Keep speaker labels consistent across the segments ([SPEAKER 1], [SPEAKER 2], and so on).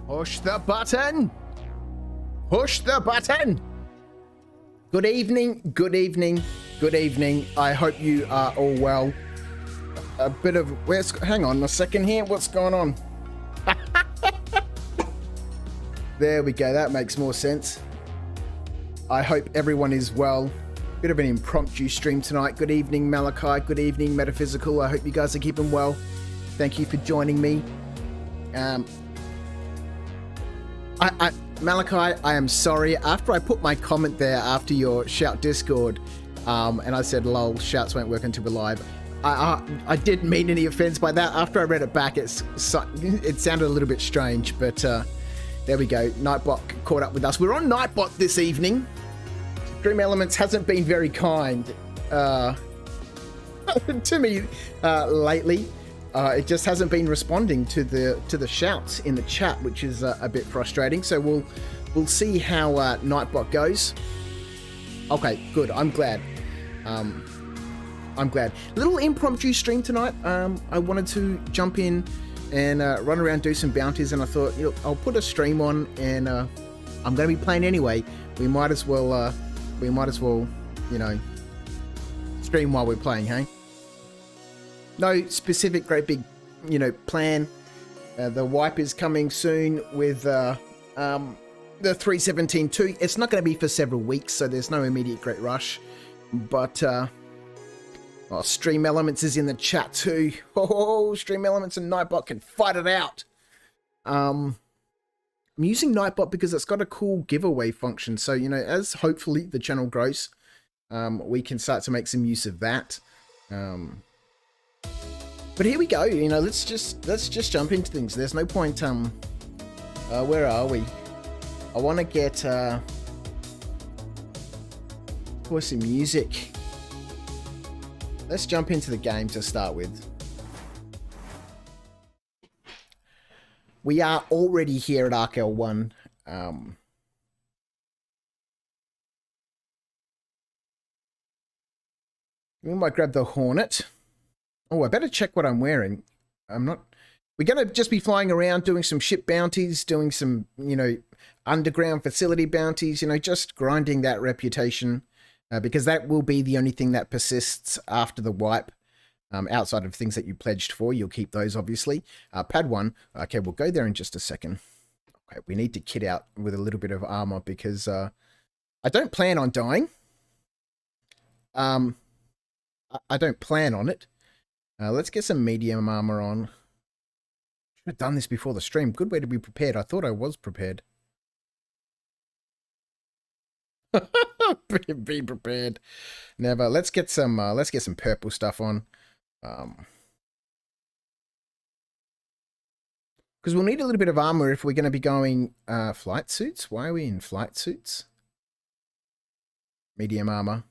[SPEAKER 1] Push the button. Push the button. Good evening, good evening, good evening. I hope you are all well. A bit of, hang on a second here. What's going on? There we go. That makes more sense. I hope everyone is well. Bit of an impromptu stream tonight. Good evening, Malachi. Good evening, Metaphysical. I hope you guys are keeping well. Thank you for joining me. Malachi, I am sorry. After I put my comment there after your Shout Discord, and I said, lol, shouts won't work until we're live. I didn't mean any offense by that. After I read it back, it sounded a little bit strange, but there we go. Nightbot caught up with us. We're on Nightbot this evening. Dream Elements hasn't been very kind to me lately. It just hasn't been responding to the shouts in the chat, which is a bit frustrating. So we'll see how Nightbot goes. Okay, good. I'm glad. I'm glad. Little impromptu stream tonight. I wanted to jump in and run around, do some bounties, and I thought, you know, I'll put a stream on, and I'm going to be playing anyway. We might as well, you know, stream while we're playing, hey? No specific great big, you know, plan. The wipe is coming soon with the 3.17.2. It's not going to be for several weeks, so there's no immediate great rush. But Stream Elements is in the chat too. Oh, Stream Elements and Nightbot can fight it out. I'm using Nightbot because it's got a cool giveaway function. So, you know, as hopefully the channel grows, we can start to make some use of that. But here we go. You know, let's just jump into things. There's no point. Where are we? I want to get for some music. Let's jump into the game to start with. We are already here at Arc L1. We might grab the Hornet. Oh, I better check what I'm wearing. I'm not... We're going to just be flying around doing some ship bounties, doing some, you know, underground facility bounties, you know, just grinding that reputation. Because that will be the only thing that persists after the wipe. Outside of things that you pledged for, you'll keep those, obviously. Pad 1. Okay, we'll go there in just a second. Okay, we need to kit out with a little bit of armor because I don't plan on dying. I don't plan on it. Let's get some medium armor on. Should have done this before the stream. Good way to be prepared. I thought I was prepared. Be prepared. Never. Let's get some purple stuff on. Because we'll need a little bit of armor if we're going to be going flight suits. Why are we in flight suits? Medium armor.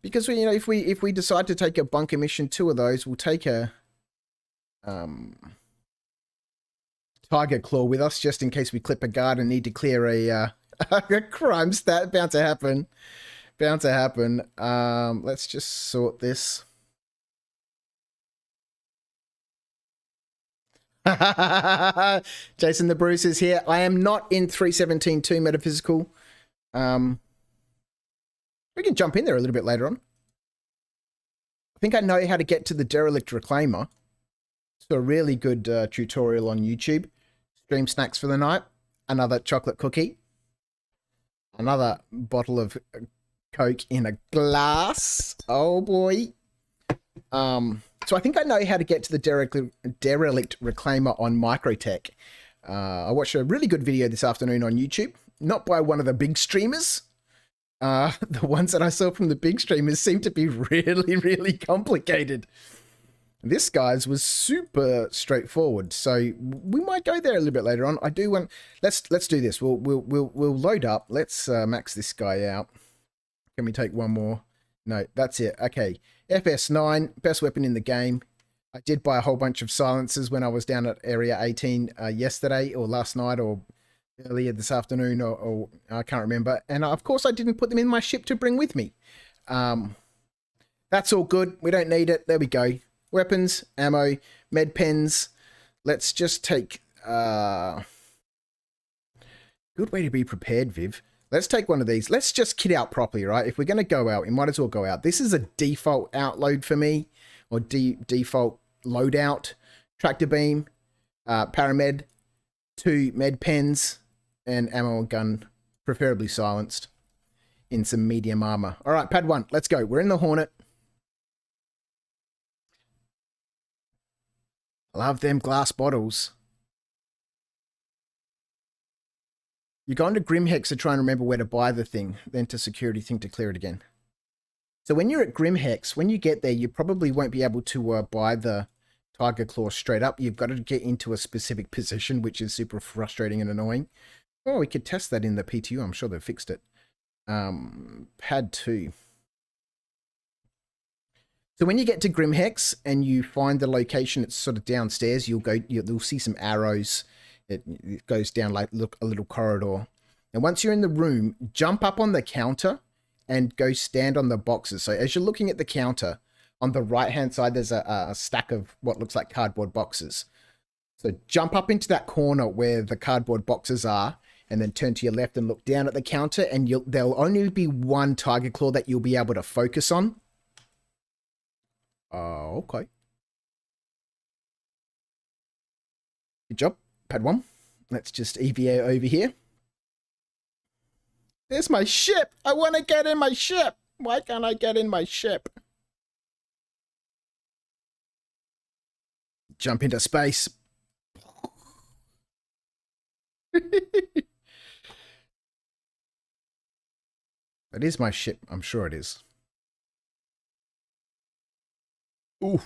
[SPEAKER 1] Because we, you know, if we decide to take a bunker mission, 2 of those, we'll take a Tiger Claw with us just in case we clip a guard and need to clear a crime stat. Bound to happen. Bound to happen. Let's just sort this. Jason the Bruce is here. I am not in 3.17.2 Metaphysical. We can jump in there a little bit later on. I think I know how to get to the Derelict Reclaimer. It's a really good tutorial on YouTube. Stream snacks for the night. Another chocolate cookie. Another bottle of Coke in a glass. Oh boy. So I think I know how to get to the Derelict Reclaimer on Microtech. I watched a really good video this afternoon on YouTube. Not by one of the big streamers. The ones that I saw from the big streamers seem to be really, really complicated. This guy's was super straightforward, so we might go there a little bit later on. I do want. Let's do this. We'll load up. Let's max this guy out. Can we take one more? No, that's it. Okay, FS9, best weapon in the game. I did buy a whole bunch of silencers when I was down at Area 18 yesterday or last night or earlier this afternoon, or I can't remember. And of course, I didn't put them in my ship to bring with me. That's all good. We don't need it. There we go. Weapons, ammo, med pens. Let's just take Good way to be prepared, Viv. Let's take one of these. Let's just kit out properly, right? If we're going to go out, we might as well go out. This is a default outload for me, or default loadout. Tractor beam, paramed, 2 med pens, and ammo and gun, preferably silenced, in some medium armor. All right, pad 1, let's go. We're in the Hornet. Love them glass bottles. You go into Grimhex to try and remember where to buy the thing, then to security thing to clear it again. So when you're at Grimhex, when you get there, you probably won't be able to buy the Tiger Claw straight up. You've got to get into a specific position, which is super frustrating and annoying. Oh, we could test that in the PTU. I'm sure they've fixed it. Pad 2. So when you get to Grimhex and you find the location, it's sort of downstairs. You'll see some arrows. It goes down like a little corridor. And once you're in the room, jump up on the counter and go stand on the boxes. So as you're looking at the counter, on the right-hand side, there's a stack of what looks like cardboard boxes. So jump up into that corner where the cardboard boxes are, and then turn to your left and look down at the counter, and there'll only be one Tiger Claw that you'll be able to focus on. Oh, okay. Good job. Pad 1. Let's just EVA over here. There's my ship. I want to get in my ship. Why can't I get in my ship? Jump into space. That is my ship. I'm sure it is. Ooh.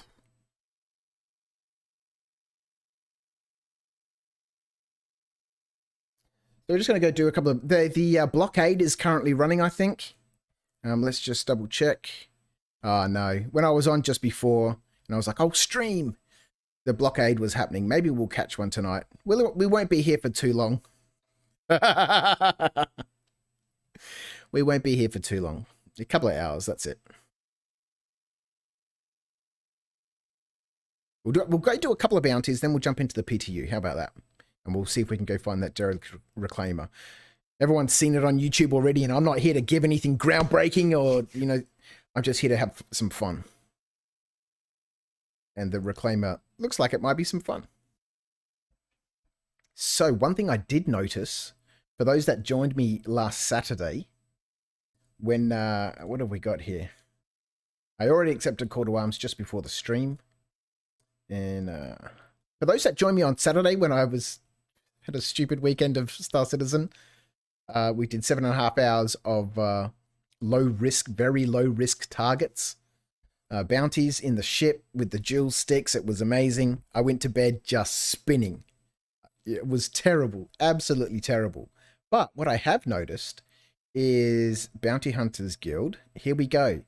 [SPEAKER 1] So we're just going to go do a couple of... The blockade is currently running, I think. Let's just double check. Oh, no. When I was on just before, and I was like, oh, stream. The blockade was happening. Maybe we'll catch one tonight. We won't be here for too long. We won't be here for too long. A couple of hours, that's it. We'll go do a couple of bounties, then we'll jump into the PTU. How about that? And we'll see if we can go find that derelict reclaimer. Everyone's seen it on YouTube already, and I'm not here to give anything groundbreaking or, you know, I'm just here to have some fun. And the reclaimer looks like it might be some fun. So one thing I did notice, for those that joined me last Saturday, when, what have we got here? I already accepted call to arms just before the stream. And for those that joined me on Saturday when I had a stupid weekend of Star Citizen, we did 7.5 hours of low risk, very low risk targets. Bounties in the ship with the dual sticks. It was amazing. I went to bed just spinning. It was terrible, absolutely terrible. But what I have noticed is Bounty Hunters Guild. Here we go.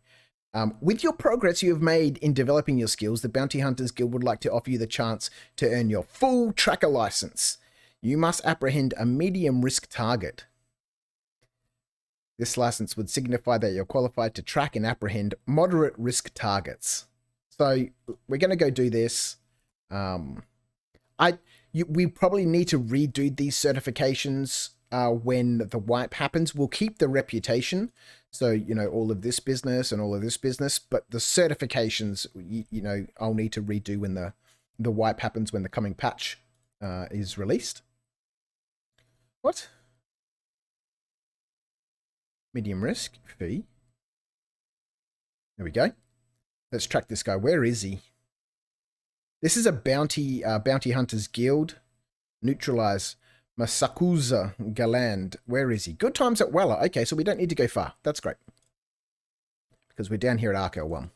[SPEAKER 1] With your progress you have made in developing your skills, the Bounty Hunters Guild would like to offer you the chance to earn your full tracker license. You must apprehend a medium risk target. This license would signify that you're qualified to track and apprehend moderate risk targets. So we're going to go do this. We probably need to redo these certifications when the wipe happens. We'll keep the reputation. So, you know, all of this business and all of this business, but the certifications, you know, I'll need to redo when the wipe happens, when the coming patch is released. What? Medium risk fee. There we go. Let's track this guy. Where is he? This is a bounty hunters guild. Neutralize Masakuza Galand. Where is he? Good times at Weller. Okay, so we don't need to go far. That's great. Because we're down here at Arco 1.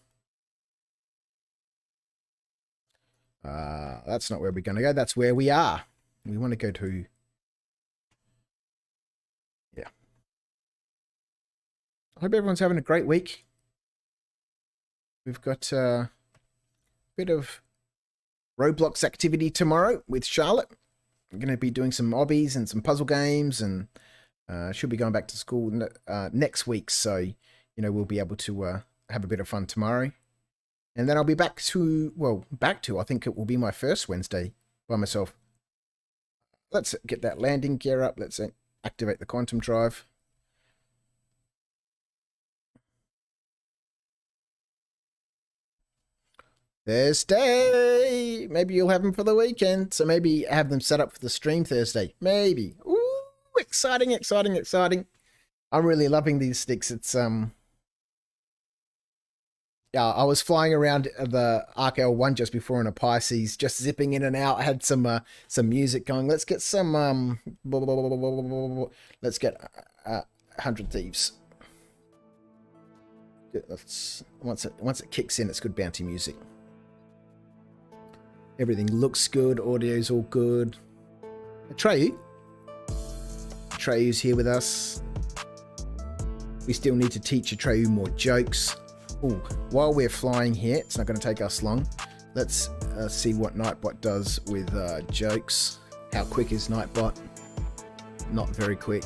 [SPEAKER 1] That's not where we're going to go. That's where we are. We want to go to... Yeah. I hope everyone's having a great week. We've got a bit of Roblox activity tomorrow with Charlotte. We're going to be doing some obbies and some puzzle games, and she'll be going back to school next week. So, you know, we'll be able to have a bit of fun tomorrow. And then I'll be back to, I think it will be my first Wednesday by myself. Let's get that landing gear up. Let's see. activate the quantum drive. Thursday! Maybe you'll have them for the weekend. So maybe have them set up for the stream Thursday. Maybe. Ooh, exciting, exciting, exciting. I'm really loving these sticks. It's, yeah, I was flying around the Arc L1 just before in a Pisces, just zipping in and out. I had some music going. Let's get some, let's get 100 Thieves. Let's, once it kicks in, it's good bounty music. Everything looks good. Audio's all good. Atreyu's here with us. We still need to teach Atreyu more jokes. Ooh, while we're flying here, it's not going to take us long. Let's see what Nightbot does with jokes. How quick is Nightbot? Not very quick.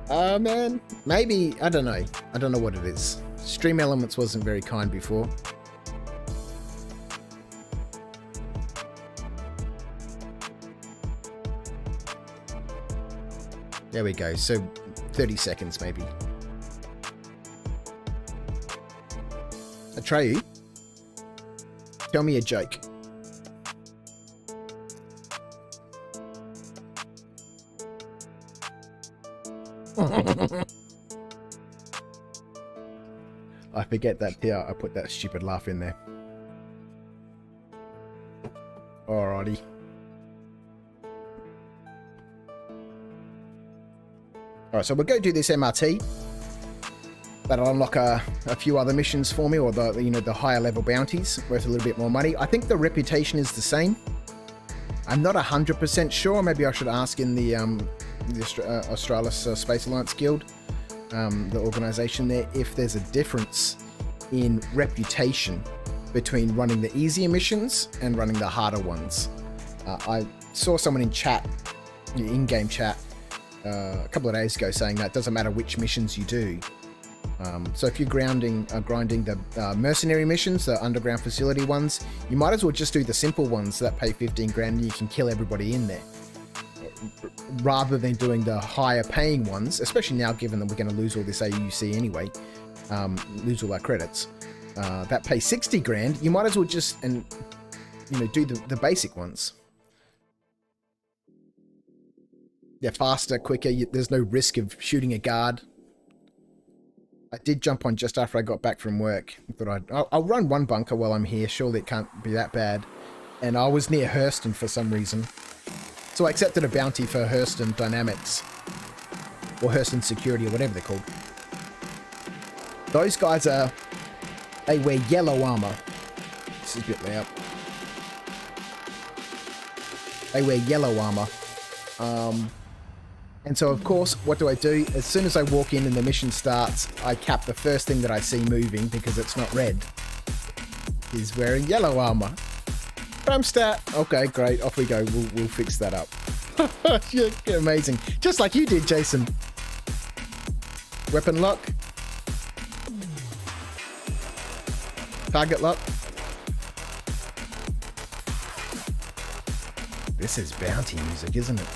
[SPEAKER 1] Man, maybe, I don't know. I don't know what it is. Stream Elements wasn't very kind before. There we go. So 30 seconds maybe. Atreyu, tell me a joke. I forget that. Yeah, I put that stupid laugh in there. Alrighty. Alright, so we'll go do this MRT. That'll unlock a few other missions for me, or the higher level bounties worth a little bit more money. I think the reputation is the same. I'm not 100% sure. Maybe I should ask in the Australis Space Alliance Guild, the organization there, if there's a difference in reputation between running the easier missions and running the harder ones. I saw someone in chat, in-game chat, a couple of days ago saying that it doesn't matter which missions you do. So if you're grinding the mercenary missions, the underground facility ones, you might as well just do the simple ones that pay 15 grand and you can kill everybody in there, rather than doing the higher paying ones, especially now given that we're going to lose all this AUC anyway, lose all our credits, that pay 60 grand. You might as well just do the basic ones. They're faster, quicker. There's no risk of shooting a guard. I did jump on just after I got back from work. I thought I'll run one bunker while I'm here. Surely it can't be that bad. And I was near Hurston for some reason. So I accepted a bounty for Hurston Dynamics. Or Hurston Security, or whatever they're called. Those guys they wear yellow armor. This is a bit loud. They wear yellow armor. And so, of course, what do? As soon as I walk in and the mission starts, I cap the first thing that I see moving, because it's not red. He's wearing yellow armor. Bam stat. Okay, great. Off we go. We'll fix that up. You're amazing. Just like you did, Jason. Weapon lock. Target lock. This is bounty music, isn't it?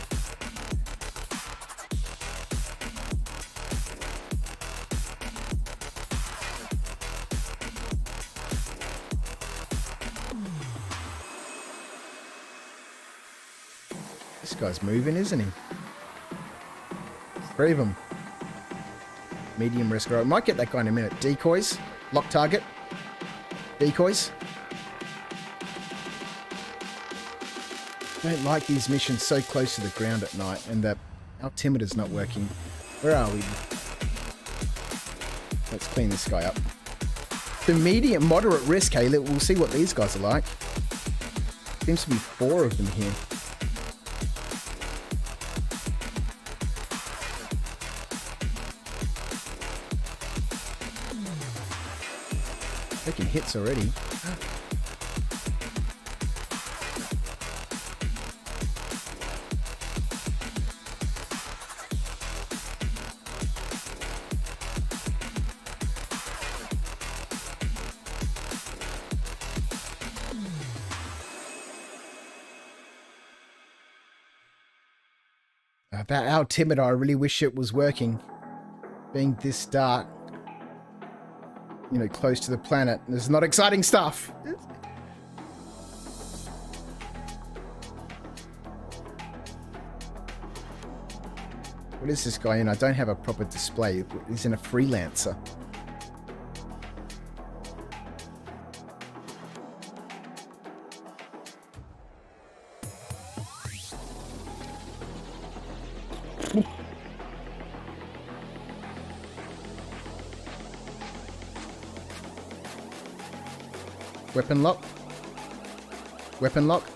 [SPEAKER 1] This guy's moving, isn't he? 3 of them. Medium risk. I might get that guy in a minute. Decoys. Lock target. Decoys. I don't like these missions so close to the ground at night, and our altimeter's not working. Where are we? Let's clean this guy up. The medium, moderate risk, hey, we'll see what these guys are like. Seems to be 4 of them here. Taking hits already. About how timid I really wish it was working. Being this dark. You know, close to the planet. There's not exciting stuff. What is this guy in? I don't have a proper display. He's in a freelancer. Weapon lock. Weapon lock.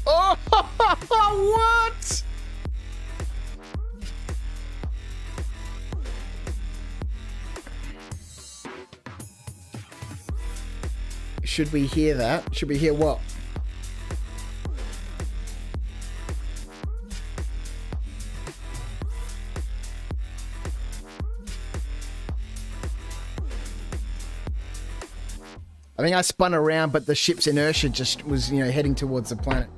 [SPEAKER 1] Oh, what? Should we hear that? Should we hear what? I think I spun around, but the ship's inertia just was, you know, heading towards the planet.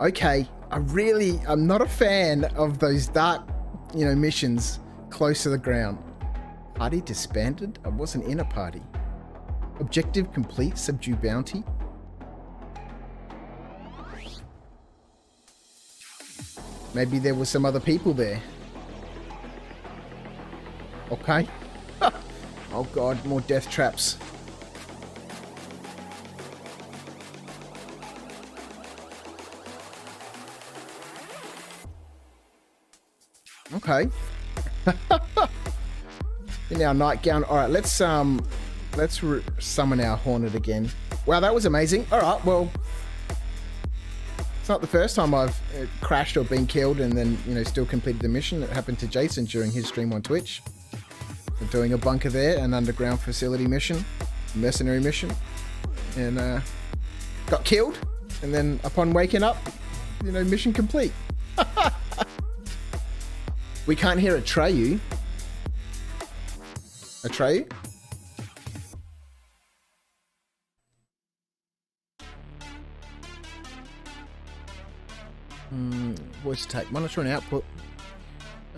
[SPEAKER 1] Okay, I'm not a fan of those dark, you know, missions close to the ground. Party disbanded? I wasn't in a party. Objective complete, subdue bounty. Maybe there were some other people there. Okay. Oh god, more death traps. Okay. In our nightgown. All right, let's summon our Hornet again. Wow, that was amazing. All right, well, it's not the first time I've crashed or been killed and then, you know, still completed the mission. It happened to Jason during his stream on Twitch. We're doing a bunker there, an underground facility mission, mercenary mission, and got killed. And then upon waking up, you know, mission complete. We can't hear Atreyu. Atreyu? Voice attack. Monitor and output.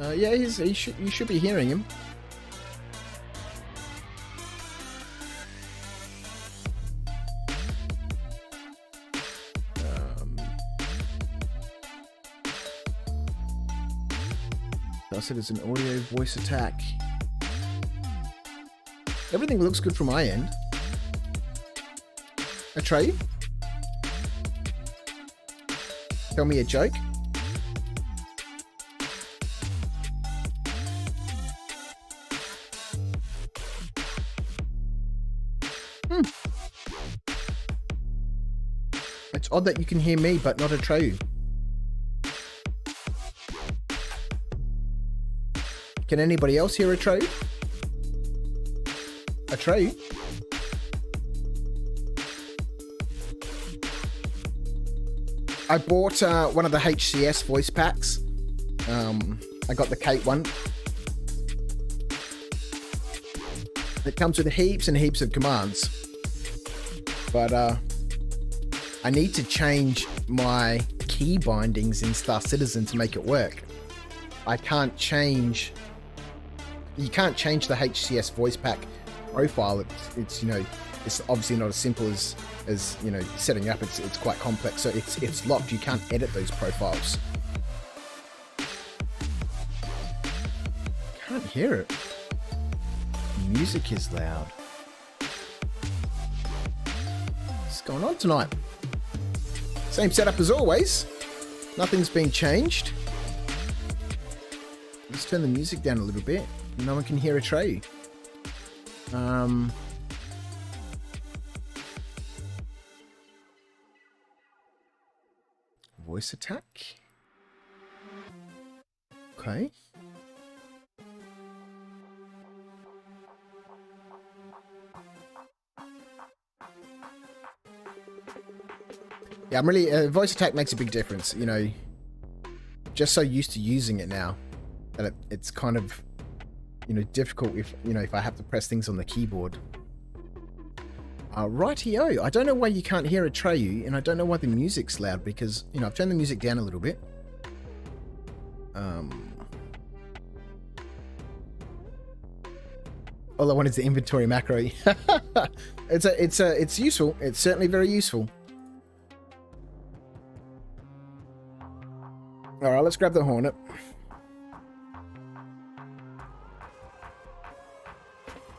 [SPEAKER 1] Yeah, you should be hearing him. I said it's an audio voice attack. Everything looks good from my end. Atreyu? Tell me a joke. It's odd that you can hear me, but not Atreyu. Can anybody else hear Atreyu? Atreyu? I bought one of the HCS voice packs. I got the Kate one. It comes with heaps and heaps of commands. But I need to change my key bindings in Star Citizen to make it work. I can't change... You can't change the HCS voice pack profile. It's you know, it's obviously not as simple as you know, setting up. It's quite complex. So it's locked. You can't edit those profiles. Can't hear it. Music is loud. What's going on tonight? Same setup as always. Nothing's been changed. Let's turn the music down a little bit. No one can hear Atreyu. Voice attack. Okay. Yeah, I'm really... voice attack makes a big difference, you know. Just so used to using it now that it's kind of difficult if, if I have to press things on the keyboard. Rightio. I don't know why you can't hear Atreyu, and I don't know why the music's loud, because, I've turned the music down a little bit. All I want is the inventory macro. It's useful. It's certainly very useful. All right, let's grab the Hornet.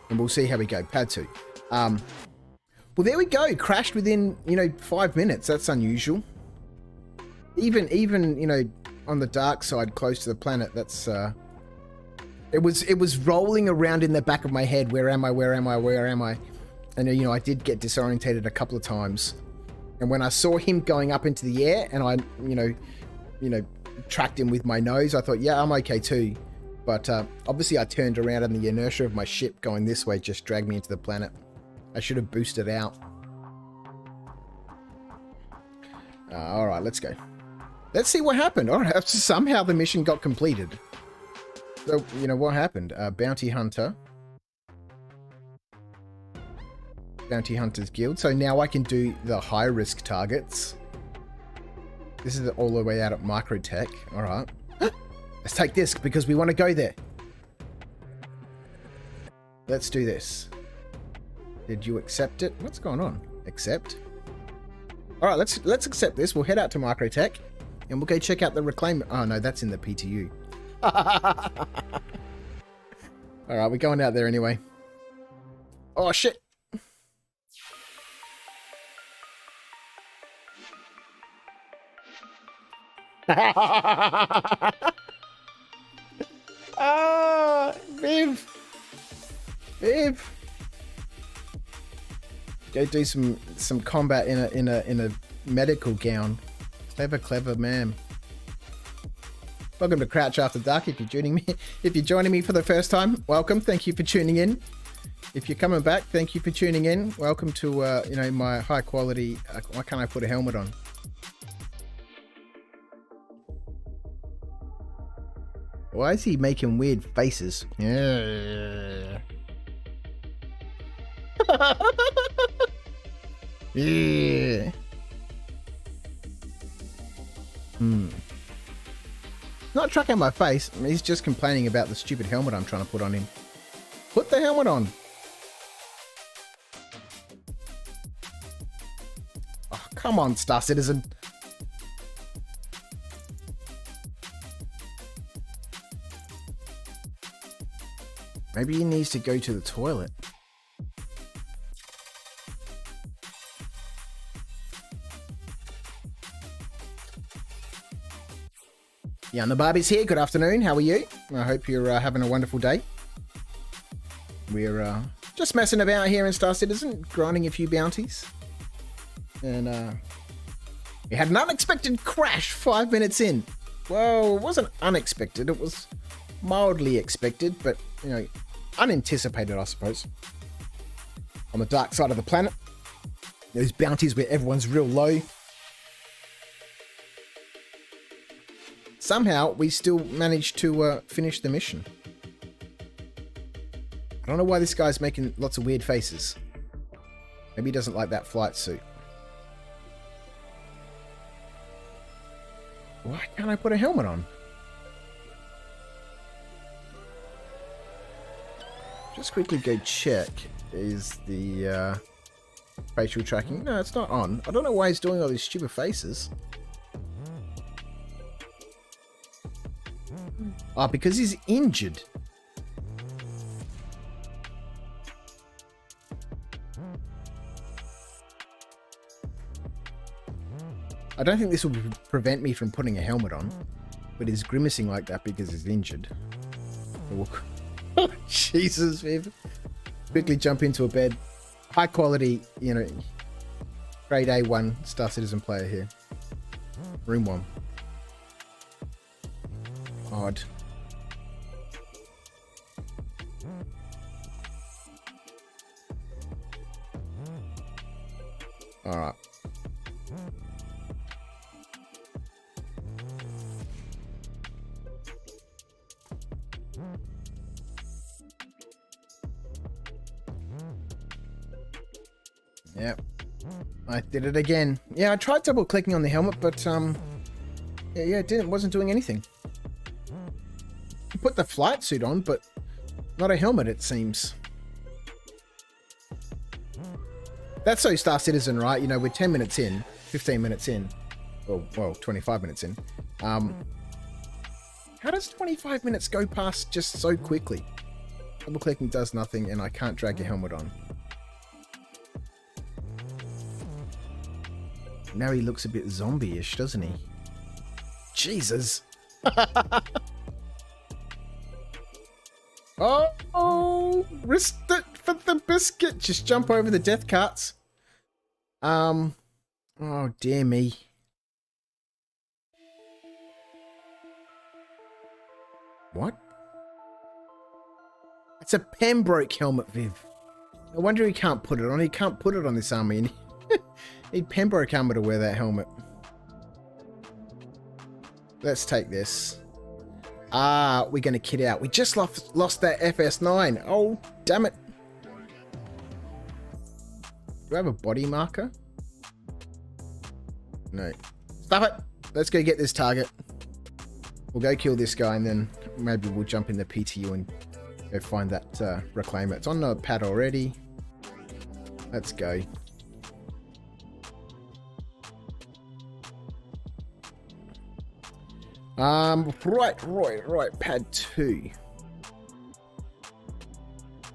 [SPEAKER 1] And we'll see how we go. Pad 2. Well, there we go. Crashed within, 5 minutes. That's unusual. Even, on the dark side, close to the planet, that's, it was rolling around in the back of my head. Where am I? Where am I? Where am I? And, I did get disorientated a couple of times. And when I saw him going up into the air and I, tracked him with my nose, I thought, yeah, I'm okay too. But obviously I turned around and the inertia of my ship going this way just dragged me into the planet. I should have boosted out. All right, let's go. Let's see what happened. All right, somehow the mission got completed. So, what happened? Bounty Hunter. Bounty Hunters Guild. So now I can do the high-risk targets. This is all the way out at Microtech. All right. Let's take this because we want to go there. Let's do this. Did you accept it? What's going on? Accept. All right, let's accept this. We'll head out to Microtech and we'll go check out the reclaim. Oh no, that's in the PTU. All right, we're going out there anyway. Oh shit. Ah, Viv. Go do some combat in a medical gown. Clever man. Welcome to Crouch After Dark. If you're joining me for the first time, welcome. Thank you for tuning in. If you're coming back, thank you for tuning in. Welcome to my high quality. Why can't I put a helmet on? Why is he making weird faces? Yeah. Yeah. Not tracking my face. He's just complaining about the stupid helmet I'm trying to put on him. Put the helmet on. Oh, come on, Star Citizen. Maybe he needs to go to the toilet. Yeah, and the Barbie's here. Good afternoon. How are you? I hope you're having a wonderful day. We're just messing about here in Star Citizen, grinding a few bounties. And we had an unexpected crash 5 minutes in. Well, it wasn't unexpected. It was mildly expected, but, unanticipated, I suppose. On the dark side of the planet, those bounties where everyone's real low. Somehow, we still managed to finish the mission. I don't know why this guy's making lots of weird faces. Maybe he doesn't like that flight suit. Why can't I put a helmet on? Just quickly go check. Is the facial tracking? No, it's not on. I don't know why he's doing all these stupid faces. Oh, because he's injured. I don't think this will prevent me from putting a helmet on, but he's grimacing like that because he's injured. Oh, Jesus, Viv. Quickly jump into a bed. High quality, grade A1 Star Citizen player here. Room 1. Odd. Alright. Yep. I did it again. Yeah, I tried double clicking on the helmet, but yeah, it wasn't doing anything. You put the flight suit on, but not a helmet, it seems. That's so Star Citizen, right? You know, we're 10 minutes in, 15 minutes in, well, 25 minutes in. How does 25 minutes go past just so quickly? Double clicking does nothing, and I can't drag a helmet on. Now he looks a bit zombie-ish, doesn't he? Jesus. Oh, risked it for the biscuit. Just jump over the death carts. Oh, dear me. What? It's a Pembroke helmet, Viv. No wonder he can't put it on. He can't put it on this army. Need Pembroke armor to wear that helmet. Let's take this. Ah, we're going to kit out. We just lost that FS9. Oh, damn it. Do I have a body marker? No. Stop it. Let's go get this target. We'll go kill this guy, and then maybe we'll jump in the PTU and go find that reclaimer. It's on the pad already. Let's go. Right. Pad 2.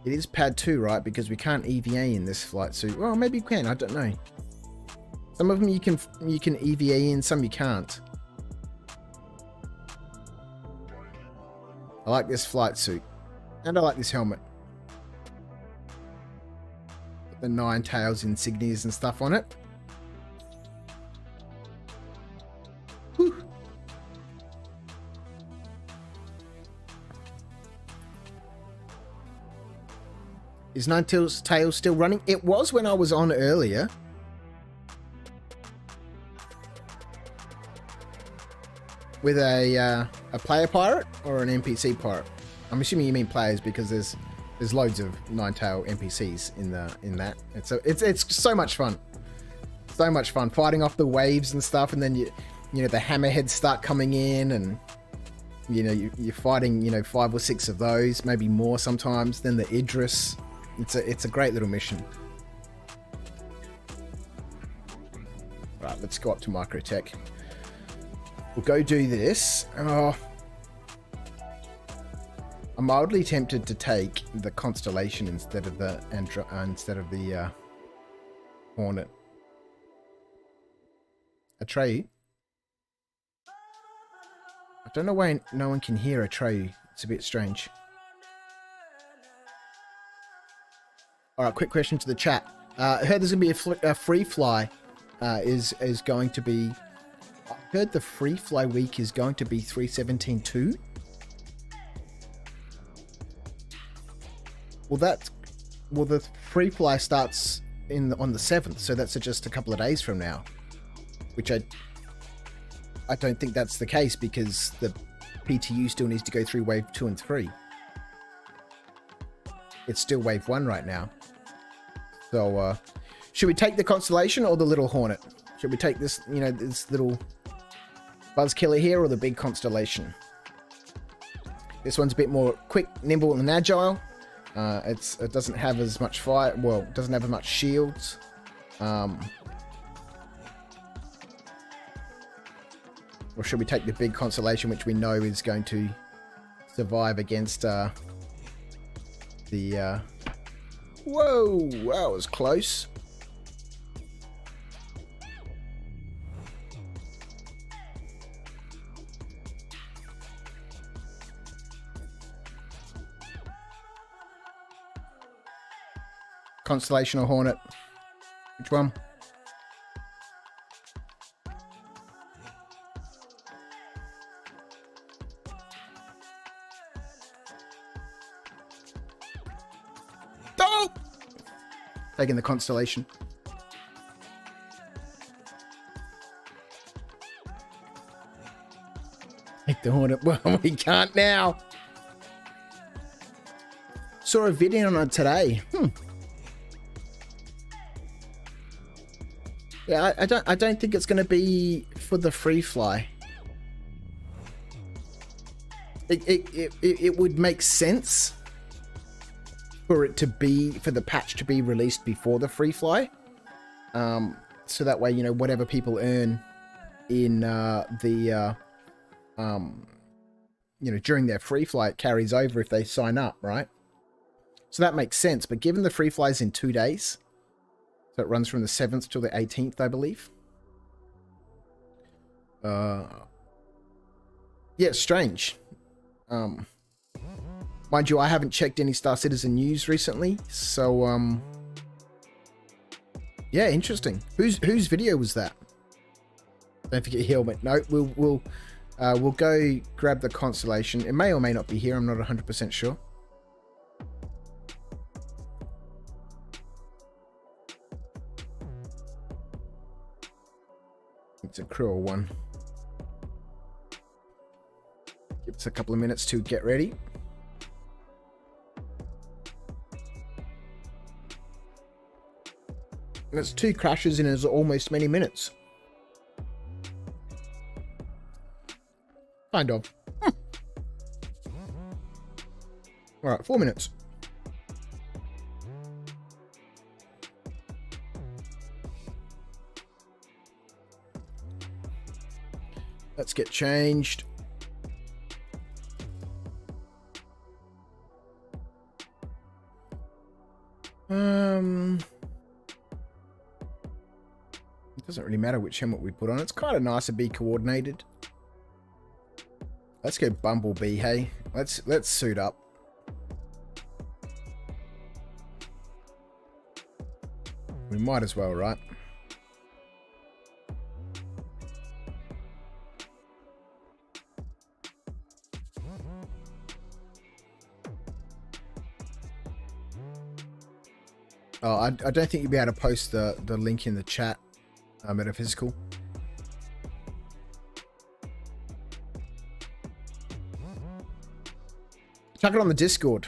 [SPEAKER 1] It is pad 2, right? Because we can't EVA in this flight suit. Well, maybe you can. I don't know. Some of them you can EVA in, some you can't. I like this flight suit. And I like this helmet. The Nine Tails insignias and stuff on it. Whew. Is Nine Tails still running? It was when I was on earlier. With a player pirate or an NPC pirate? I'm assuming you mean players because there's loads of Nine-Tail NPCs in that. It's so much fun. So much fun fighting off the waves and stuff, and then you know the hammerheads start coming in, and you know you're fighting 5 or 6 of those, maybe more sometimes. Then the Idris. It's a great little mission. Right, let's go up to Microtech. We'll go do this. Oh, I'm mildly tempted to take the Constellation instead of the Hornet. Atreyu. I don't know why no one can hear Atreyu. It's a bit strange. Alright, quick question to the chat. I heard there's going to be a free fly is going to be... I heard the free fly week is going to be 317.2. Well, the free fly starts on the 7th, so that's just a couple of days from now. Which I don't think that's the case because the PTU still needs to go through wave 2 and 3. It's still wave 1 right now. So, should we take the Constellation or the little Hornet? Should we take this, this little Buzz Killer here or the big Constellation? This one's a bit more quick, nimble, and agile. It doesn't have as much fire. Well, it doesn't have as much shields. Or should we take the big Constellation, which we know is going to survive against the... Whoa, that was close. Constellation or Hornet? Which one? Taking the Constellation. Take the Hornet. Well, we can't now. Saw a video on it today. Yeah, I don't think it's going to be for the free fly. It would make sense for it to be, for the patch to be released before the free fly. So that way, you know, whatever people earn in you know, during their free fly, it carries over if they sign up, right? So that makes sense. But given the free fly's in 2 days, so it runs from the 7th till the 18th, I believe. Yeah, it's strange. Mind you, I haven't checked any Star Citizen news recently, so yeah, interesting. Whose video was that? Don't forget helmet. No, we'll go grab the constellation. It may or may not be here. I'm not 100% sure. It's a cruel one. Give us a couple of minutes to get ready. And it's 2 crashes in as almost many minutes. Kind of. Alright, 4 minutes. Let's get changed. It doesn't really matter which helmet we put on. It's kind of nice to be coordinated. Let's go Bumblebee, hey. Let's suit up. We might as well, right? Oh, I don't think you'll be able to post the link in the chat, Metaphysical. Chuck it on the Discord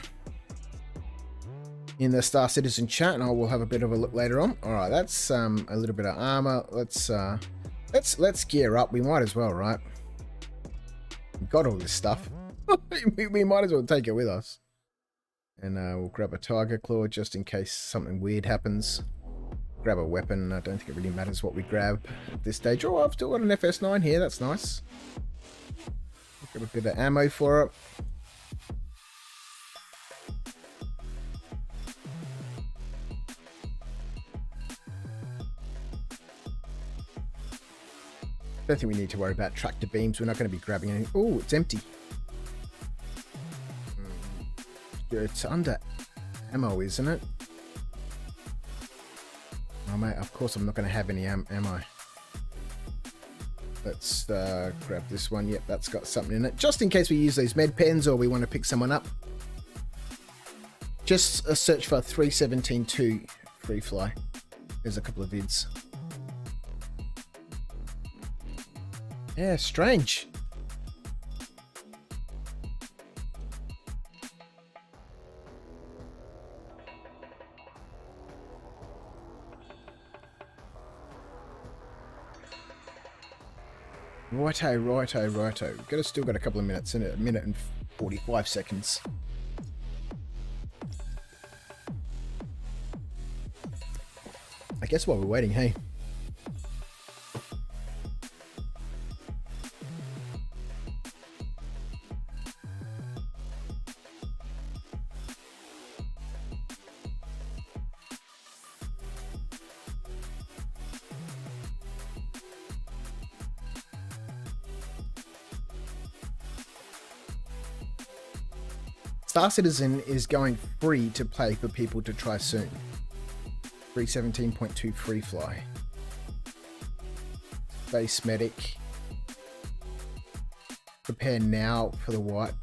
[SPEAKER 1] in the Star Citizen chat, and I will have a bit of a look later on. All right, that's a little bit of armor. Let's gear up. We might as well, right? We've got all this stuff. we might as well take it with us. And we'll grab a Tiger Claw just in case something weird happens. Grab a weapon. I don't think it really matters what we grab at this stage. Oh, I've still got an FS9 here. That's nice. Got a bit of ammo for it. Don't think we need to worry about tractor beams. We're not going to be grabbing anything. Oh, it's empty. It's under ammo, isn't it? Oh, mate, of course I'm not going to have any ammo. Let's grab this one. Yep, that's got something in it. Just in case we use those med pens or we want to pick someone up. Just a search for 317.2 free fly. There's a couple of vids. Yeah, strange. Righto. Still got a couple of minutes in it. A minute and 45 seconds. I guess while we're waiting, hey. Star Citizen is going free to play for people to try soon. 317.2 free fly. Base medic. Prepare now for the wipe.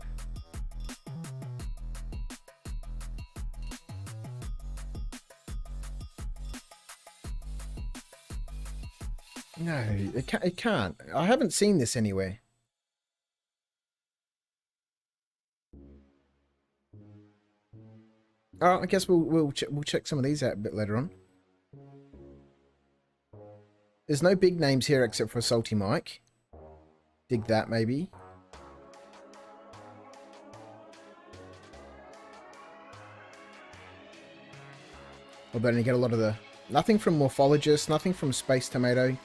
[SPEAKER 1] No, it can't. I haven't seen this anywhere. Oh, I guess we'll check some of these out a bit later on. There's no big names here except for Salty Mike. Dig that, maybe. Well, but I get a lot of the... Nothing from Morphologist, nothing from Space Tomato.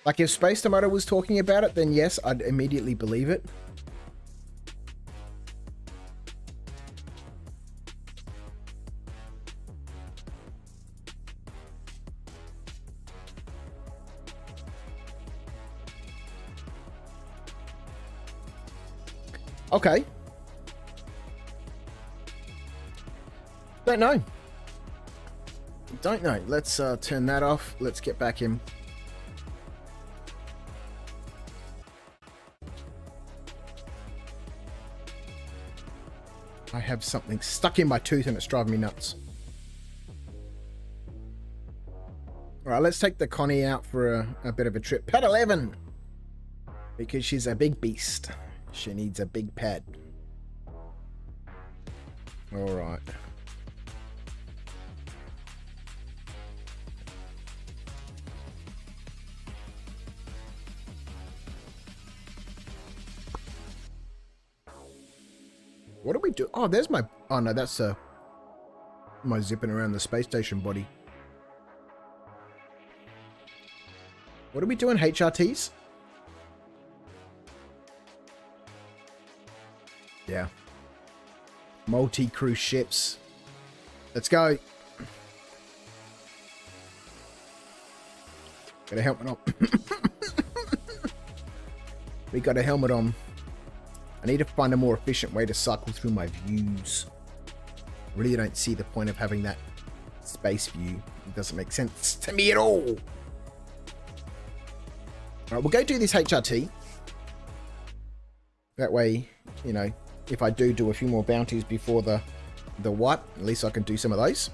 [SPEAKER 1] Like, if Space Tomato was talking about it, then yes, I'd immediately believe it. Okay. Don't know. Don't know. Let's turn that off. Let's get back in. I have something stuck in my tooth and it's driving me nuts. Alright, let's take the Connie out for a bit of a trip. Pad 11! Because she's a big beast. She needs a big pad. Alright. What do we do? Oh, there's my... Oh, no, that's my zipping around the space station body. What are we doing, HRTs? Yeah. Multi-cruise ships. Let's go. Got a helmet on. We got a helmet on. I need to find a more efficient way to cycle through my views. I really don't see the point of having that space view. It doesn't make sense to me at all. Alright, we'll go do this HRT. That way, you know, if I do a few more bounties before the wipe, at least I can do some of those.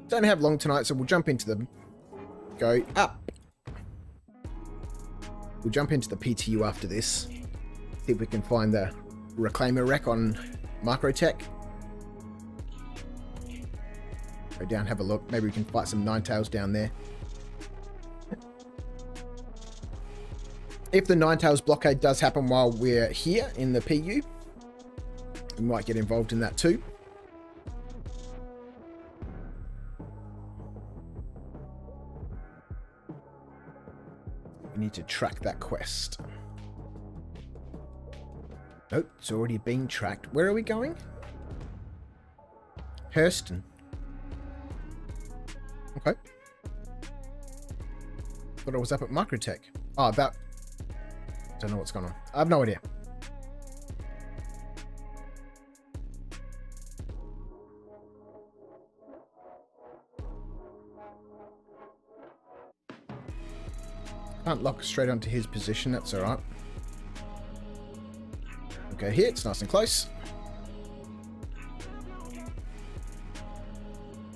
[SPEAKER 1] Don't have long tonight, so we'll jump into them. Go up. We'll jump into the PTU after this. See if we can find the Reclaimer wreck on Microtech. Go down, have a look. Maybe we can fight some Ninetales down there. If the Ninetales blockade does happen while we're here in the PU, we might get involved in that too. We need to track that quest. Nope, it's already been tracked. Where are we going? Hurston. Okay. Thought I was up at Microtech. Oh, about... Don't know what's going on. I have no idea. Can't lock straight onto his position, that's alright. Okay, here, it's nice and close.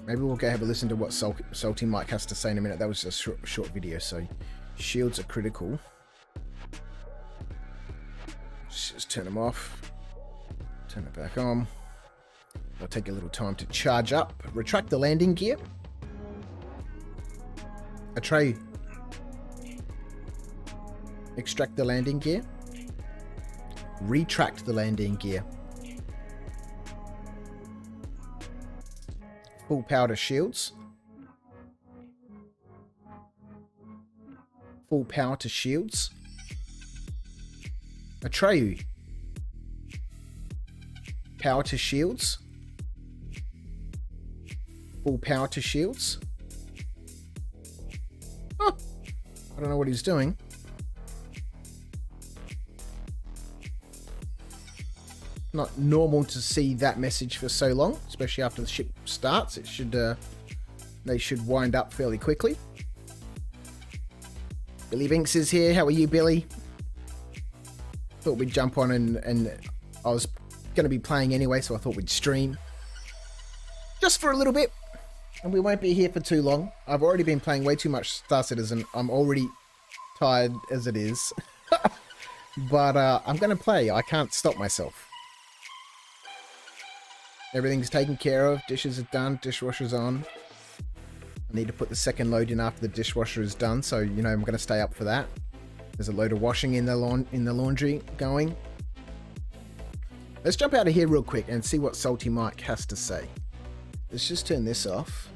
[SPEAKER 1] Maybe we'll go have a listen to what Salty Mike has to say in a minute. That was a short video, so shields are critical. Let's just turn them off. Turn it back on. It'll take a little time to charge up. Retract the landing gear. Atreyu. Extract the landing gear. Retract the landing gear. Full power to shields. Full power to shields. Atreyu. Power to shields. Full power to shields. Oh, I don't know what he's doing. Not normal to see that message for so long, especially after the ship starts. It should they should wind up fairly quickly. Billy Binks is here. How are you, Billy? Thought we'd jump on and I was going to be playing anyway, so I thought we'd stream just for a little bit, and we won't be here for too long. I've already been playing way too much Star Citizen. I'm already tired as it is. But I'm going to play. I can't stop myself. Everything's taken care of. Dishes are done. Dishwasher's on. I need to put the second load in after the dishwasher is done. So, you know, I'm going to stay up for that. There's a load of washing in the laundry going. Let's jump out of here real quick and see what Salty Mike has to say. Let's just turn this off.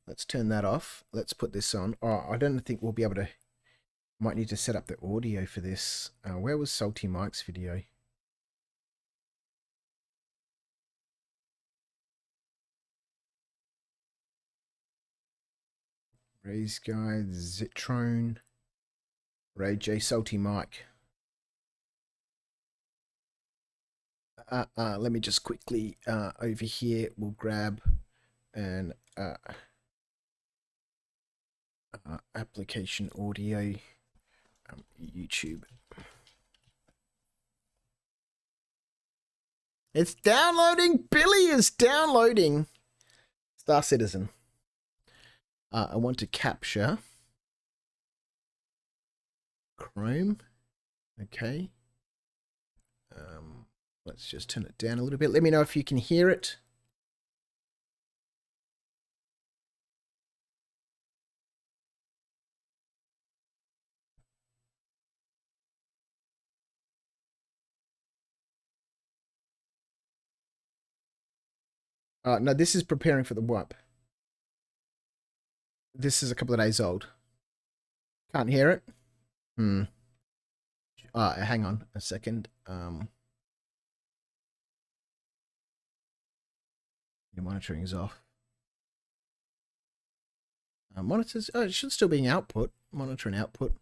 [SPEAKER 1] Let's turn that off. Let's put this on. Oh, I don't think we'll be able to... Might need to set up the audio for this. Where was Salty Mike's video? Raise Guy, Zitrone, Ray J, Salty Mike. Let me just quickly over here. We'll grab an application audio, YouTube. It's downloading. Billy is downloading. Star Citizen. I want to capture Chrome. Okay. Let's just turn it down a little bit. Let me know if you can hear it. No, this is preparing for the wipe. This is a couple of days old. Can't hear it? Hang on a second. Your monitoring is off. Monitors, it should still be in output. Monitoring output.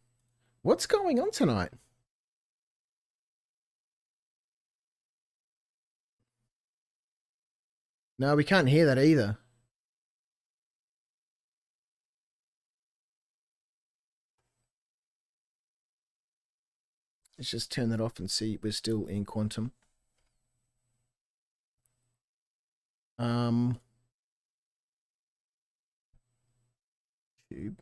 [SPEAKER 1] What's going on tonight? No, we can't hear that either. Let's just turn that off and see we're still in quantum. Tube.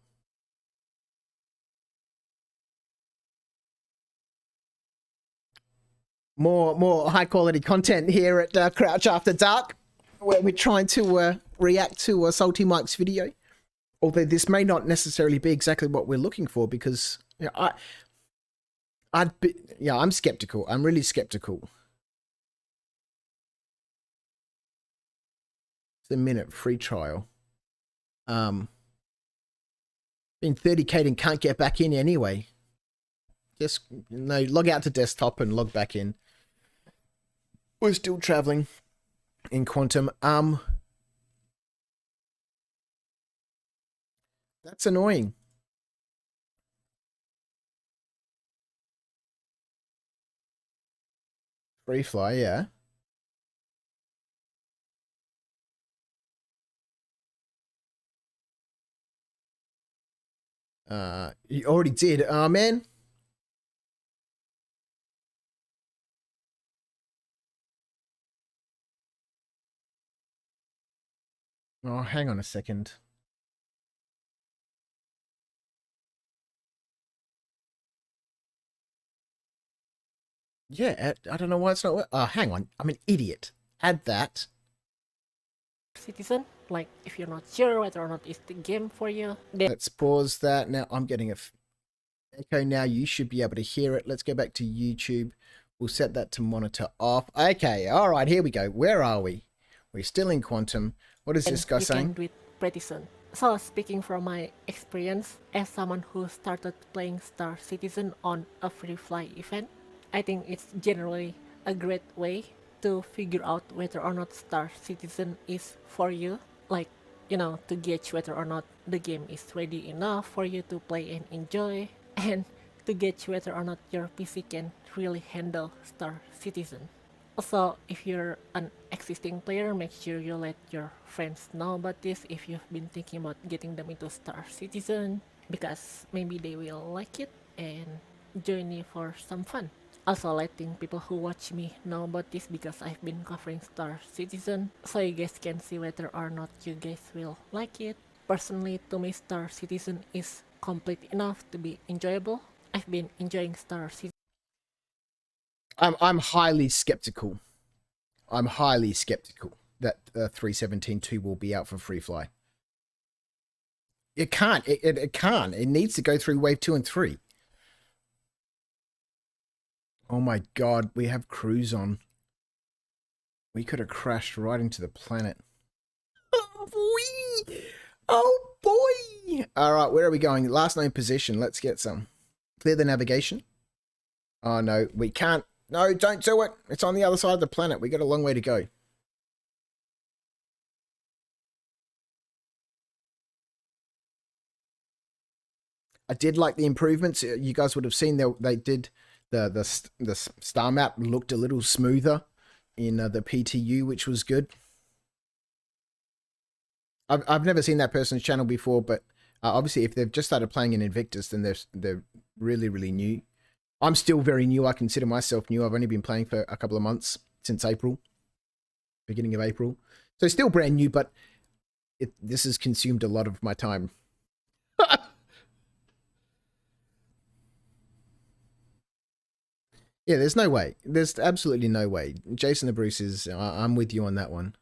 [SPEAKER 1] More high quality content here at Crouch After Dark, where we're trying to react to Salty Mike's video. Although this may not necessarily be exactly what we're looking for, because you know, I'm skeptical. I'm really skeptical. It's a minute free trial. Been 30K'd and can't get back in anyway. Just log out to desktop and log back in. We're still traveling in quantum. That's annoying. Free fly, yeah. You already did. Man. Oh, hang on a second. Yeah, I don't know why it's not. Hang on. I'm an idiot. Add that.
[SPEAKER 2] Citizen, like if you're not sure whether or not it's the game for you.
[SPEAKER 1] Let's pause that. Now I'm getting a echo. Now you should be able to hear it. Let's go back to YouTube. We'll set that to monitor off. Okay, all right, here we go. Where are we? We're still in quantum. What is this guy saying?
[SPEAKER 2] You can do it pretty soon. So speaking from my experience as someone who started playing Star Citizen on a free fly event, I think it's generally a great way to figure out whether or not Star Citizen is for you. Like, you know, to gauge whether or not the game is ready enough for you to play and enjoy, and to gauge whether or not your PC can really handle Star Citizen. Also, if you're an existing player, make sure you let your friends know about this if you've been thinking about getting them into Star Citizen, because maybe they will like it and join you for some fun. Also letting people who watch me know about this, because I've been covering Star Citizen, so you guys can see whether or not you guys will like it. Personally, to me, Star Citizen is complete enough to be enjoyable. I've been enjoying Star Citizen.
[SPEAKER 1] I'm highly skeptical. I'm highly skeptical that 3.17.2 will be out for free fly. It can't. It can't. It needs to go through wave 2 and 3. Oh my god, we have crews on. We could have crashed right into the planet. Oh boy! Oh boy! Alright, where are we going? Last known position. Let's get some. Clear the navigation. Oh no, we can't. No, don't do it. It's on the other side of the planet. We got a long way to go. I did like the improvements. You guys would have seen they did the star map looked a little smoother in the PTU, which was good. I've never seen that person's channel before, but obviously if they've just started playing in Invictus, then they're really new. I'm still very new. I consider myself new. I've only been playing for a couple of months, since April, beginning of April. So still brand new, but this has consumed a lot of my time. Yeah, there's no way. There's absolutely no way. Jason the Bruce is... I'm with you on that one.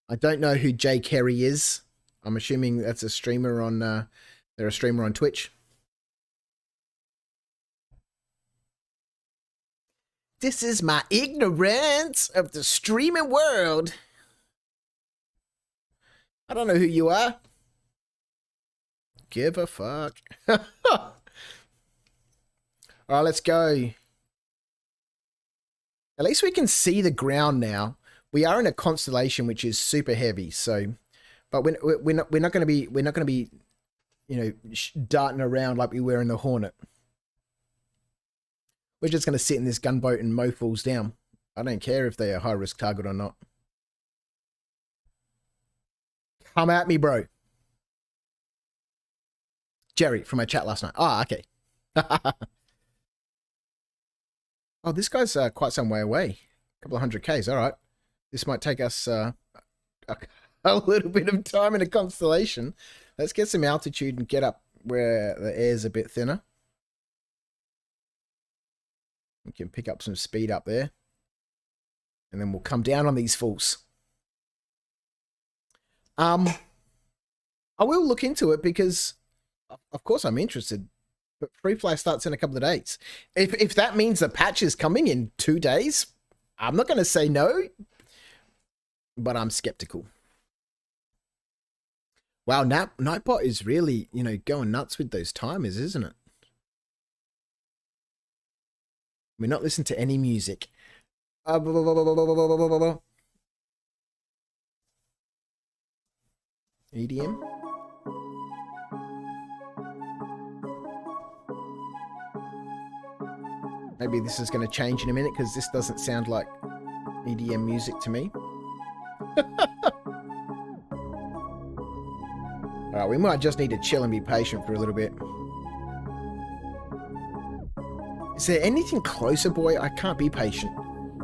[SPEAKER 1] I don't know who Jay Kerry is. I'm assuming that's a streamer on... they're a streamer on Twitch. This is my ignorance of the streaming world. I don't know who you are. Give a fuck. All right, let's go. At least we can see the ground now. We are in a constellation which is super heavy, so, but we're not going to be, you know, darting around like we were in the Hornet. We're just going to sit in this gunboat and mow fools down. I don't care if they're a high risk target or not. Come at me, bro. Jerry from my chat last night. Ah, okay. Oh, this guy's quite some way away. A couple of 100 Ks. All right. This might take us a little bit of time in a constellation. Let's get some altitude and get up where the air's a bit thinner. We can pick up some speed up there. And then we'll come down on these fools. I will look into it because... Of course I'm interested, but free fly starts in a couple of days. If that means the patch is coming in 2 days, I'm not going to say no, but I'm skeptical. Wow, Nightbot is really, you know, going nuts with those timers, isn't it? We're not listening to any music. EDM? Maybe this is going to change in a minute because this doesn't sound like EDM music to me. Alright, we might just need to chill and be patient for a little bit. Is there anything closer, boy? I can't be patient.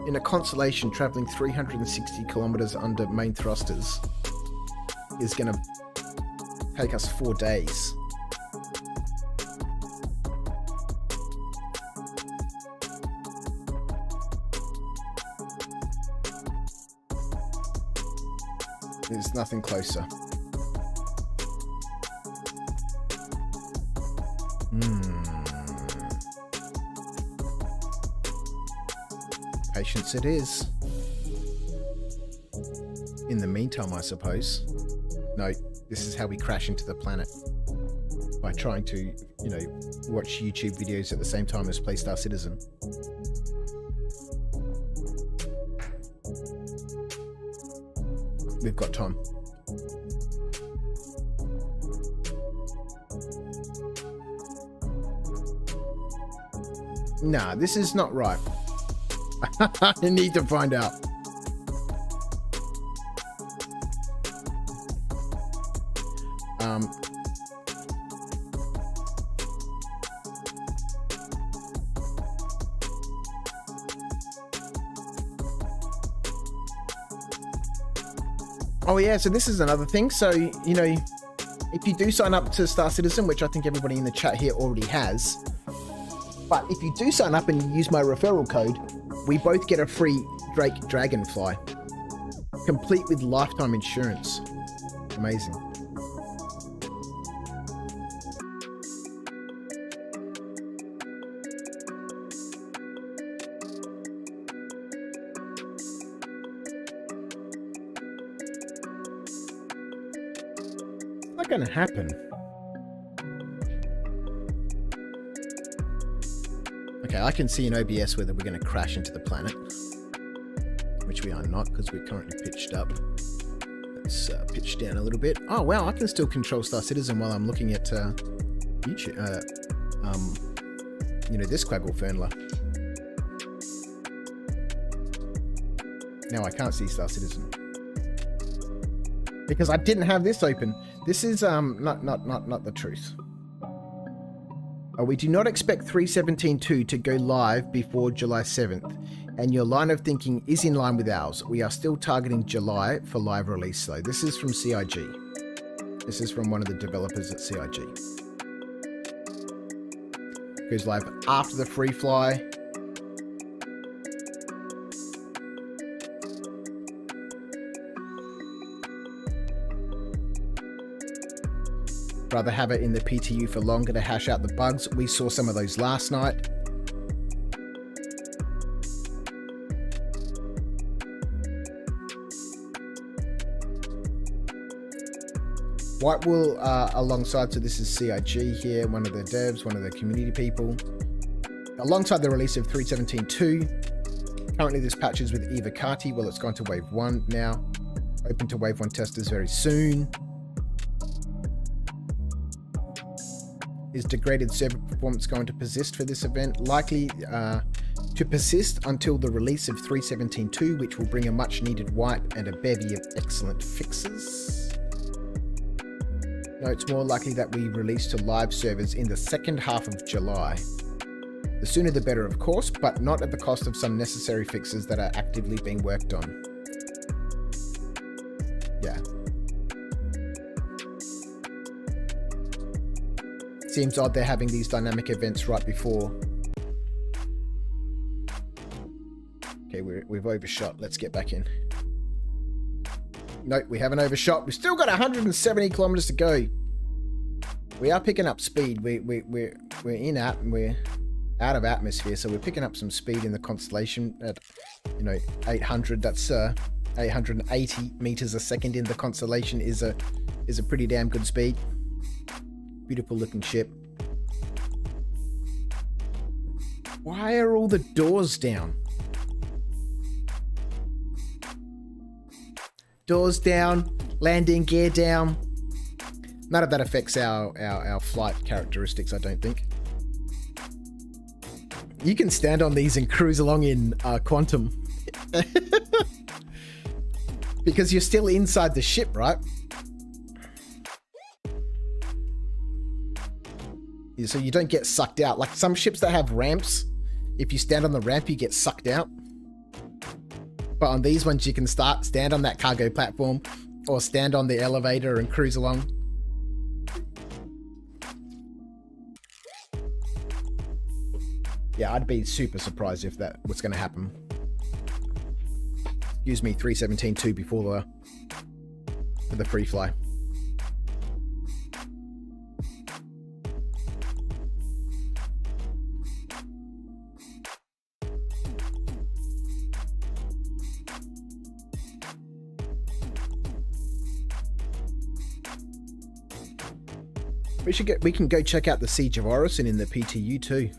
[SPEAKER 1] In a constellation traveling 360 kilometers under main thrusters is going to take us 4 days. There's nothing closer. Patience it is. In the meantime, I suppose. No, this is how we crash into the planet. By trying to, you know, watch YouTube videos at the same time as play Star Citizen. We've got time. Nah, this is not right. I need to find out. Oh yeah, so this is another thing. So, you know, if you do sign up to Star Citizen, which I think everybody in the chat here already has, but if you do sign up and you use my referral code, we both get a free Drake Dragonfly, complete with lifetime insurance. Amazing. It's not going to happen. Okay, I can see in OBS whether we're going to crash into the planet, which we are not because we're currently pitched up. Let's pitch down a little bit. Oh wow, I can still control Star Citizen while I'm looking at YouTube. This Quagglefernler. Now I can't see Star Citizen because I didn't have this open. This is not the truth. We do not expect 3.17.2 to go live before July 7th, and your line of thinking is in line with ours. We are still targeting July for live release though. This is from CIG. This is from one of the developers at CIG. Goes live after the free fly. Rather have it in the PTU for longer to hash out the bugs. We saw some of those last night. White Wool alongside, so this is CIG here, one of the devs, one of the community people. Alongside the release of 3.17.2, currently this patch is with Eva Kati. Well, it's gone to Wave 1 now. Open to Wave 1 testers very soon. Is degraded server performance going to persist for this event? Likely to persist until the release of 3.17.2, which will bring a much needed wipe and a bevy of excellent fixes. No, it's more likely that we release to live servers in the second half of July. The sooner the better, of course, but not at the cost of some necessary fixes that are actively being worked on. Yeah. Seems odd they're having these dynamic events right before. Okay, we've overshot. Let's get back in. Nope, we haven't overshot. We've still got 170 kilometers to go. We are picking up speed. We're out of atmosphere, so we're picking up some speed in the constellation at 800. That's 880 meters a second in the constellation is a pretty damn good speed. Beautiful looking ship. Why are all the doors down? Doors down, landing gear down. None of that affects our flight characteristics, I don't think. You can stand on these and cruise along in quantum. Because you're still inside the ship, right? So you don't get sucked out. Like some ships that have ramps, if you stand on the ramp, you get sucked out. But on these ones, you can stand on that cargo platform or stand on the elevator and cruise along. Yeah, I'd be super surprised if that was going to happen. Excuse me, 3.17.2 before the free fly. We can go check out the Siege of Orison in the PTU too.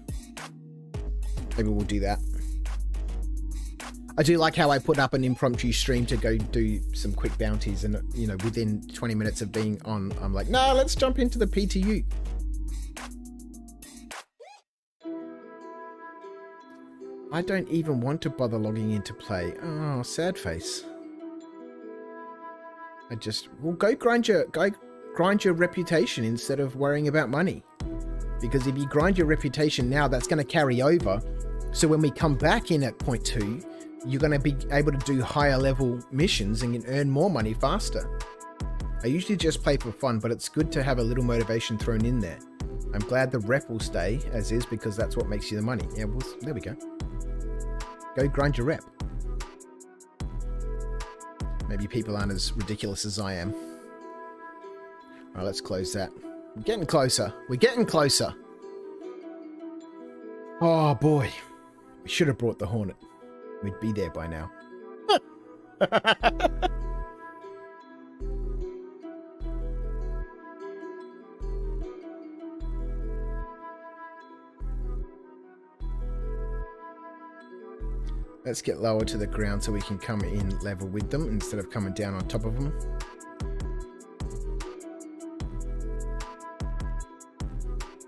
[SPEAKER 1] Maybe we'll do that. I do like how I put up an impromptu stream to go do some quick bounties, and within 20 minutes of being on, I'm like, no, let's jump into the PTU. I don't even want to bother logging into play. Oh, sad face. Go grind your reputation instead of worrying about money. Because if you grind your reputation now, that's going to carry over. So when we come back in at point 2, you're going to be able to do higher level missions and earn more money faster. I usually just play for fun, but it's good to have a little motivation thrown in there. I'm glad the rep will stay as is because that's what makes you the money. Yeah, well, there we go. Go grind your rep. Maybe people aren't as ridiculous as I am. Alright, let's close that. We're getting closer. We're getting closer. Oh boy. We should have brought the Hornet. We'd be there by now. Let's get lower to the ground so we can come in level with them instead of coming down on top of them.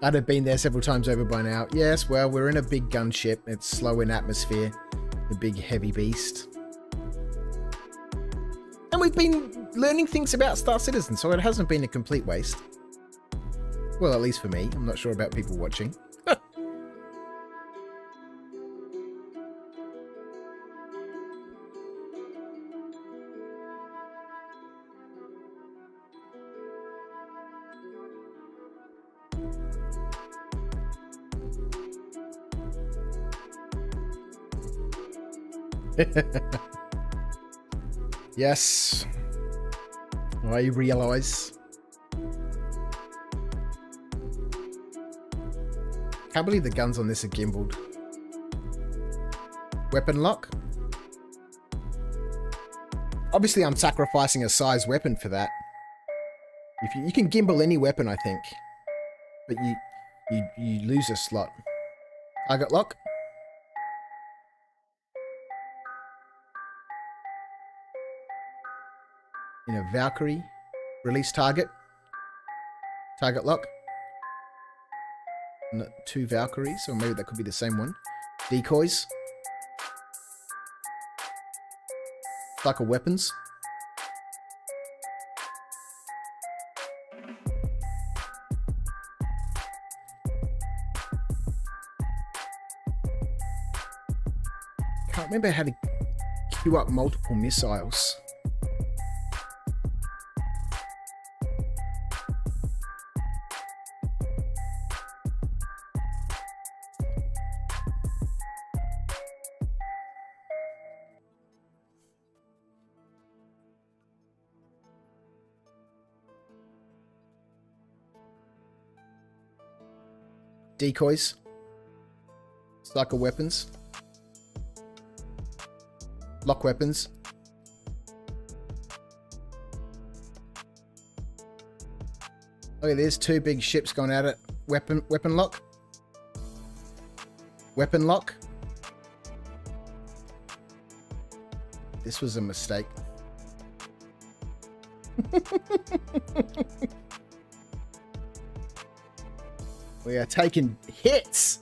[SPEAKER 1] I'd have been there several times over by now. Yes, well, we're in a big gunship. It's slow in atmosphere. The big heavy beast. And we've been learning things about Star Citizen, so it hasn't been a complete waste. Well, at least for me. I'm not sure about people watching. Yes. I realise. Can't believe the guns on this are gimbaled. Weapon lock. Obviously, I'm sacrificing a size weapon for that. If you can gimbal any weapon, I think, but you lose a slot. Target lock. In a Valkyrie, release target. Target lock. Not two Valkyries, or maybe that could be the same one. Decoys. Cycle weapons. Can't remember how to queue up multiple missiles. Decoys. Cycle weapons. Lock weapons. Okay, there's two big ships going at it. Weapon lock. Weapon lock. This was a mistake. We are taking hits.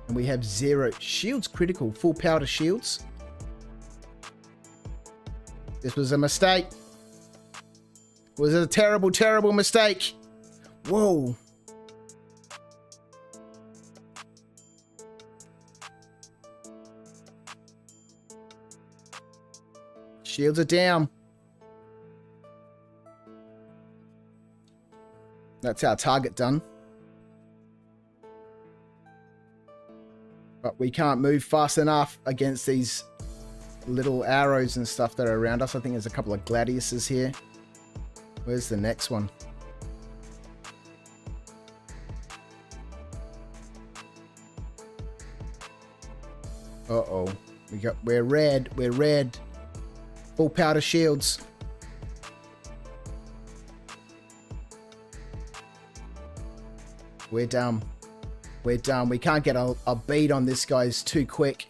[SPEAKER 1] And we have 0 shields critical. Full power to shields. This was a mistake. It was a terrible, terrible mistake. Whoa. Shields are down. That's our target done. But we can't move fast enough against these little arrows and stuff that are around us. I think there's a couple of gladiuses here. Where's the next one? Uh-oh. We're red. We're red. Full powder shields. We're dumb. We're dumb. We can't get a beat on this guy's too quick.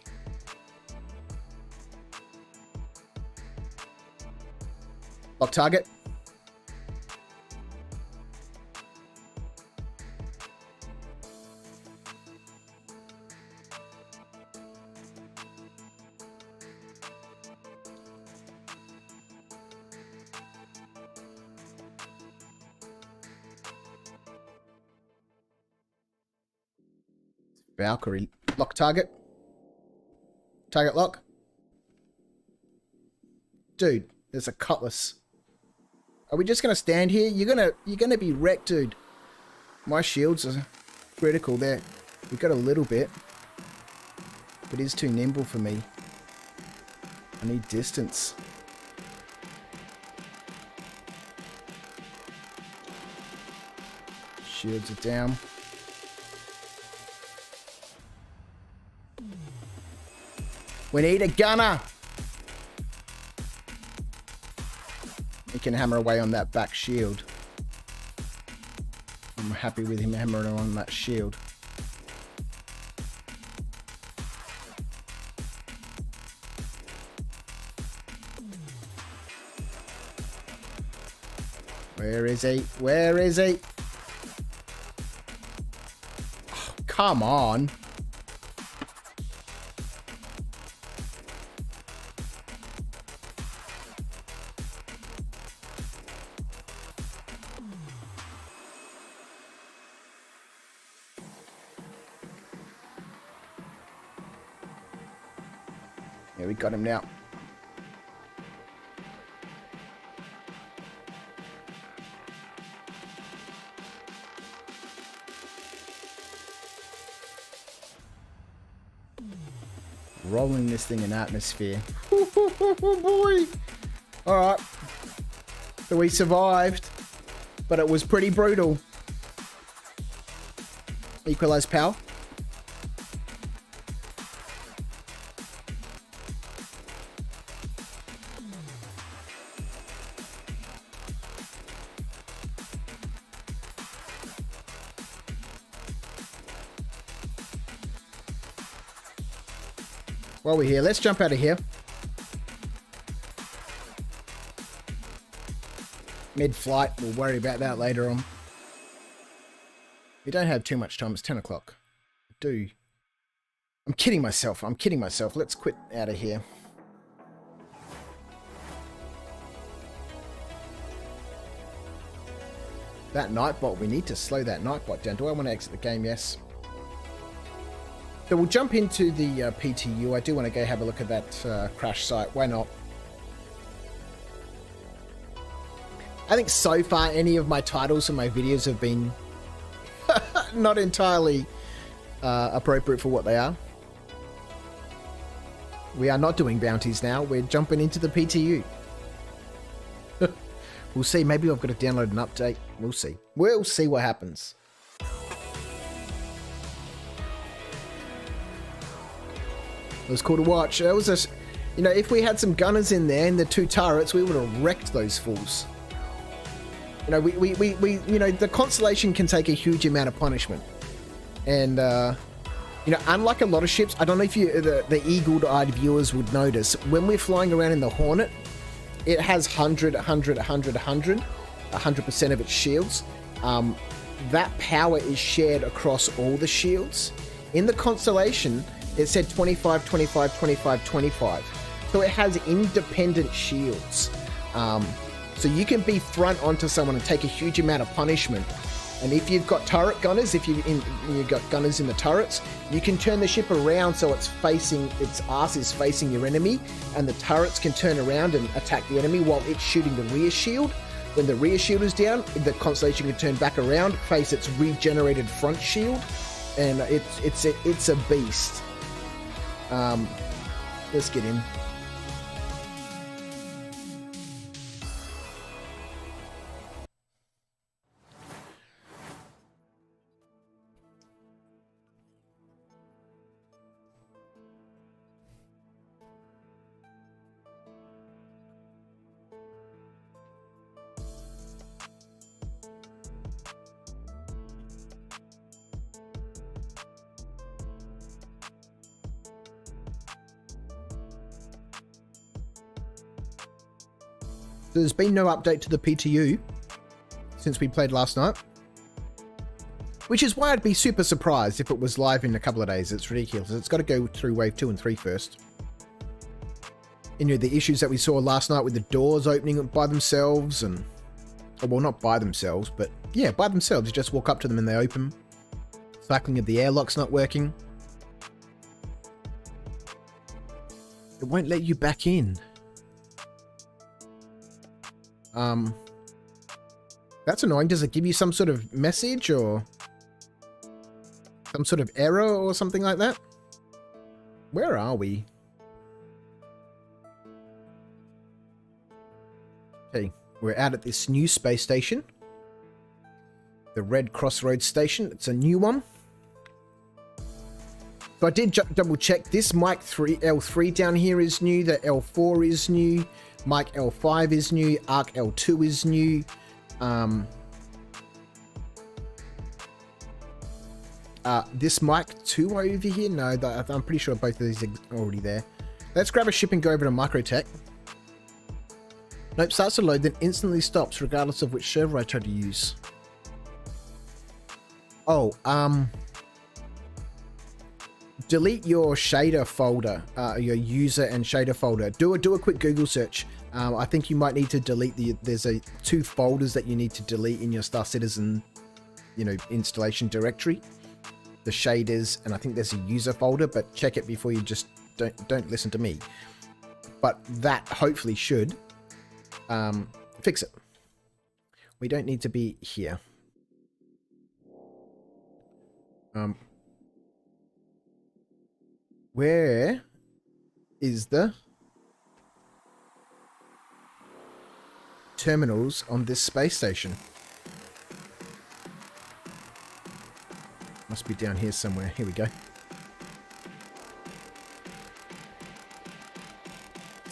[SPEAKER 1] Lock target. Valkyrie. Lock target. Target lock. Dude, there's a cutlass. Are we just gonna stand here? You're gonna be wrecked, dude. My shields are critical there. We got a little bit. But it is too nimble for me. I need distance. Shields are down. We need a gunner. He can hammer away on that back shield. I'm happy with him hammering on that shield. Where is he? Where is he? Oh, come on. Yeah, we got him now. Rolling this thing in atmosphere. Boy. Alright. So we survived. But it was pretty brutal. Equalize power. While we're here, let's jump out of here. Mid-flight, we'll worry about that later on. We don't have too much time, it's 10 o'clock. I'm kidding myself, Let's quit out of here. That Nightbot, we need to slow that Nightbot down. Do I want to exit the game? Yes. So we'll jump into the PTU. I do want to go have a look at that crash site. Why not? I think so far any of my titles and my videos have been not entirely appropriate for what they are. We are not doing bounties now. We're jumping into the PTU. We'll see. Maybe I've got to download an update. We'll see. We'll see what happens. It was cool to watch. It was a, you know, if we had some gunners in there in the two turrets, we would have wrecked those fools. You know, we you know, the Constellation can take a huge amount of punishment. And, you know, unlike a lot of ships, I don't know if you, the eagle-eyed viewers would notice, when we're flying around in the Hornet, it has 100% of its shields. That power is shared across all the shields. In the Constellation, it said 25, 25, 25, 25. So it has independent shields. So you can be front onto someone and take a huge amount of punishment. And if you've got turret gunners, you've got gunners in the turrets, you can turn the ship around so its ass is facing your enemy, and the turrets can turn around and attack the enemy while it's shooting the rear shield. When the rear shield is down, the Constellation can turn back around, face its regenerated front shield, and it's a beast. Let's get in. There's been no update to the PTU since we played last night, which is why I'd be super surprised if it was live in a couple of days. It's ridiculous. It's got to go through wave 2 and 3 first. And, you know, the issues that we saw last night with the doors opening by themselves and, well, not by themselves, but yeah, by themselves. You just walk up to them and they open. Cycling of the airlock's not working. It won't let you back in. That's annoying. Does it give you some sort of message or some sort of error or something like that? Where are we? Okay, we're out at this new space station. The Red Crossroads Station. It's a new one. So I did double check. This mic L3 down here is new. The L4 is new. Mic L5 is new. Arc L2 is new. This mic 2 over here. No, I'm pretty sure both of these are already there. Let's grab a ship and go over to Microtech. Nope, starts to load, then instantly stops regardless of which server I try to use. Oh, delete your shader folder, your user and shader folder. Do a quick Google search. I think you might need to delete there's two folders that you need to delete in your Star Citizen, installation directory. The shaders, and I think there's a user folder, but check it before you just don't listen to me. But that hopefully should fix it. We don't need to be here. Where is the terminals on this space station? Must be down here somewhere. Here we go.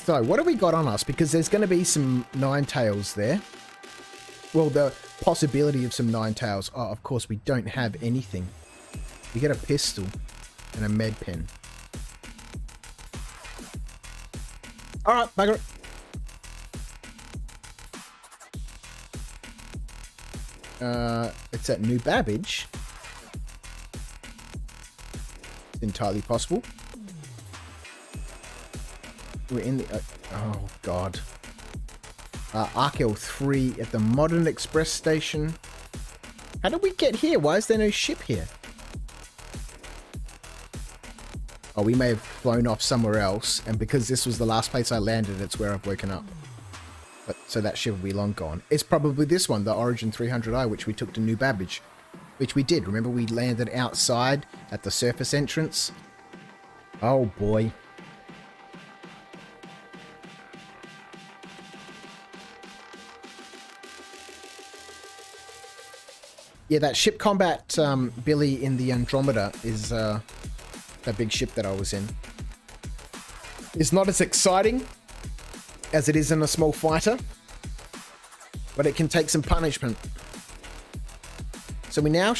[SPEAKER 1] So, what have we got on us? Because there's going to be some Ninetales there. Well, the possibility of some Ninetales. Oh, of course, we don't have anything. We get a pistol and a med pen. Alright, bugger it. It's at New Babbage. It's entirely possible. We're in the... oh, God. Arc L3 at the Modern Express Station. How did we get here? Why is there no ship here? Oh, we may have flown off somewhere else, and because this was the last place I landed, it's where I've woken up. But so that ship will be long gone. It's probably this one, the Origin 300i, which we took to New Babbage. Which we did. Remember, we landed outside at the surface entrance? Oh, boy. Yeah, that ship combat Billy in the Andromeda is... that big ship that I was in. It's not as exciting as it is in a small fighter, but it can take some punishment. So we now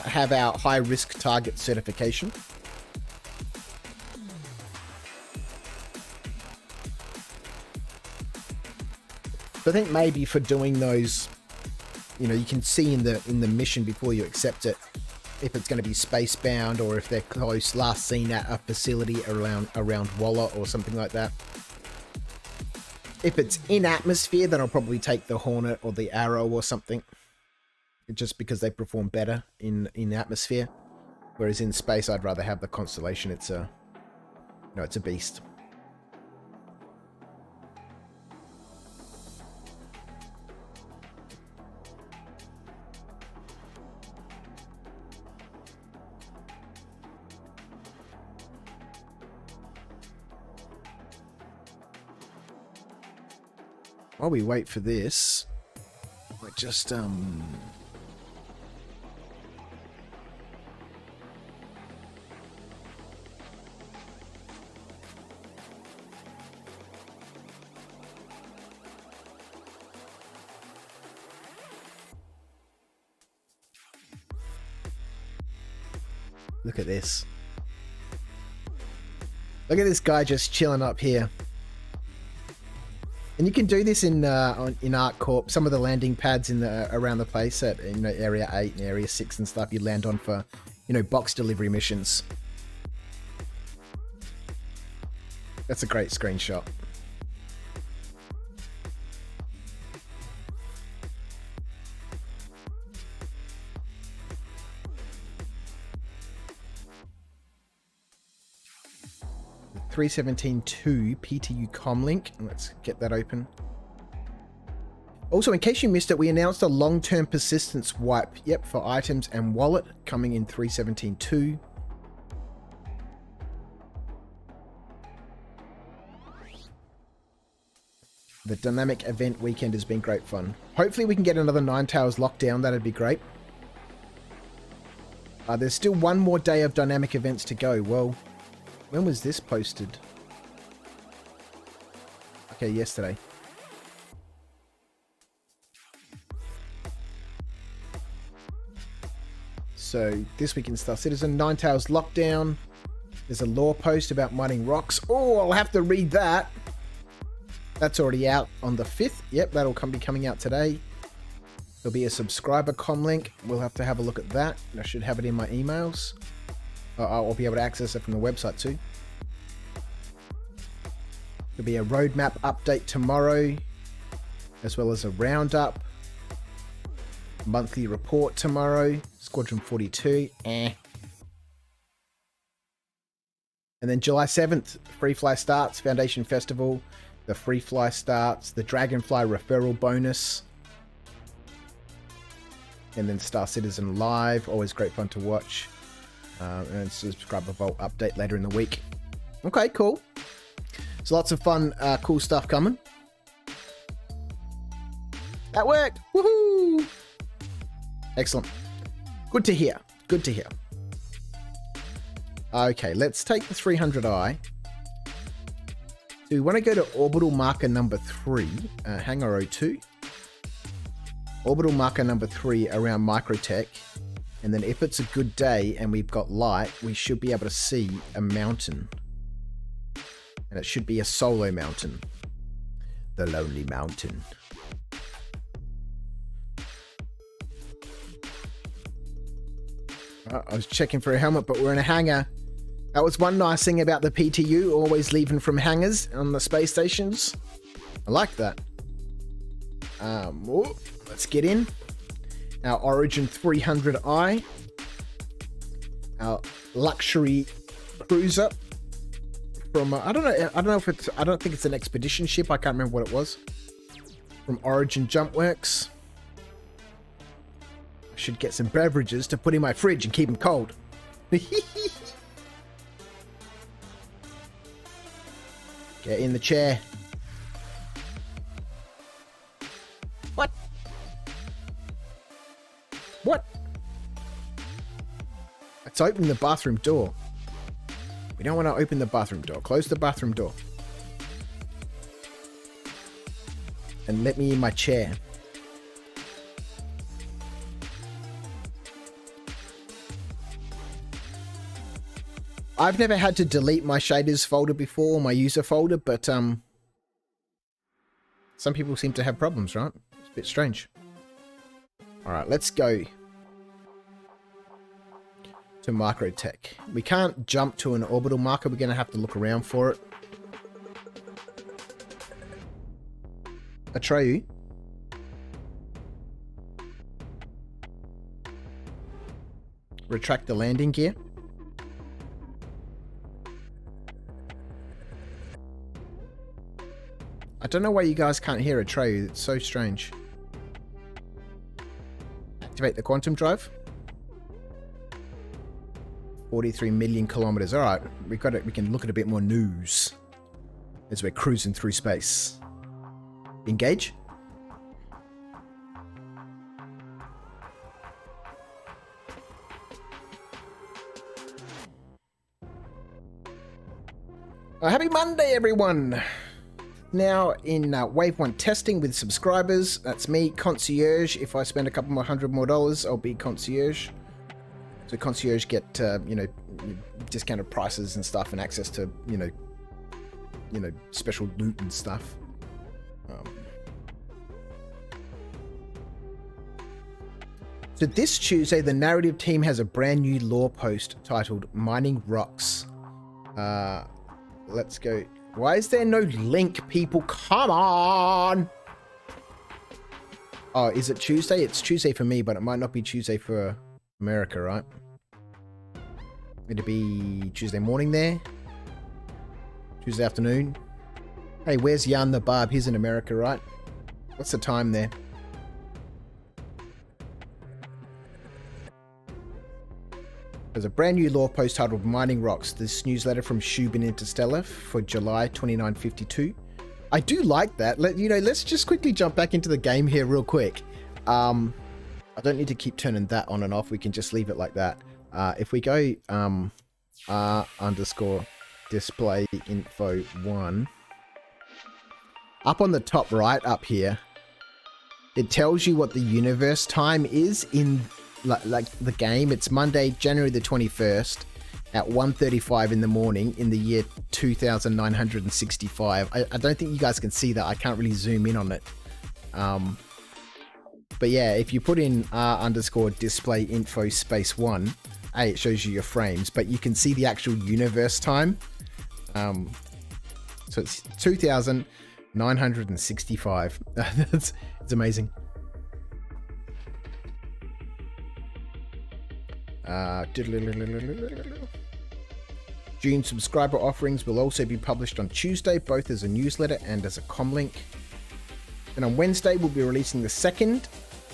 [SPEAKER 1] have our high risk target certification. So I think maybe for doing those, you can see in the mission before you accept it, if it's going to be space bound or if they're close, last seen at a facility around Walla or something like that. If it's in atmosphere, then I'll probably take the Hornet or the Arrow or something, just because they perform better in atmosphere. Whereas in space, I'd rather have the Constellation. It's a beast. While we wait for this, I just look at this. Look at this guy just chilling up here. And you can do this in ArcCorp. Some of the landing pads around the place at Area 8 and Area 6 and stuff you land on for box delivery missions. That's a great screenshot. The 317.2 PTU comlink. Let's get that open. Also, in case you missed it, we announced a long-term persistence wipe. Yep, for items and wallet coming in 3.17.2. The dynamic event weekend has been great fun. Hopefully we can get another Nine Towers lockdown. That'd be great. There's still one more day of dynamic events to go. Well, when was this posted? Okay, yesterday. So this week in Star Citizen, Nine Towers lockdown. There's a lore post about mining rocks. Oh, I'll have to read that. That's already out on the 5th. Yep, that'll be coming out today. There'll be a subscriber com link. We'll have to have a look at that. I should have it in my emails. I'll be able to access it from the website too. There'll be a roadmap update tomorrow, as well as a roundup. Monthly report tomorrow. Squadron 42. And then July 7th, Free Fly starts. Foundation Festival. The Free Fly starts. The Dragonfly referral bonus. And then Star Citizen Live. Always great fun to watch. And subscriber vault update later in the week. Okay, cool. So lots of fun, cool stuff coming. That worked! Woohoo! Excellent. Good to hear. Good to hear. Okay, let's take the 300i. So we want to go to orbital marker number 3, Hangar 02. Orbital marker number 3 around Microtech. And then if it's a good day and we've got light, we should be able to see a mountain. And it should be a solo mountain. The Lonely Mountain. I was checking for a helmet, but we're in a hangar. That was one nice thing about the PTU, always leaving from hangars on the space stations. I like that. Let's get in. Our Origin 300i. Our luxury cruiser from I don't think it's an expedition ship. I can't remember what it was. From Origin Jumpworks. I should get some beverages to put in my fridge and keep them cold. Get in the chair. What? What? Let's open the bathroom door. We don't want to open the bathroom door. Close the bathroom door. And let me in my chair. I've never had to delete my shaders folder before, my user folder, but some people seem to have problems, right? It's a bit strange. Alright, let's go to Microtech. We can't jump to an orbital marker, we're going to have to look around for it. Atreyu. Retract the landing gear. I don't know why you guys can't hear Atreyu. It's so strange. Activate the quantum drive. 43 million kilometers. All right, we can look at a bit more news as we're cruising through space. Engage. Happy Monday, everyone. Now in Wave 1 testing with subscribers. That's me, Concierge. If I spend a couple more $100 more, I'll be Concierge. So Concierge get, discounted prices and stuff and access to, special loot and stuff. So this Tuesday, the narrative team has a brand new lore post titled Mining Rocks. Let's go. Why is there no link, people? Come on! Oh, is it Tuesday? It's Tuesday for me, but it might not be Tuesday for America, right? It'd be Tuesday morning there. Tuesday afternoon. Hey, where's Jan the Barb? He's in America, right? What's the time there? There's a brand new law post titled Mining Rocks. This newsletter from Shubin Interstellar for July 2952. I do like that. Let's just quickly jump back into the game here real quick. I don't need to keep turning that on and off. We can just leave it like that. If we go r_display info 1, up on the top right up here, it tells you what the universe time is in like the game. It's Monday, January the 21st at 1:35 in the morning in the year 2965. I don't think you guys can see that. I can't really zoom in on it. But yeah, if you put in r_display info space 1, it shows you your frames, but you can see the actual universe time. So it's 2965. It's amazing. June subscriber offerings will also be published on Tuesday, both as a newsletter and as a comlink. And on Wednesday, we'll be releasing the second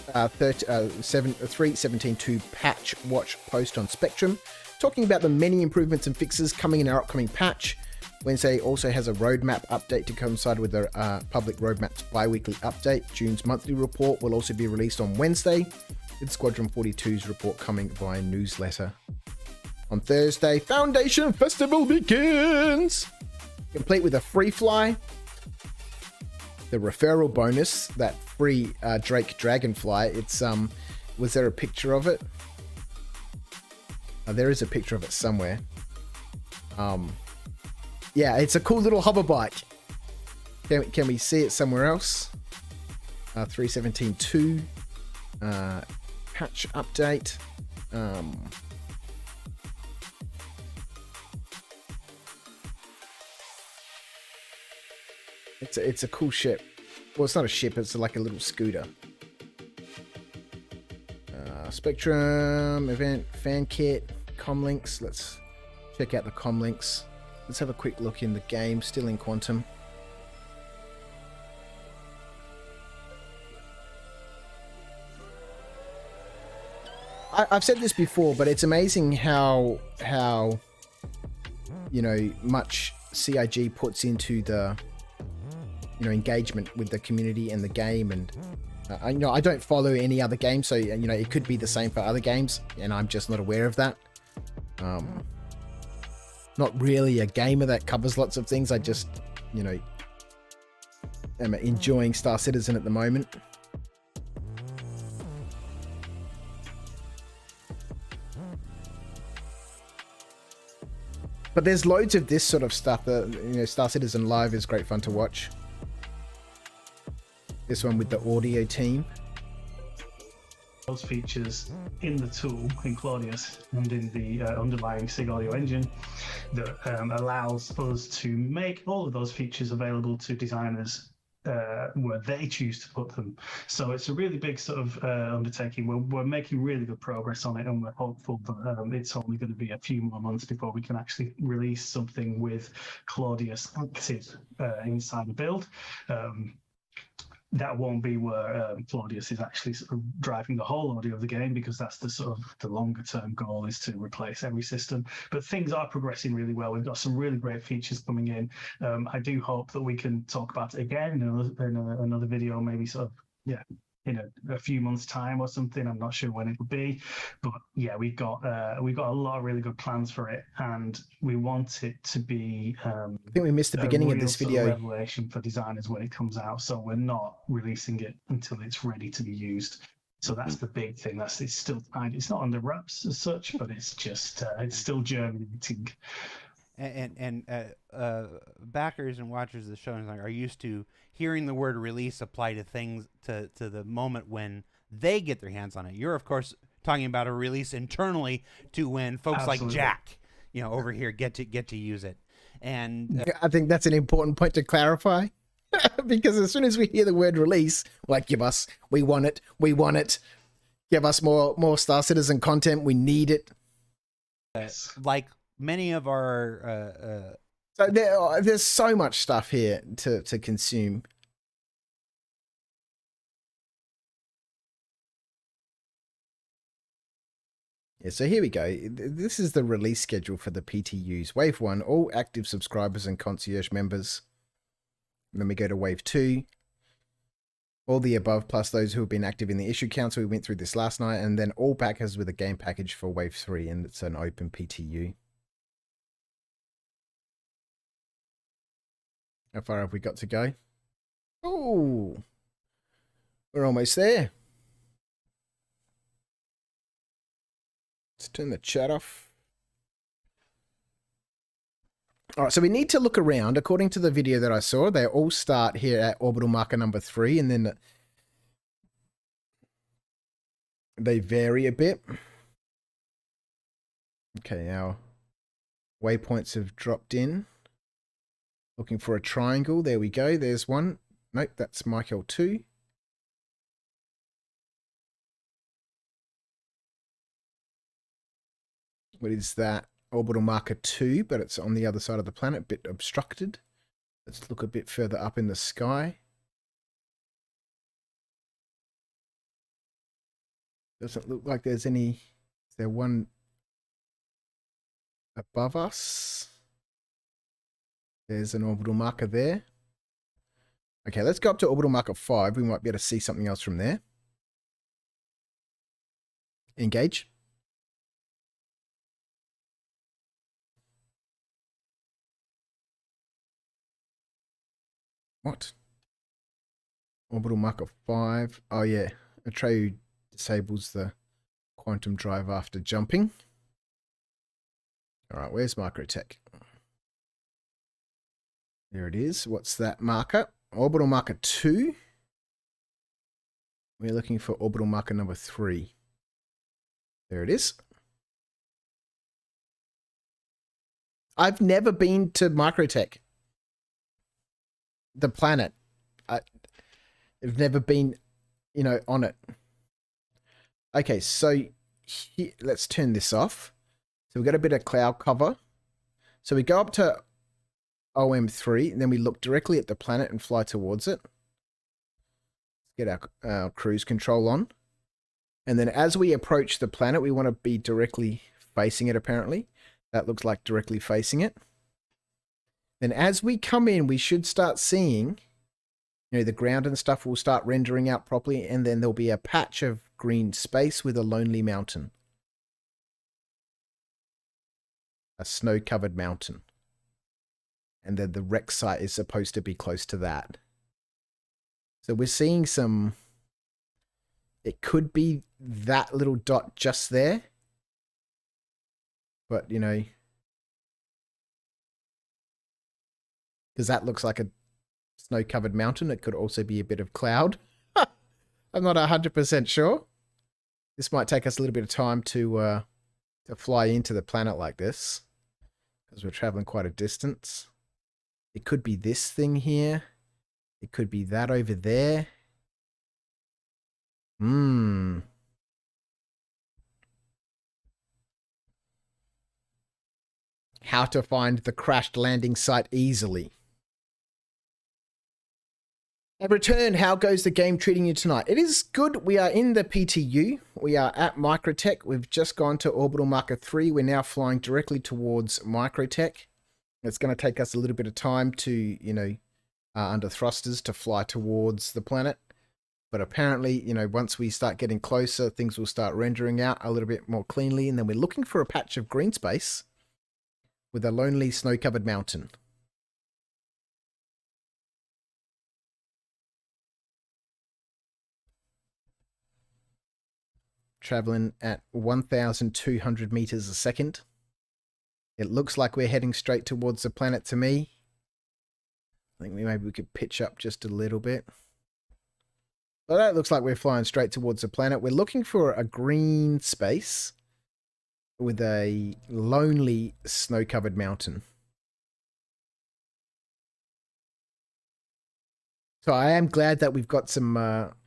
[SPEAKER 1] 3.17.2 patch watch post on Spectrum, talking about the many improvements and fixes coming in our upcoming patch. Wednesday also has a roadmap update to coincide with the public roadmap's bi-weekly update. June's monthly report will also be released on Wednesday, with Squadron 42's report coming via newsletter. On Thursday, Foundation Festival begins! Complete with a free fly, the referral bonus, that free Drake Dragonfly. It's was there a picture of it? There is a picture of it somewhere. Yeah, it's a cool little hover bike. Can we see it somewhere else? 3.17.2 patch update. It's a cool ship. Well, it's not a ship, it's like a little scooter. Spectrum event fan kit comlinks. Let's check out the comlinks. Let's have a quick look in the game, still in Quantum. I've said this before, but it's amazing how much CIG puts into the engagement with the community and the game. And I don't follow any other game, so it could be the same for other games, and I'm just not aware of that. Not really a gamer that covers lots of things. I just am enjoying Star Citizen at the moment. But there's loads of this sort of stuff that, Star Citizen Live is great fun to watch. This one with the audio team.
[SPEAKER 3] Those features in the tool, in Claudius, and in the underlying SIG audio engine that allows us to make all of those features available to designers where they choose to put them. So it's a really big sort of undertaking. We're making really good progress on it, and we're hopeful that it's only going to be a few more months before we can actually release something with Claudius active inside the build. That won't be where Claudius is actually sort of driving the whole audio of the game, because that's the sort of the longer term goal, is to replace every system. But things are progressing really well. We've got some really great features coming in. I do hope that we can talk about it again in another video, maybe sort of, in a few months' time or something. I'm not sure when it will be, but yeah, we've got a lot of really good plans for it, and we want it to be. I
[SPEAKER 1] think we missed the beginning of this video.
[SPEAKER 3] Sort of revelation for designers when it comes out, so we're not releasing it until it's ready to be used. So that's the big thing. It's still, it's not under wraps as such, but it's just it's still germinating.
[SPEAKER 4] And backers and watchers of the show are used to hearing the word release apply to things to the moment when they get their hands on it. You're of course talking about a release internally to when folks
[SPEAKER 3] Absolutely.
[SPEAKER 4] like Jack, over here get to use it. And
[SPEAKER 1] I think that's an important point to clarify, because as soon as we hear the word release, like, we want it, give us more Star Citizen content, we need it.
[SPEAKER 4] Like many of our
[SPEAKER 1] so there's so much stuff here to consume. Yeah, so here we go. This is the release schedule for the PTUs. Wave 1, all active subscribers and concierge members. And then we go to Wave 2. All the above, plus those who have been active in the issue council. We went through this last night. And then all backers with a game package for Wave 3. And it's an open PTU. How far have we got to go? Oh, we're almost there. Let's turn the chat off. All right, so we need to look around. According to the video that I saw, they all start here at orbital marker number 3, and then they vary a bit. Okay, our waypoints have dropped in. Looking for a triangle. There we go. There's one. Nope, that's Michael 2. What is that? Orbital marker 2, but it's on the other side of the planet, a bit obstructed. Let's look a bit further up in the sky. Doesn't look like there's any. Is there one above us? There's an orbital marker there. Okay, let's go up to orbital marker 5. We might be able to see something else from there. Engage. What? Orbital marker 5. Oh, yeah. Atreyu disables the quantum drive after jumping. All right, where's microtech? There it is. What's that marker? Orbital marker 2. We're looking for orbital marker number 3. There it is. I've never been to microtech. The planet. I've never been, on it. Okay, so let's turn this off. So we've got a bit of cloud cover. So we go up to OM3, and then we look directly at the planet and fly towards it. Let's get our cruise control on. And then as we approach the planet, we want to be directly facing it, apparently. That looks like directly facing it. Then as we come in, we should start seeing, the ground and stuff will start rendering out properly, and then there'll be a patch of green space with a lonely mountain. A snow-covered mountain. And then the wreck site is supposed to be close to that. So we're seeing some... It could be that little dot just there. But, because that looks like a snow-covered mountain. It could also be a bit of cloud. I'm not 100% sure. This might take us a little bit of time to fly into the planet like this, because we're traveling quite a distance. It could be this thing here. It could be that over there. How to find the crashed landing site easily. I've returned. How goes the game treating you tonight? It is good. We are in the PTU. We are at Microtech. We've just gone to orbital marker 3. We're now flying directly towards Microtech. It's going to take us a little bit of time to, under thrusters to fly towards the planet. But apparently, once we start getting closer, things will start rendering out a little bit more cleanly. And then we're looking for a patch of green space with a lonely snow-covered mountain. Traveling at 1,200 meters a second. It looks like we're heading straight towards the planet to me. I think maybe we could pitch up just a little bit. But that looks like we're flying straight towards the planet. We're looking for a green space with a lonely snow-covered mountain. So I am glad that we've got some,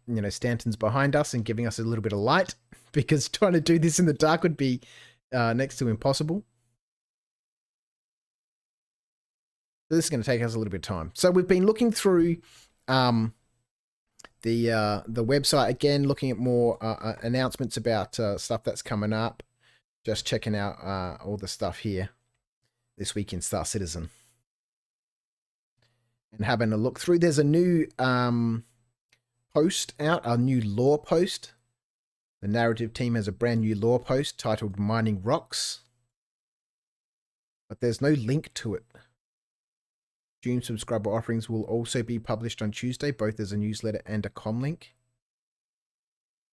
[SPEAKER 1] Stantons behind us and giving us a little bit of light, because trying to do this in the dark would be next to impossible. So this is going to take us a little bit of time. So we've been looking through the website again, looking at more announcements about stuff that's coming up. Just checking out all the stuff here this week in Star Citizen. And having a look through. There's a new post out, a new lore post. The narrative team has a brand new lore post titled Mining Rocks. But there's no link to it. June subscriber offerings will also be published on Tuesday, both as a newsletter and a comlink.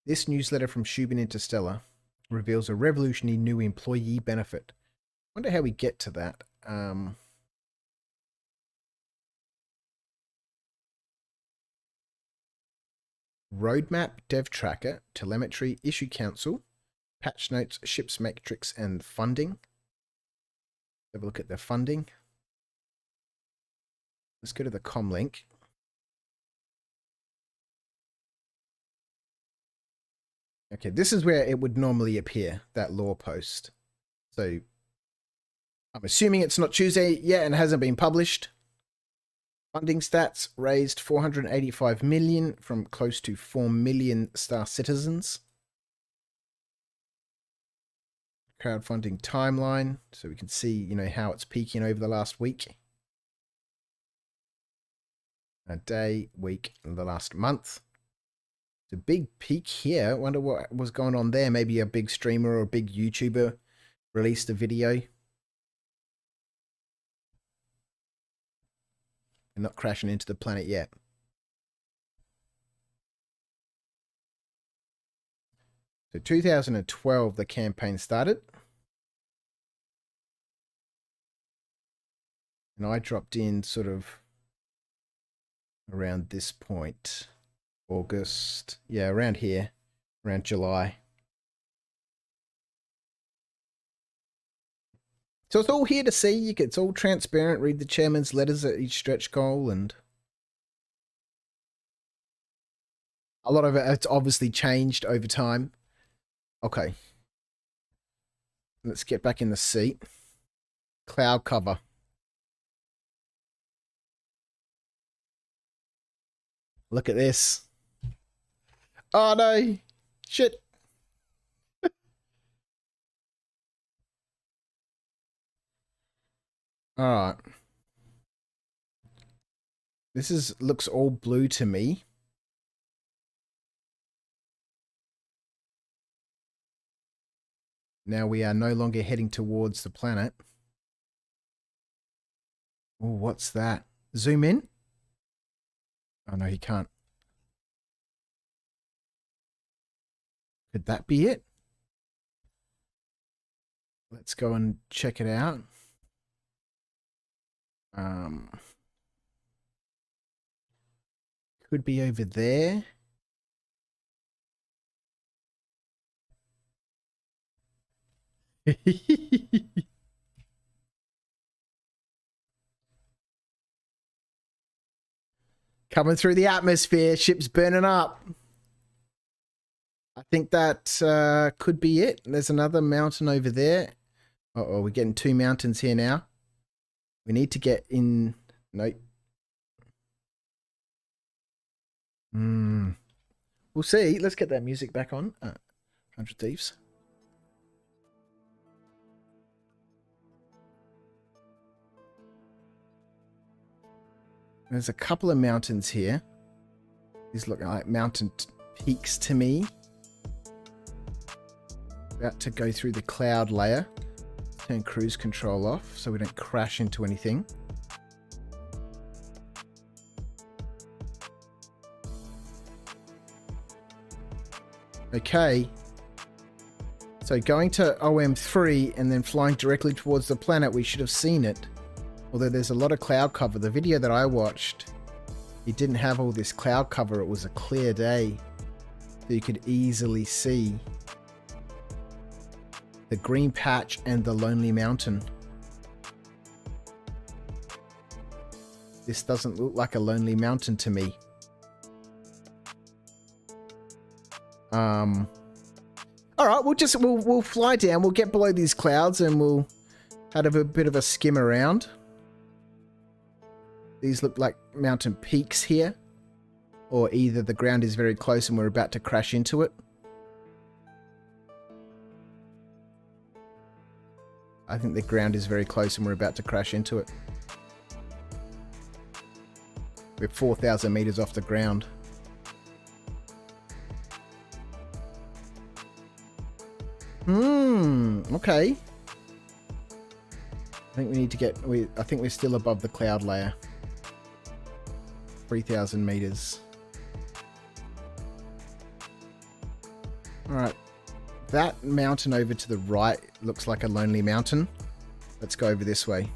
[SPEAKER 1] This newsletter from Shubin Interstellar reveals a revolutionary new employee benefit. Wonder how we get to that. Roadmap, Dev Tracker, Telemetry, Issue Council, Patch Notes, Ships Matrix, and Funding. Have a look at the funding. Let's go to the comlink. Okay, this is where it would normally appear, that lore post. So I'm assuming it's not Tuesday yet and hasn't been published. Funding stats raised 485 million from close to 4 million Star Citizens. Crowdfunding timeline, so we can see, you know, how it's peaking over the last week. A day, week, and the last month. It's a big peak here. Wonder what was going on there. Maybe a big streamer or a big YouTuber released a video. And not crashing into the planet yet. So 2012, the campaign started. And I dropped in sort of around this point. August. Yeah, around here. Around July. So it's all here to see. It's all transparent. Read the chairman's letters at each stretch goal, and a lot of it's obviously changed over time. Okay. Let's get back in the seat. Cloud cover. Look at this. Oh no. Shit. Alright. This looks all blue to me. Now we are no longer heading towards the planet. Oh, what's that? Zoom in? Oh no, he can't. Could that be it? Let's go and check it out. Could be over there. Coming through the atmosphere, ship's burning up. I think that could be it. There's another mountain over there. Uh-oh, we're getting two mountains here now. We need to get in. Nope. We'll see. Let's get that music back on. 100 Thieves. There's a couple of mountains here. These look like mountain peaks to me. About to go through the cloud layer. Turn cruise control off so we don't crash into anything. Okay. So going to OM3 and then flying directly towards the planet, we should have seen it. Although there's a lot of cloud cover. The video that I watched, it didn't have all this cloud cover. It was a clear day. So you could easily see the green patch and the lonely mountain. This doesn't look like a lonely mountain to me. All right, we'll fly down. We'll get below these clouds and we'll have a bit of a skim around. These look like mountain peaks here, or either the ground is very close and we're about to crash into it. I think the ground is very close and we're about to crash into it. We're 4,000 meters off the ground. Okay. I think we need to get... I think we're still above the cloud layer. 3,000 meters. Alright. That mountain over to the right looks like a lonely mountain. Let's go over this way.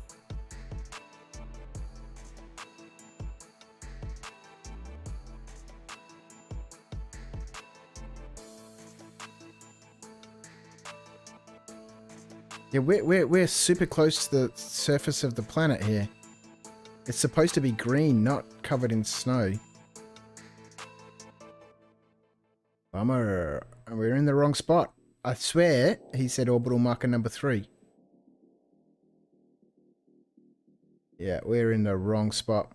[SPEAKER 1] Yeah, we're super close to the surface of the planet here. It's supposed to be green, not covered in snow. Bummer. We're in the wrong spot. I swear he said orbital marker number 3. Yeah, we're in the wrong spot.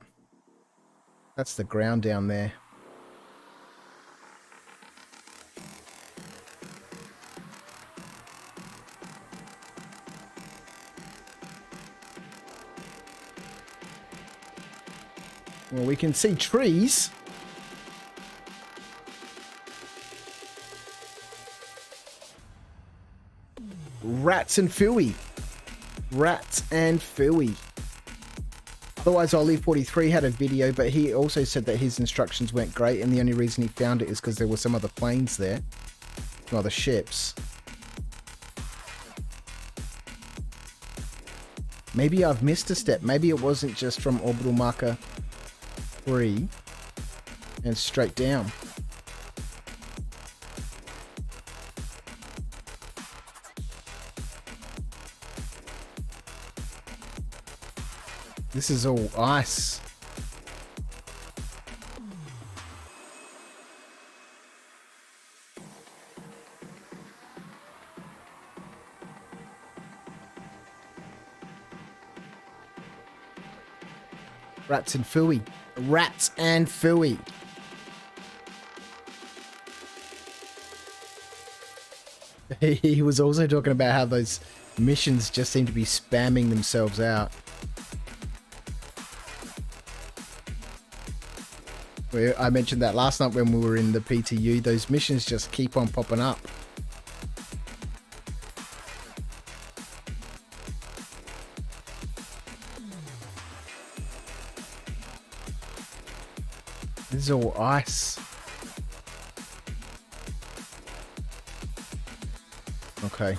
[SPEAKER 1] That's the ground down there. Well, we can see trees. Rats and Phooey. Rats and Phooey. Otherwise, Ollie43 had a video, but he also said that his instructions weren't great, and the only reason he found it is because there were some other planes there. Some other ships. Maybe I've missed a step. Maybe it wasn't just from orbital marker 3 and straight down. This is all ice. Rats and Phooey. Rats and Phooey. He was also talking about how those missions just seem to be spamming themselves out. I mentioned that last night when we were in the PTU. Those missions just keep on popping up. This is all ice. Okay.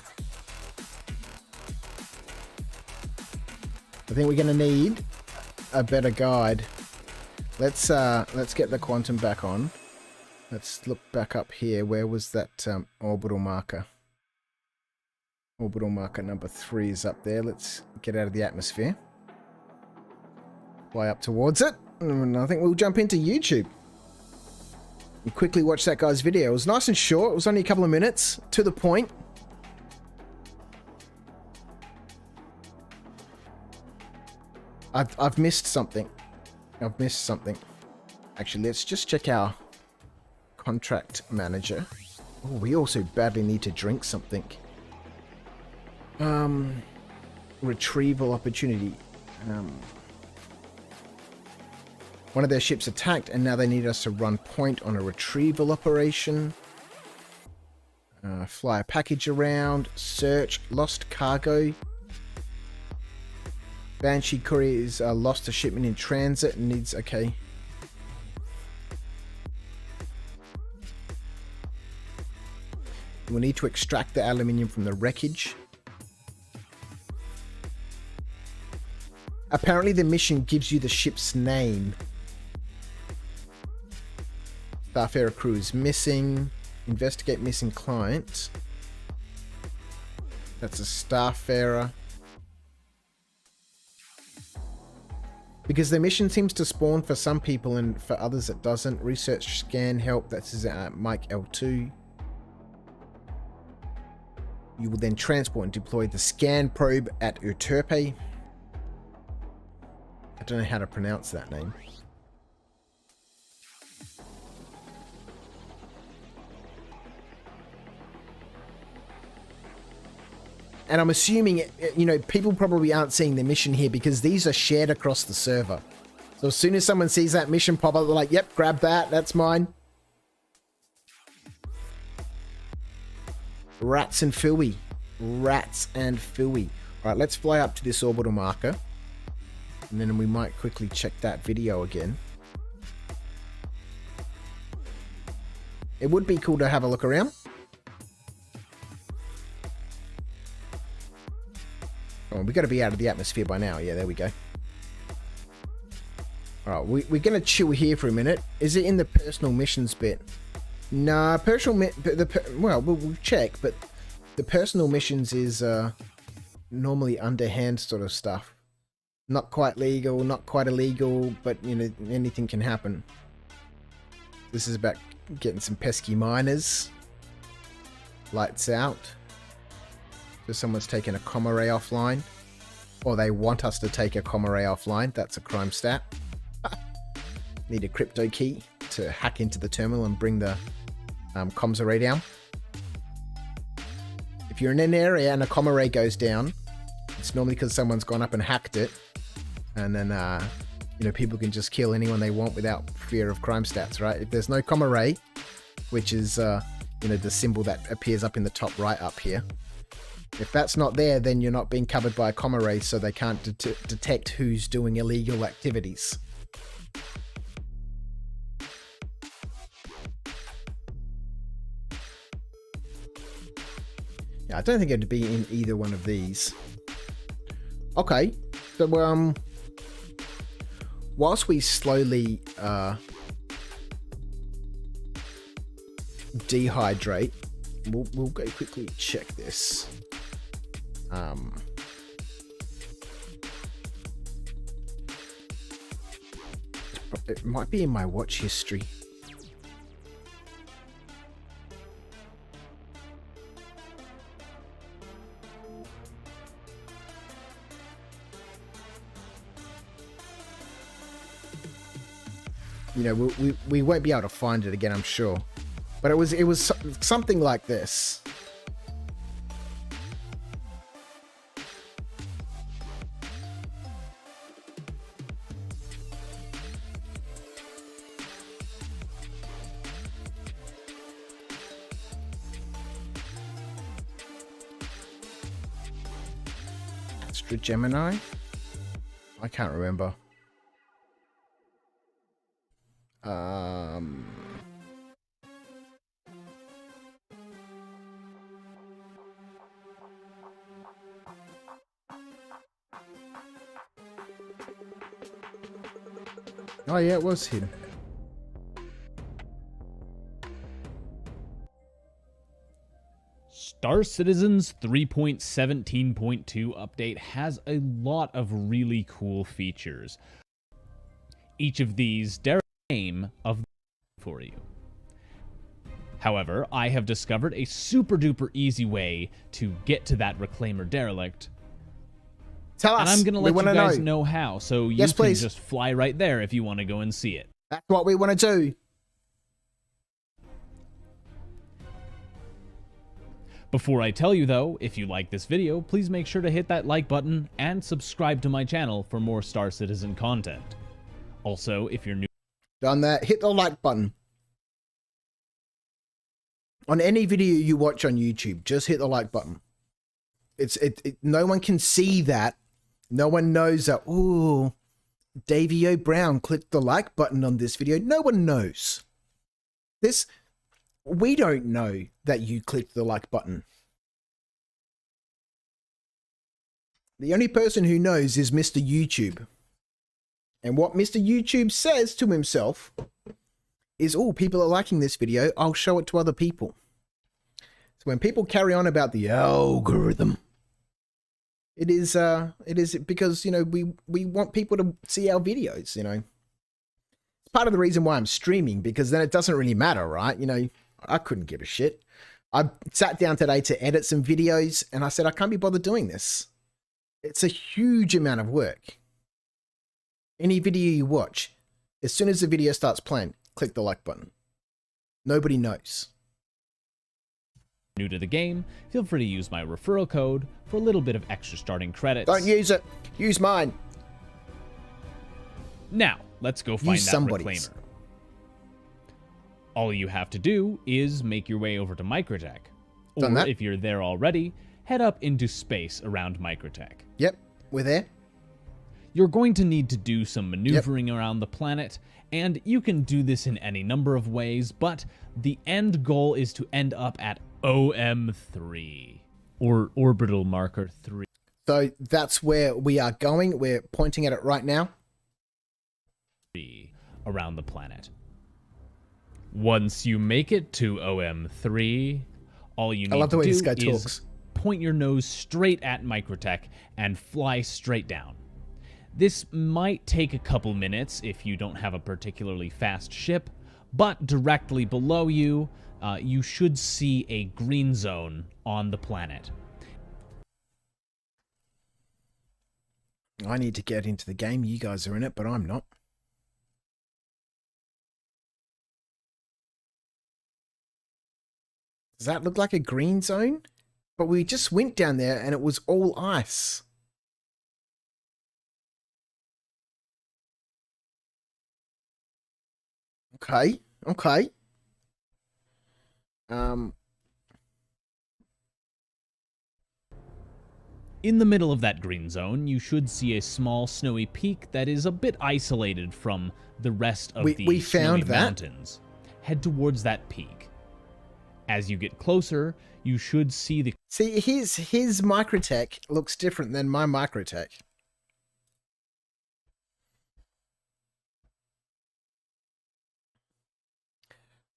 [SPEAKER 1] I think we're going to need a better guide. Let's get the quantum back on. Let's look back up here. Where was that orbital marker? Orbital marker number 3 is up there. Let's get out of the atmosphere. Fly up towards it. And I think we'll jump into YouTube. And quickly watch that guy's video. It was nice and short. It was only a couple of minutes. To the point. I've missed something. I've missed something. Actually, let's just check our contract manager. Oh, we also badly need to drink something. Retrieval opportunity. One of their ships attacked, and now they need us to run point on a retrieval operation. Fly a package around. Search. Lost cargo. Banshee couriers lost a shipment in transit and needs... Okay. We'll need to extract the aluminium from the wreckage. Apparently the mission gives you the ship's name. Starfarer crew is missing. Investigate missing client. That's a Starfarer. Because the mission seems to spawn for some people and for others it doesn't. Research, scan, help. That's Mike L2. You will then transport and deploy the scan probe at Euterpe. I don't know how to pronounce that name. And I'm assuming, you know, people probably aren't seeing the mission here because these are shared across the server. So as soon as someone sees that mission pop up, they're like, yep, grab that, that's mine. Rats and phooey. Rats and phooey. All right, let's fly up to this orbital marker. And then we might quickly check that video again. It would be cool to have a look around. Oh, we got to be out of the atmosphere by now. Yeah, there we go. All right, we're going to chill here for a minute. Is it in the personal missions bit? Nah, well, we'll check, but the personal missions is normally underhand sort of stuff. Not quite legal, not quite illegal, but, you know, anything can happen. This is about getting some pesky miners. Lights out. So someone's taken a comma ray offline. Or they want us to take a comma ray offline. That's a crime stat. Need a crypto key to hack into the terminal and bring the comms array down. If you're in an area and a comma ray goes down, it's normally because someone's gone up and hacked it. And then, you know, people can just kill anyone they want without fear of crime stats, right? If there's no comma ray, which is, you know, the symbol that appears up in the top right up here. If that's not there, then you're not being covered by a comma ray, so they can't detect who's doing illegal activities. Yeah, I don't think it'd be in either one of these. Okay, so whilst we slowly dehydrate, we'll go quickly check this. It might be in my watch history. You know, we won't be able to find it again, I'm sure. But it was something like this. Astra Gemini? I can't remember. Oh yeah, it was him.
[SPEAKER 5] Star Citizen's 3.17.2 update has a lot of really cool features. Each of these dare name of for you. However, I have discovered a super duper easy way to get to that Reclaimer derelict.
[SPEAKER 1] Tell us.
[SPEAKER 5] And I'm going to let you guys know how, so you
[SPEAKER 1] Yes,
[SPEAKER 5] can
[SPEAKER 1] please.
[SPEAKER 5] just fly right there if you want to go and see it.
[SPEAKER 1] That's what we want to do.
[SPEAKER 5] Before I tell you though, if you like this video, please make sure to hit that like button and subscribe to my channel for more Star Citizen content. Also, if you're new
[SPEAKER 1] Done that. Hit the like button. On any video you watch on YouTube, just hit the like button. No one can see that. No one knows that, ooh, Davey O. Brown clicked the like button on this video. No one knows. We don't know that you clicked the like button. The only person who knows is Mr. YouTube. And what Mr. YouTube says to himself is, oh, people are liking this video, I'll show it to other people. So when people carry on about the algorithm, it is because, you know, we want people to see our videos, you know. It's part of the reason why I'm streaming, because then it doesn't really matter, right? You know, I couldn't give a shit. I sat down today to edit some videos and I said, I can't be bothered doing this. It's a huge amount of work. Any video you watch, as soon as the video starts playing, click the like button. Nobody knows.
[SPEAKER 5] new to the game, feel free to use my referral code for a little bit of extra starting credits.
[SPEAKER 1] Don't use it. Use mine.
[SPEAKER 5] Now, let's go find
[SPEAKER 1] Use
[SPEAKER 5] that
[SPEAKER 1] somebody's.
[SPEAKER 5] reclaimer. All you have to do is make your way over to Microtech.
[SPEAKER 1] Done
[SPEAKER 5] Or
[SPEAKER 1] that.
[SPEAKER 5] if you're there already, head up into space around Microtech.
[SPEAKER 1] Yep, we're there.
[SPEAKER 5] You're going to need to do some maneuvering around the planet, and you can do this in any number of ways, but the end goal is to end up at OM3, or Orbital Marker 3.
[SPEAKER 1] So that's where we are going. We're pointing at it right now.
[SPEAKER 5] Around the planet. Once you make it to OM3, all you
[SPEAKER 1] I
[SPEAKER 5] need
[SPEAKER 1] love the
[SPEAKER 5] to
[SPEAKER 1] way this
[SPEAKER 5] do
[SPEAKER 1] guy
[SPEAKER 5] is
[SPEAKER 1] talks.
[SPEAKER 5] point your nose straight at Microtech and fly straight down. This might take a couple minutes if you don't have a particularly fast ship, but directly below you, you should see a green zone on the planet.
[SPEAKER 1] I need to get into the game. You guys are in it, but I'm not. Does that look like a green zone? But we just went down there and it was all ice. Okay, okay.
[SPEAKER 5] In the middle of that green zone, you should see a small snowy peak that is a bit isolated from the rest of the
[SPEAKER 1] we found
[SPEAKER 5] snowy
[SPEAKER 1] that.
[SPEAKER 5] mountains. Head towards that peak. As you get closer, you should see the
[SPEAKER 1] See, his Microtech looks different than my Microtech.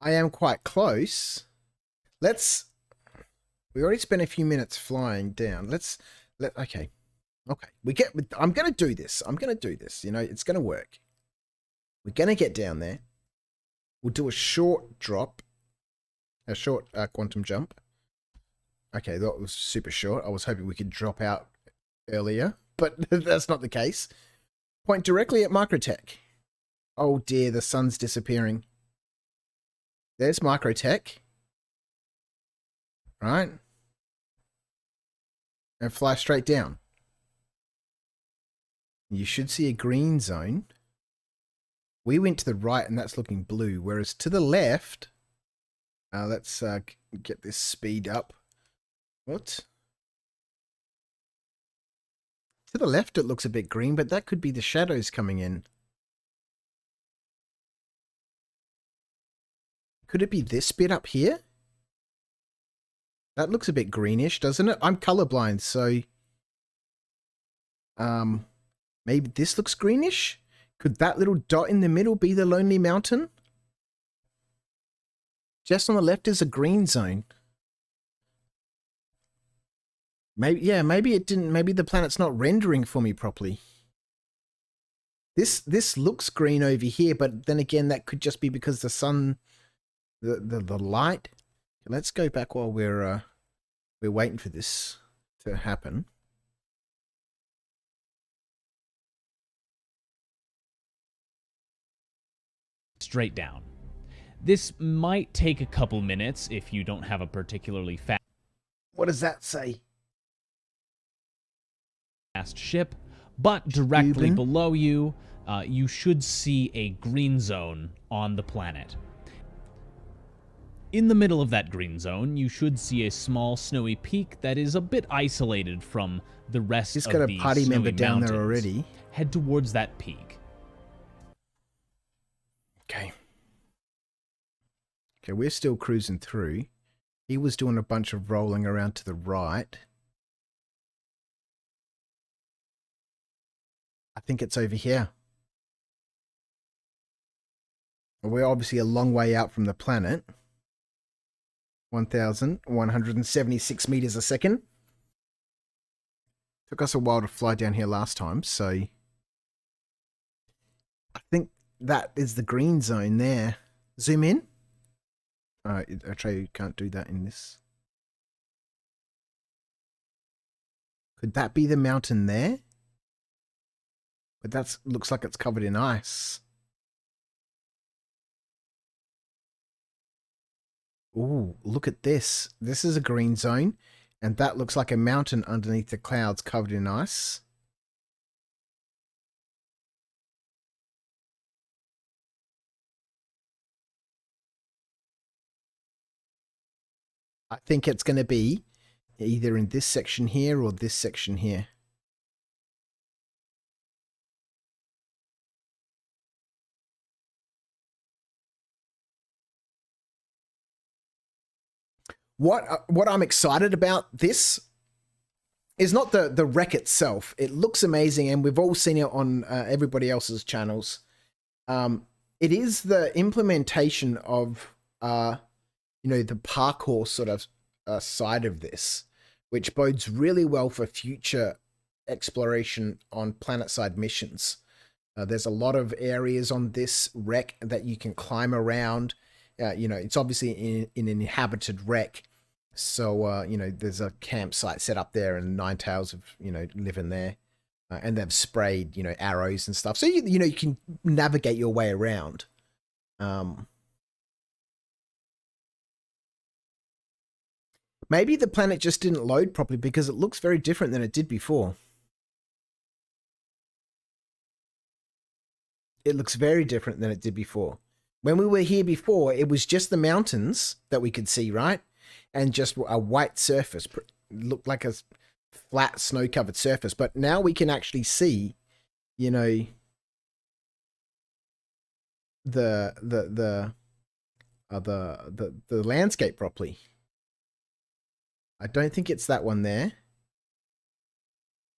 [SPEAKER 1] I am quite close. We already spent a few minutes flying down. Okay. I'm going to do this. You know, it's going to work. We're going to get down there. We'll do a short drop. A short quantum jump. Okay, that was super short. I was hoping we could drop out earlier, but that's not the case. Point directly at Microtech. Oh dear, the sun's disappearing. There's Microtech. Right? And fly straight down. You should see a green zone. We went to the right and that's looking blue, whereas to the left... let's get this speed up. What? To the left it looks a bit green, but that could be the shadows coming in. Could it be this bit up here? That looks a bit greenish, doesn't it? I'm colorblind, so... maybe this looks greenish? Could that little dot in the middle be the Lonely Mountain? Just on the left is a green zone. Maybe it didn't. Maybe the planet's not rendering for me properly. This looks green over here, but then again, that could just be because the sun, the light. Let's go back while we're waiting for this to happen.
[SPEAKER 5] straight down. This might take a couple minutes if you don't have a particularly
[SPEAKER 1] What does that say?
[SPEAKER 5] fast ship, but directly
[SPEAKER 1] Cuban?
[SPEAKER 5] below you, you should see a green zone on the planet. In the middle of that green zone, you should see a small snowy peak that is a bit isolated from the rest
[SPEAKER 1] Just
[SPEAKER 5] of
[SPEAKER 1] got a
[SPEAKER 5] the
[SPEAKER 1] party
[SPEAKER 5] snowy
[SPEAKER 1] member down there
[SPEAKER 5] mountains.
[SPEAKER 1] already.
[SPEAKER 5] Head towards that peak.
[SPEAKER 1] Okay. Okay, we're still cruising through. He was doing a bunch of rolling around to the right. I think it's over here. We're obviously a long way out from the planet. 1,176 meters a second. Took us a while to fly down here last time, so I think that is the green zone there. Zoom in. Actually, you can't do that in this. Could that be the mountain there? But that looks like it's covered in ice. Ooh, look at this. This is a green zone, and that looks like a mountain underneath the clouds covered in ice. I think it's going to be either in this section here or this section here. What I'm excited about this is not the wreck itself. It looks amazing, and we've all seen it on everybody else's channels. It is the implementation of the parkour sort of side of this, which bodes really well for future exploration on planet-side missions. There's a lot of areas on this wreck that you can climb around. It's obviously in an inhabited wreck. So, there's a campsite set up there and Ninetales have, living there. And they've sprayed, arrows and stuff. So, you can navigate your way around. Maybe the planet just didn't load properly because it looks very different than it did before. It looks very different than it did before. When we were here before, it was just the mountains that we could see, right? And just a white surface. It looked like a flat snow-covered surface. But now we can actually see, the landscape properly. I don't think it's that one there.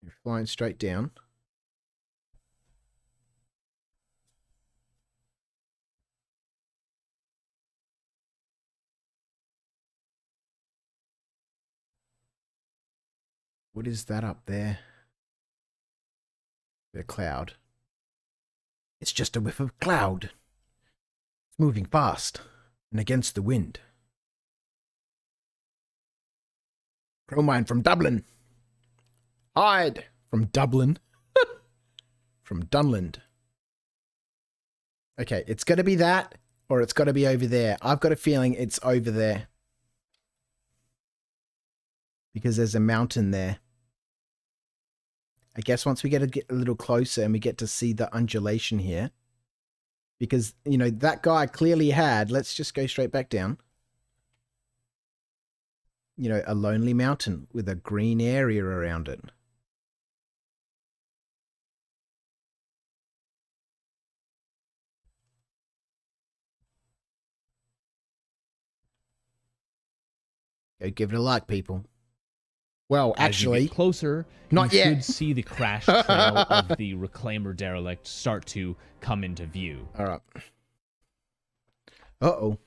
[SPEAKER 1] You're flying straight down. What is that up there? A cloud. It's just a whiff of cloud. It's moving fast and against the wind. Cromine from Dublin. Hide from Dublin. From Dunland. Okay, it's got to be that or it's got to be over there. I've got a feeling it's over there. Because there's a mountain there. I guess once we get a little closer and we get to see the undulation here. Because, that guy clearly had, let's just go straight back down. A lonely mountain with a green area around it. Go give it a like, people. Well, actually,
[SPEAKER 5] as you get closer,
[SPEAKER 1] not
[SPEAKER 5] you
[SPEAKER 1] yet.
[SPEAKER 5] should see the crash trail of the Reclaimer derelict start to come into view.
[SPEAKER 1] All right. Uh-oh.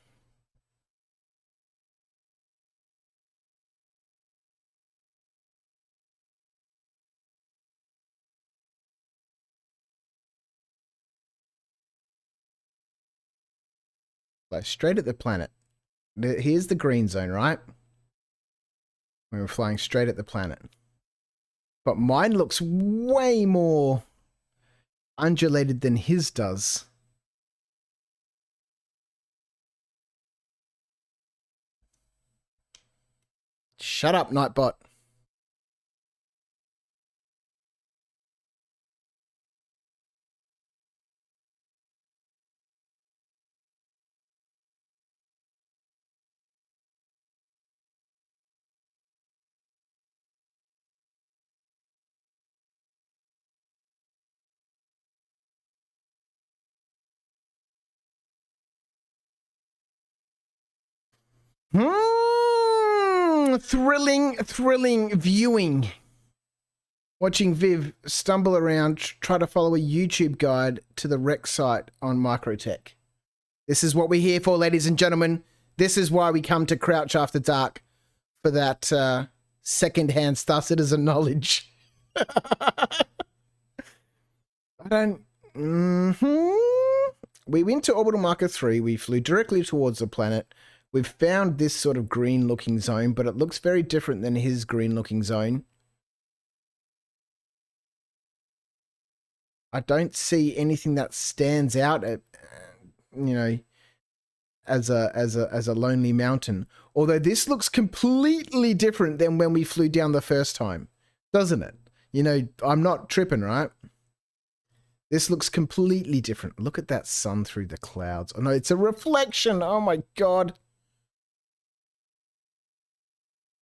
[SPEAKER 1] Fly straight at the planet. Here's the green zone, right? We were flying straight at the planet. But mine looks way more undulated than his does. Shut up, Nightbot. Thrilling viewing. Watching Viv stumble around, try to follow a YouTube guide to the wreck site on Microtech. This is what we're here for, ladies and gentlemen. This is why we come to Crouch After Dark, for that second-hand Star Citizen knowledge. I don't... We went to Orbital Marker 3. We flew directly towards the planet. We've found this sort of green-looking zone, but it looks very different than his green-looking zone. I don't see anything that stands out. as a lonely mountain. Although this looks completely different than when we flew down the first time, doesn't it? You know, I'm not tripping, right? This looks completely different. Look at that sun through the clouds. Oh no, it's a reflection. Oh my God.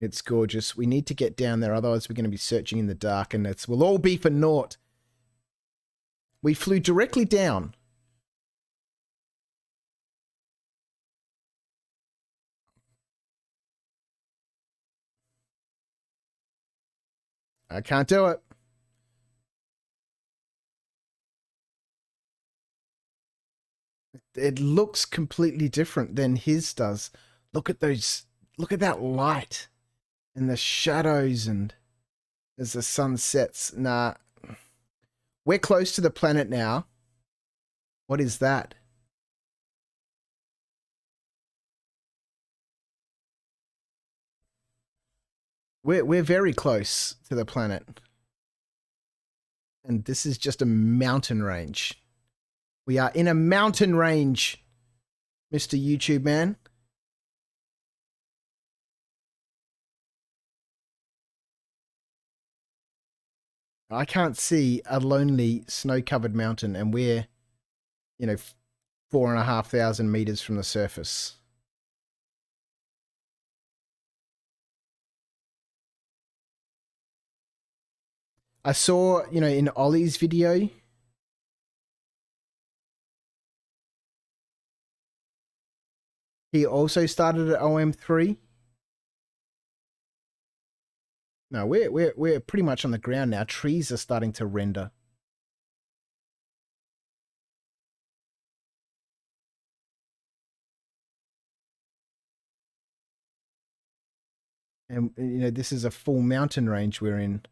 [SPEAKER 1] It's gorgeous. We need to get down there, otherwise we're going to be searching in the dark and we'll all be for naught. We flew directly down. I can't do it. It looks completely different than his does. Look at those, look at that light and the shadows and as the sun sets. Nah, we're close to the planet now. What is that? We're very close to the planet. And this is just a mountain range. We are in a mountain range, Mr. YouTube man. I can't see a lonely snow-covered mountain, and we're, you know, 4,500 meters from the surface. I saw, you know, in Ollie's video, he also started at OM3. No, we're pretty much on the ground now. Trees are starting to render. And, you know, this is a full mountain range we're in.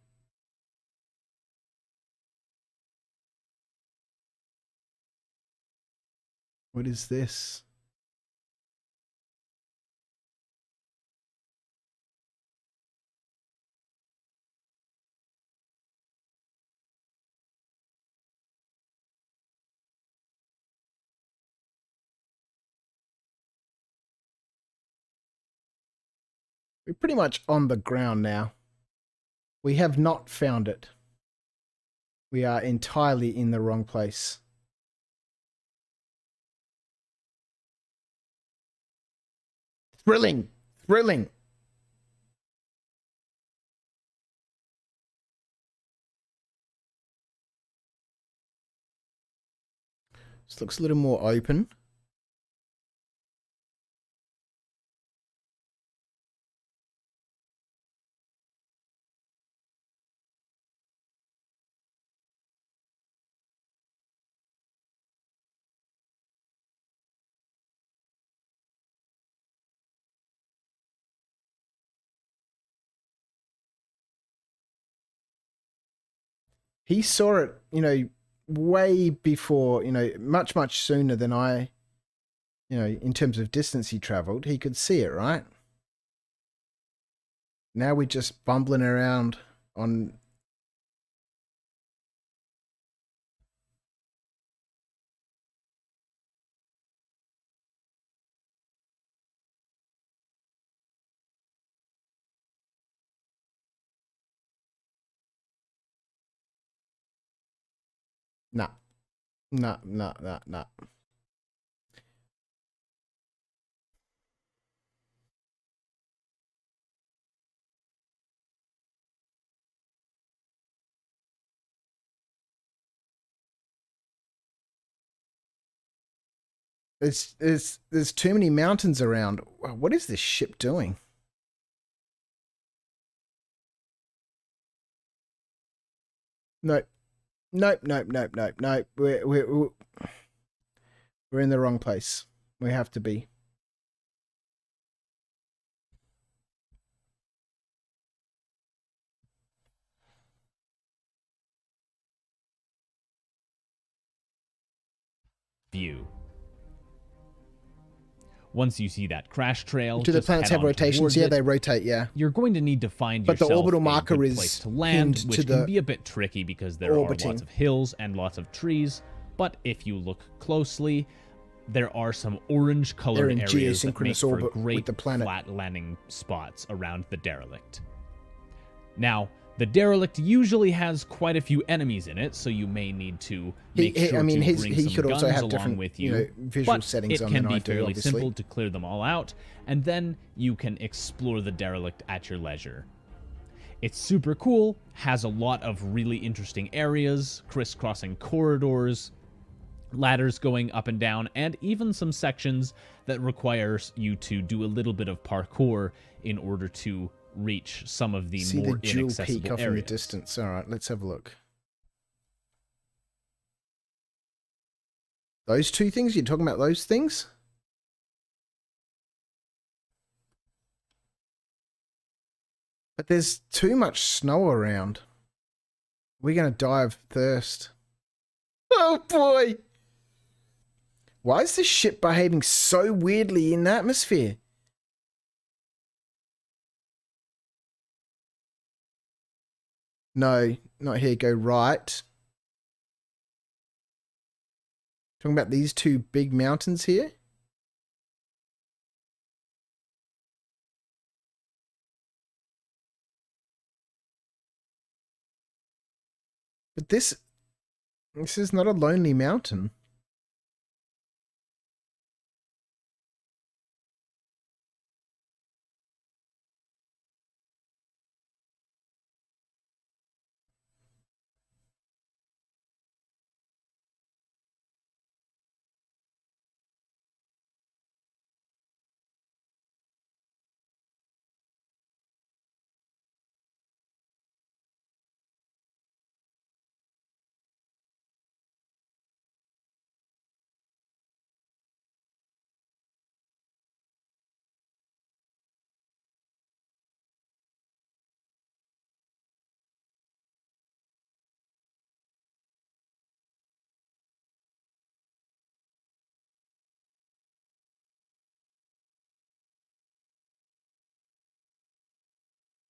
[SPEAKER 1] What is this? We're pretty much on the ground now. We have not found it. We are entirely in the wrong place. Thrilling, thrilling. This looks a little more open. He saw it, you know, way before, you know, much, much sooner than I, you know, in terms of distance he traveled. He could see it, right? Now we're just bumbling around on... Nah. Nah, nah, nah, nah. There's too many mountains around. What is this ship doing? Nope. Nope, nope, nope, nope, nope. We're in the wrong place. We have to be.
[SPEAKER 5] View. Once you see that crash trail,
[SPEAKER 1] Do the
[SPEAKER 5] just
[SPEAKER 1] planets
[SPEAKER 5] head
[SPEAKER 1] have
[SPEAKER 5] on
[SPEAKER 1] rotations?
[SPEAKER 5] towards
[SPEAKER 1] Yeah,
[SPEAKER 5] it.
[SPEAKER 1] they rotate, yeah.
[SPEAKER 5] You're going to need to find
[SPEAKER 1] But the
[SPEAKER 5] yourself
[SPEAKER 1] orbital
[SPEAKER 5] a
[SPEAKER 1] marker
[SPEAKER 5] good
[SPEAKER 1] is
[SPEAKER 5] place to land,
[SPEAKER 1] pinned
[SPEAKER 5] which
[SPEAKER 1] to
[SPEAKER 5] can
[SPEAKER 1] the
[SPEAKER 5] be a bit tricky because there
[SPEAKER 1] orbiting.
[SPEAKER 5] are lots of hills and lots of trees. But if you look closely, there are some orange-colored
[SPEAKER 1] in
[SPEAKER 5] areas that make
[SPEAKER 1] geosynchronous
[SPEAKER 5] for
[SPEAKER 1] orbit with
[SPEAKER 5] great
[SPEAKER 1] the planet.
[SPEAKER 5] flat landing spots around the derelict. Now, the derelict usually has quite a few enemies in it, so you may need to make sure to bring
[SPEAKER 1] he
[SPEAKER 5] some
[SPEAKER 1] could also
[SPEAKER 5] guns
[SPEAKER 1] have
[SPEAKER 5] along
[SPEAKER 1] different,
[SPEAKER 5] with
[SPEAKER 1] you
[SPEAKER 5] you.
[SPEAKER 1] know, visual
[SPEAKER 5] But
[SPEAKER 1] settings
[SPEAKER 5] it
[SPEAKER 1] on
[SPEAKER 5] can
[SPEAKER 1] than
[SPEAKER 5] be
[SPEAKER 1] I do,
[SPEAKER 5] fairly
[SPEAKER 1] obviously.
[SPEAKER 5] simple to clear them all out, and then you can explore the derelict at your leisure. It's super cool, has a lot of really interesting areas, crisscrossing corridors, ladders going up and down, and even some sections that requires you to do a little bit of parkour in order to reach some of the
[SPEAKER 1] See
[SPEAKER 5] more
[SPEAKER 1] the jewel
[SPEAKER 5] inaccessible
[SPEAKER 1] peak off in
[SPEAKER 5] areas.
[SPEAKER 1] the distance. All right, let's have a look. Those two things? You're talking about those things? But there's too much snow around. We're going to die of thirst. Oh boy! Why is this ship behaving so weirdly in the atmosphere? No, not here. Go right. Talking about these two big mountains here? But this is not a lonely mountain.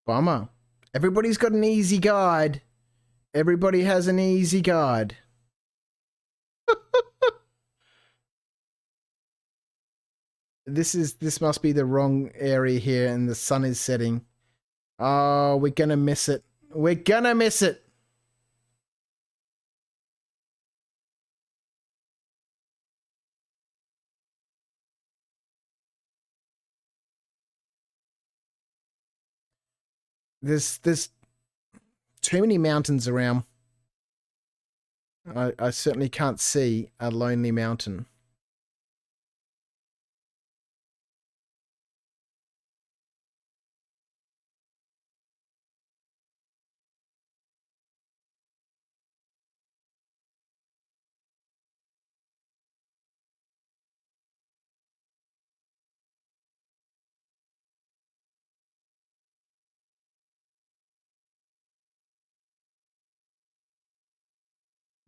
[SPEAKER 1] Bummer. Everybody's got an easy guide. Everybody has an easy guide. This must be the wrong area here and the sun is setting. Oh, we're gonna miss it. We're gonna miss it. There's too many mountains around. I certainly can't see a lonely mountain.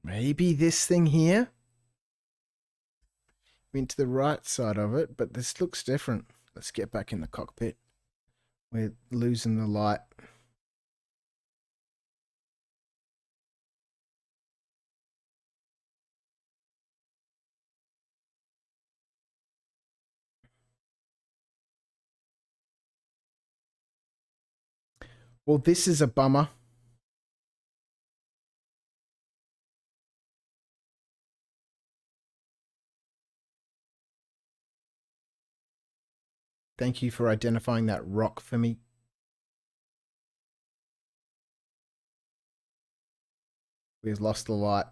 [SPEAKER 1] Maybe this thing here? Went to the right side of it, but this looks different. Let's get back in the cockpit. We're losing the light. Well, this is a bummer. Thank you for identifying that rock for me. We've lost the light.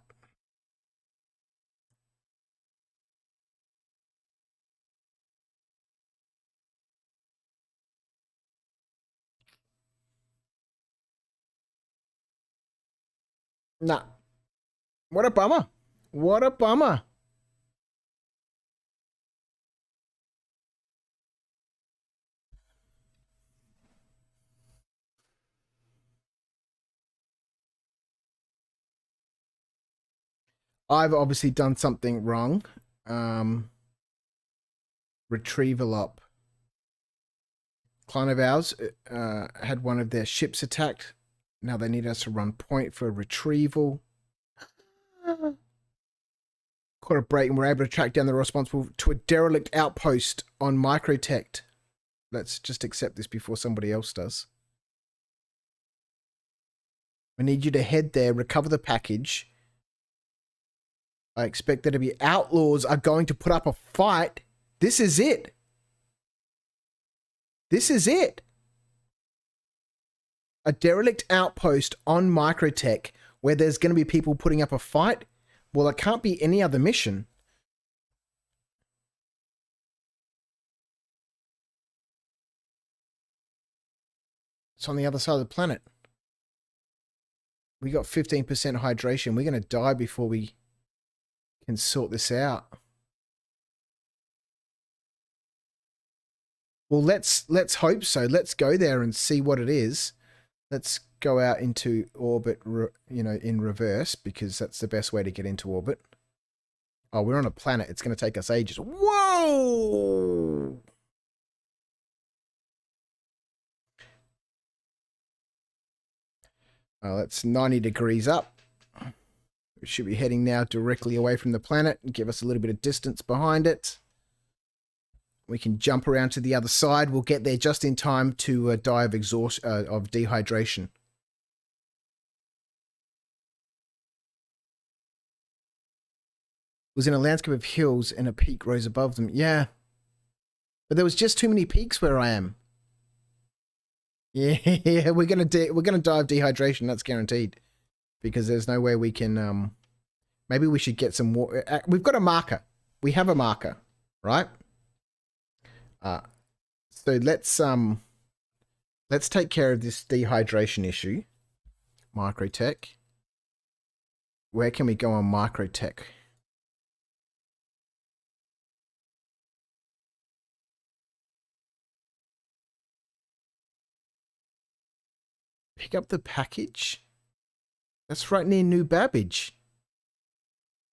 [SPEAKER 1] Nah. What a bummer. What a bummer. I've obviously done something wrong. Retrieval up. Client of ours had one of their ships attacked. Now they need us to run point for retrieval. Of caught a break and were able to track down the responsible to a derelict outpost on Microtech. Let's just accept this before somebody else does. I need you to head there, recover the package. I expect there to be outlaws are going to put up a fight. This is it. This is it. A derelict outpost on Microtech where there's going to be people putting up a fight. Well, it can't be any other mission. It's on the other side of the planet. We got 15% hydration. We're going to die before we can sort this out. Well, let's hope so. Let's go there and see what it is. Let's go out into orbit, in reverse, because that's the best way to get into orbit. Oh, we're on a planet. It's going to take us ages. Whoa! Oh, that's 90 degrees up. We should be heading now directly away from the planet and give us a little bit of distance behind it. We can jump around to the other side. We'll get there just in time to die of dehydration. It was in a landscape of hills and a peak rose above them. Yeah. But there was just too many peaks where I am. Yeah, we're gonna die of dehydration, that's guaranteed. Because there's no way we can maybe we should get some water. We've got a marker. We have a marker, right? So let's take care of this dehydration issue. Microtech. Where can we go on Microtech? Pick up the package? That's right near New Babbage.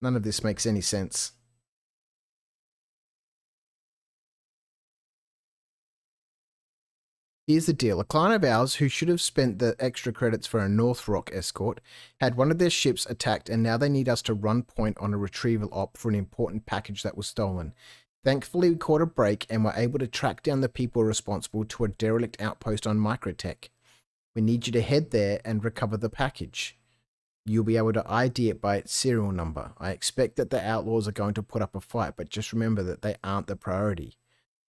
[SPEAKER 1] None of this makes any sense. Here's the deal. A client of ours who should have spent the extra credits for a North Rock escort had one of their ships attacked and now they need us to run point on a retrieval op for an important package that was stolen. Thankfully, we caught a break and were able to track down the people responsible to a derelict outpost on Microtech. We need you to head there and recover the package. You'll be able to ID it by its serial number. I expect that the outlaws are going to put up a fight, but just remember that they aren't the priority.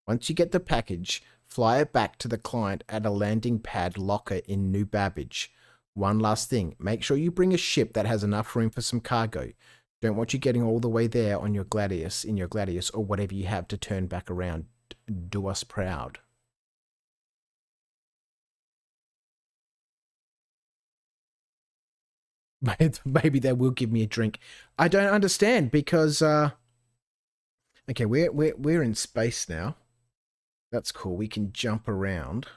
[SPEAKER 1] Once you get the package, fly it back to the client at a landing pad locker in New Babbage. One last thing, make sure you bring a ship that has enough room for some cargo. Don't want you getting all the way there on your Gladius, or whatever you have to turn back around. Do us proud. Maybe they will give me a drink. I don't understand because okay, we're in space now. That's cool. We can jump around.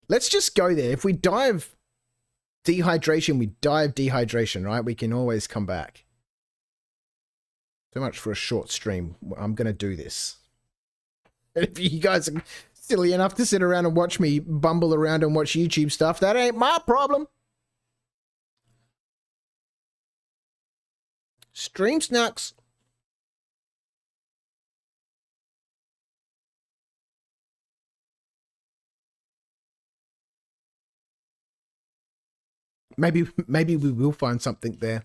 [SPEAKER 1] Let's just go there. If we die of dehydration, we die of dehydration, right? We can always come back. So much for a short stream. I'm going to do this. And if you guys are silly enough to sit around and watch me bumble around and watch YouTube stuff, that ain't my problem. Stream snacks. Maybe we will find something there.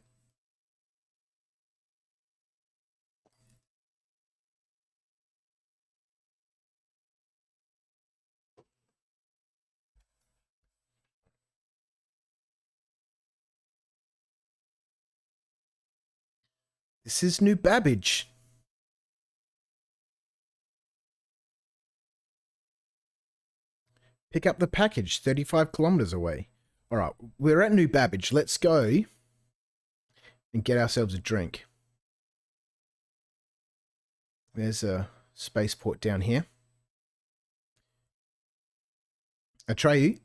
[SPEAKER 1] This is New Babbage. Pick up the package 35 kilometers away. All right, we're at New Babbage. Let's go and get ourselves a drink. There's a spaceport down here. Atreyu,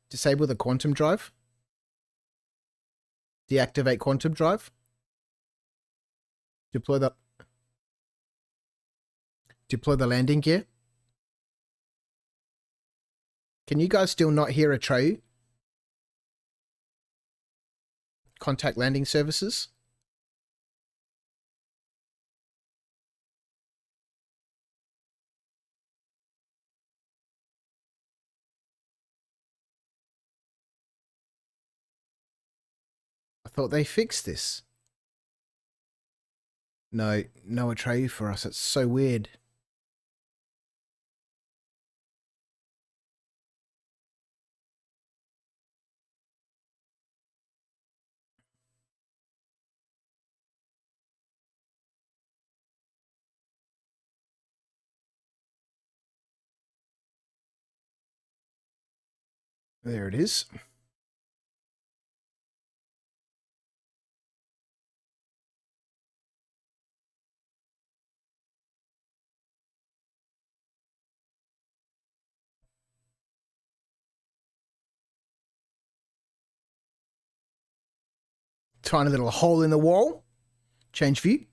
[SPEAKER 1] disable the quantum drive. Deactivate quantum drive. Deploy the landing gear. Can you guys still not hear Atreyu? Contact landing services. thought they fixed this. No Atreyu for us. It's so weird. There it is. Tiny little hole in the wall. Change view.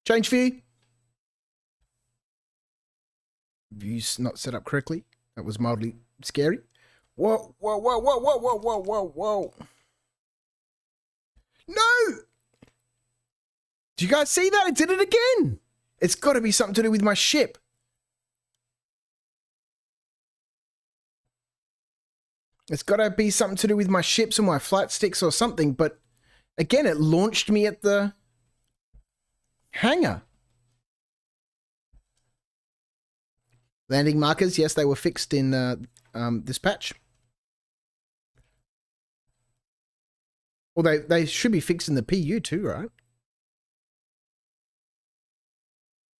[SPEAKER 1] Change view. View's not set up correctly. That was mildly scary. Whoa, whoa, whoa, whoa, whoa, whoa, whoa, whoa, whoa. No! Do you guys see that? It did it again. It's got to be something to do with my ship. It's got to be something to do with my ships or my flight sticks or something. But again, it launched me at the hangar. Landing markers, yes, they were fixed in this patch. Well, they should be fixed in the PU too, right?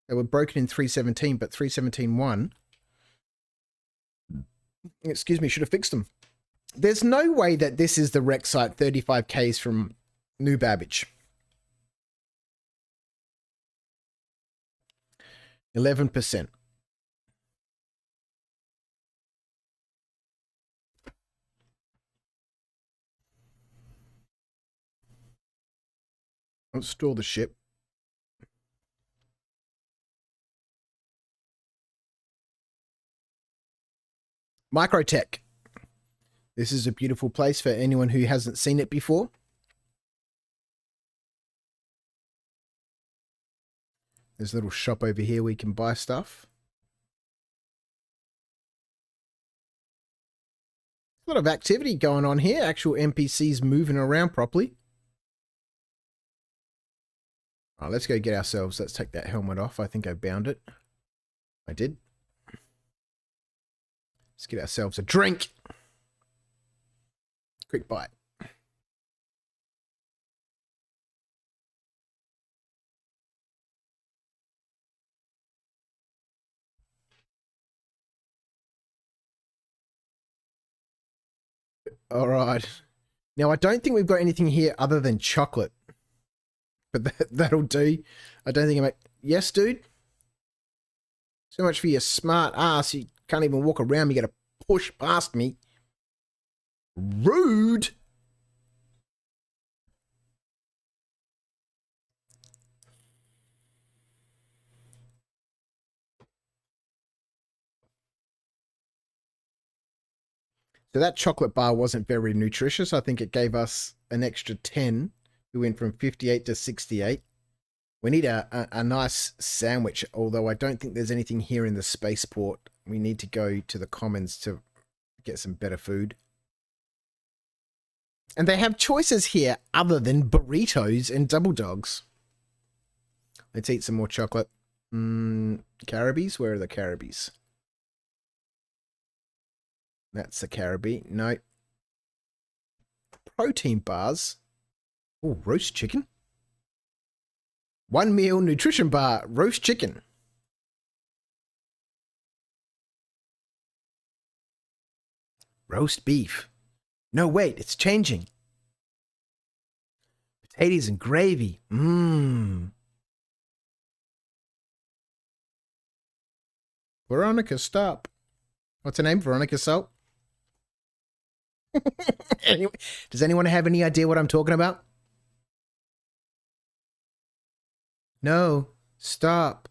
[SPEAKER 1] They were broken in 3.17, but 3.17.1, excuse me, should have fixed them. There's no way that this is the wreck site 35 Ks from New Babbage. 11%. Let's store the ship. Microtech. This is a beautiful place for anyone who hasn't seen it before. There's a little shop over here where you can buy stuff. A lot of activity going on here. Actual NPCs moving around properly. All right, let's go get ourselves. Let's take that helmet off. I think I bound it. I did. Let's get ourselves a drink. Quick bite. All right. Now, I don't think we've got anything here other than chocolate. But that'll do. I don't think I make... Yes, dude? So much for your smart ass. You can't even walk around me. You gotta push past me. Rude! So that chocolate bar wasn't very nutritious. I think it gave us an extra 10. We went from 58 to 68. We need a nice sandwich, although I don't think there's anything here in the spaceport. We need to go to the commons to get some better food. And they have choices here other than burritos and double dogs. Let's eat some more chocolate. Caribbees? Where are the Caribbees? That's the Caribbean. No. Protein bars. Oh, roast chicken. 1 meal nutrition bar. Roast chicken. Roast beef. No, wait, it's changing. Potatoes and gravy. Veronica, stop. What's her name? Veronica Salt? Anyway, does anyone have any idea what I'm talking about? No, stop.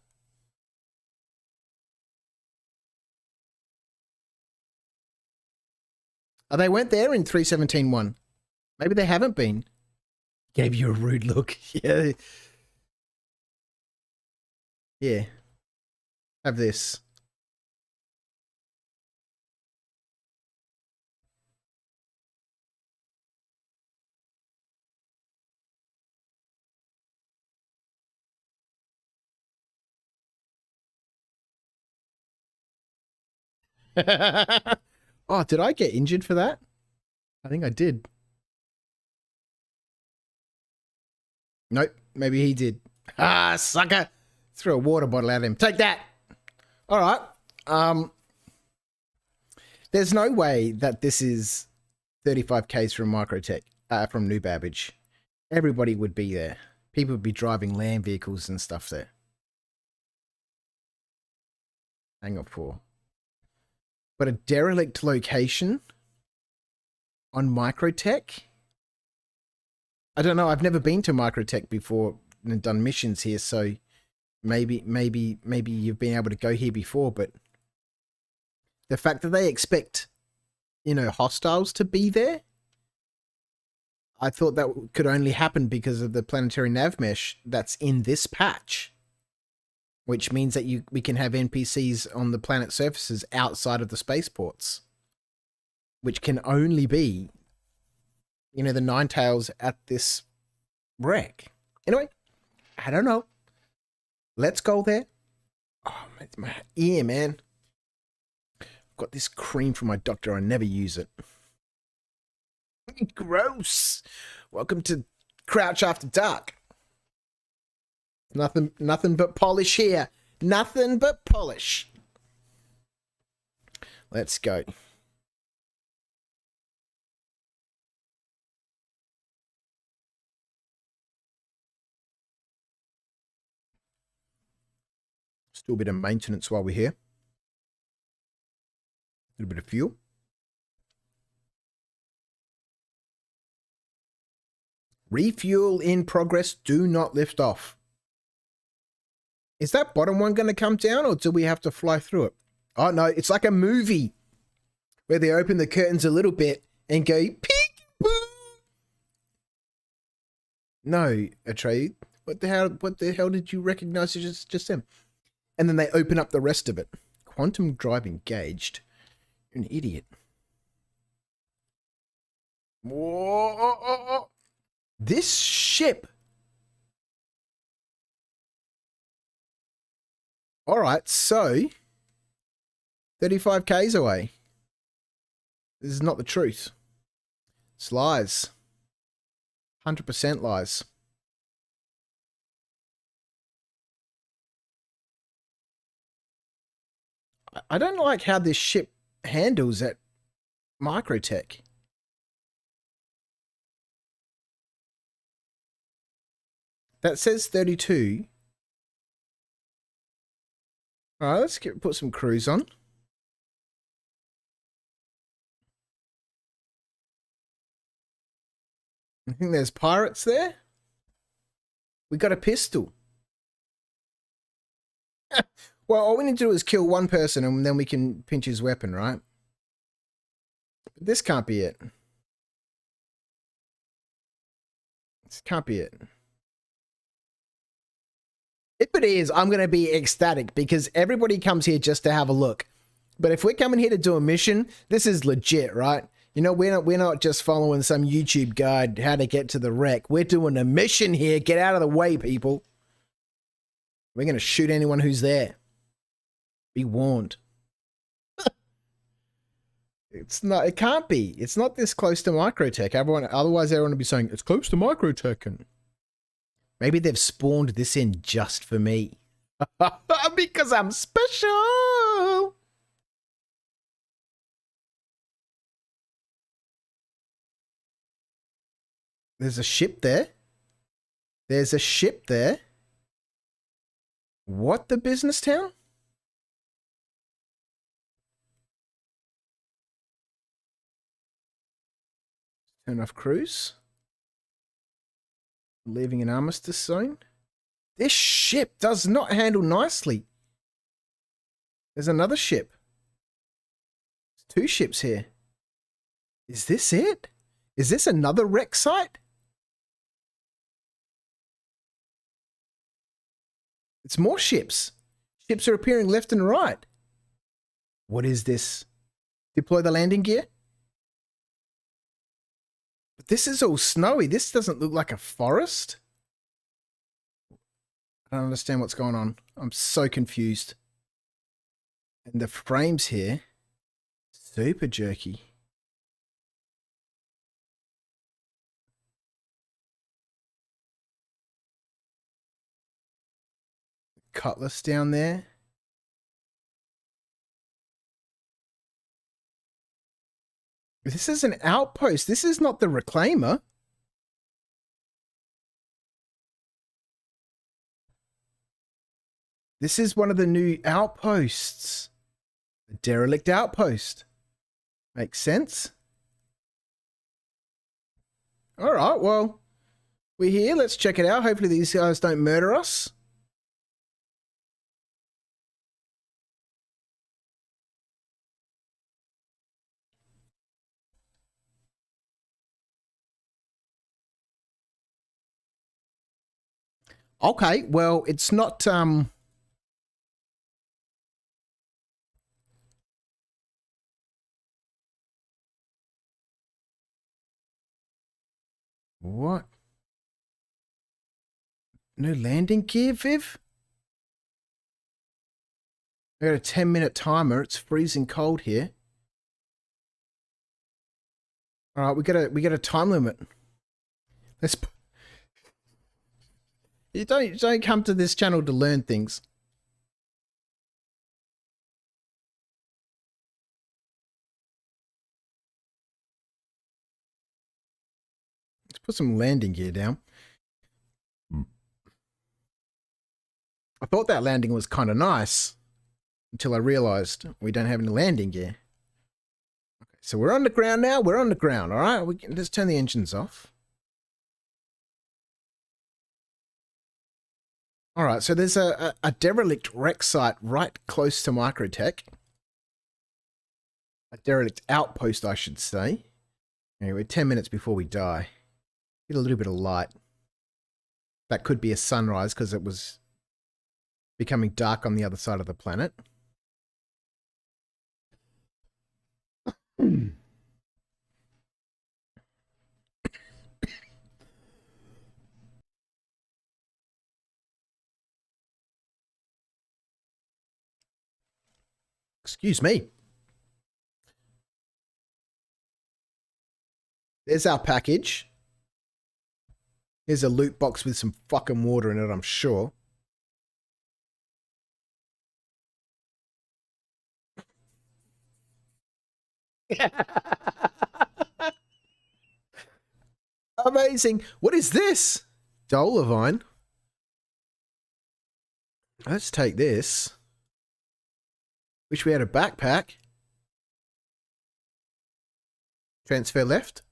[SPEAKER 1] Oh, they weren't there in 3.17.1. Maybe they haven't been. Gave you a rude look. Yeah. Yeah. Have this. Oh, did I get injured for that? I think I did. Nope, maybe he did. Ah, sucker! Threw a water bottle at him. Take that! Alright. There's no way that this is 35Ks from Microtech, from New Babbage. Everybody would be there. People would be driving land vehicles and stuff there. Hang on for. But a derelict location on Microtech? I don't know. I've never been to Microtech before and done missions here, so maybe you've been able to go here before, but the fact that they expect, you know, hostiles to be there, I thought that could only happen because of the planetary nav mesh that's in this patch, which means that we can have NPCs on the planet surfaces outside of the spaceports, which can only be, you know, the Ninetales at this wreck. Anyway, I don't know. Let's go there. Oh, my ear, man. I've got this cream from my doctor. I never use it. Gross. Welcome to Crouch After Dark. Nothing but polish here. Nothing but polish. Let's go. Still a bit of maintenance while we're here. A little bit of fuel. Refuel in progress. Do not lift off. Is that bottom one going to come down, or do we have to fly through it? Oh, no. It's like a movie where they open the curtains a little bit and go, peek-boo. No, Atreyu. What the hell did you recognize just them? And then they open up the rest of it. Quantum drive engaged. You're an idiot. Whoa. This ship. All right, so 35 Ks away. This is not the truth. It's lies. 100% lies. I don't like how this ship handles at Microtech. That says 32. All right, let's put some cruise on. I think there's pirates there. We got a pistol. Well, all we need to do is kill one person and then we can pinch his weapon, right? But this can't be it. This can't be it. If it is, I'm going to be ecstatic because everybody comes here just to have a look. But if we're coming here to do a mission, this is legit, right? You know, we're not just following some YouTube guide how to get to the wreck. We're doing a mission here. Get out of the way, people. We're going to shoot anyone who's there. Be warned. It can't be. It's not this close to Microtech. Otherwise everyone would be saying, it's close to Microtech. And maybe they've spawned this in just for me. Because I'm special. There's a ship there. There's a ship there. What, the business town? Turn off cruise. Leaving an armistice zone. This ship does not handle nicely. There's another ship. There's 2 ships here. Is this it? Is this another wreck site? It's more ships. Ships are appearing left and right. What is this? Deploy the landing gear? But this is all snowy. This doesn't look like a forest. I don't understand what's going on. I'm so confused. And the frames here. Super jerky. Cutlass down there. This is an outpost. This is not the reclaimer. This is one of the new outposts. A derelict outpost. Makes sense. All right, well, we're here. Let's check it out. Hopefully these guys don't murder us. Okay, well, it's not what? No landing gear, Viv? I got a 10-minute timer. It's freezing cold here. All right, we got a time limit. Let's. You don't come to this channel to learn things. Let's put some landing gear down. I thought that landing was kind of nice until I realized we don't have any landing gear. Okay, so we're on the ground now. We're on the ground. All right, we can just turn the engines off. All right, so there's a derelict wreck site right close to Microtech. A derelict outpost, I should say. Anyway, 10 minutes before we die. Get a little bit of light. That could be a sunrise because it was becoming dark on the other side of the planet. Excuse me. There's our package. Here's a loot box with some fucking water in it, I'm sure. Amazing. What is this? Dolivine. Let's take this. Wish we had a backpack. Transfer left.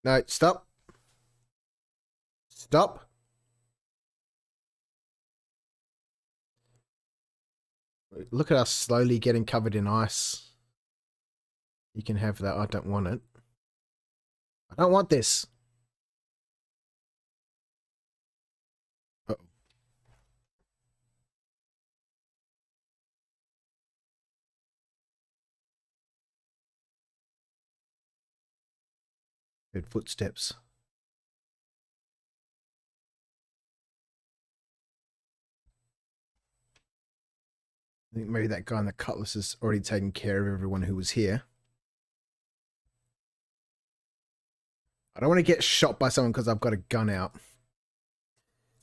[SPEAKER 1] No, stop. Stop. Look at us slowly getting covered in ice. You can have that. I don't want it. I don't want this. Uh-oh. Heard footsteps. I think maybe that guy in the cutlass has already taken care of everyone who was here. I don't want to get shot by someone because I've got a gun out.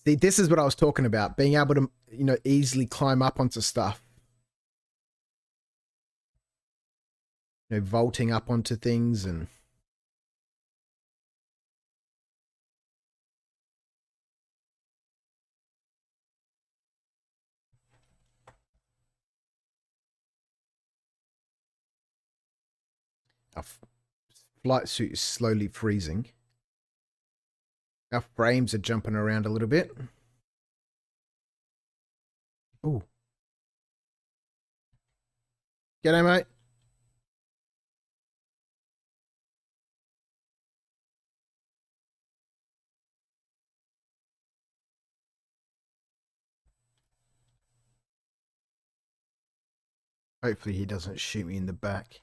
[SPEAKER 1] See, this is what I was talking about. Being able to, you know, easily climb up onto stuff. You know, vaulting up onto things and... Our flight suit is slowly freezing. Our frames are jumping around a little bit. Ooh. G'day, mate. Hopefully he doesn't shoot me in the back.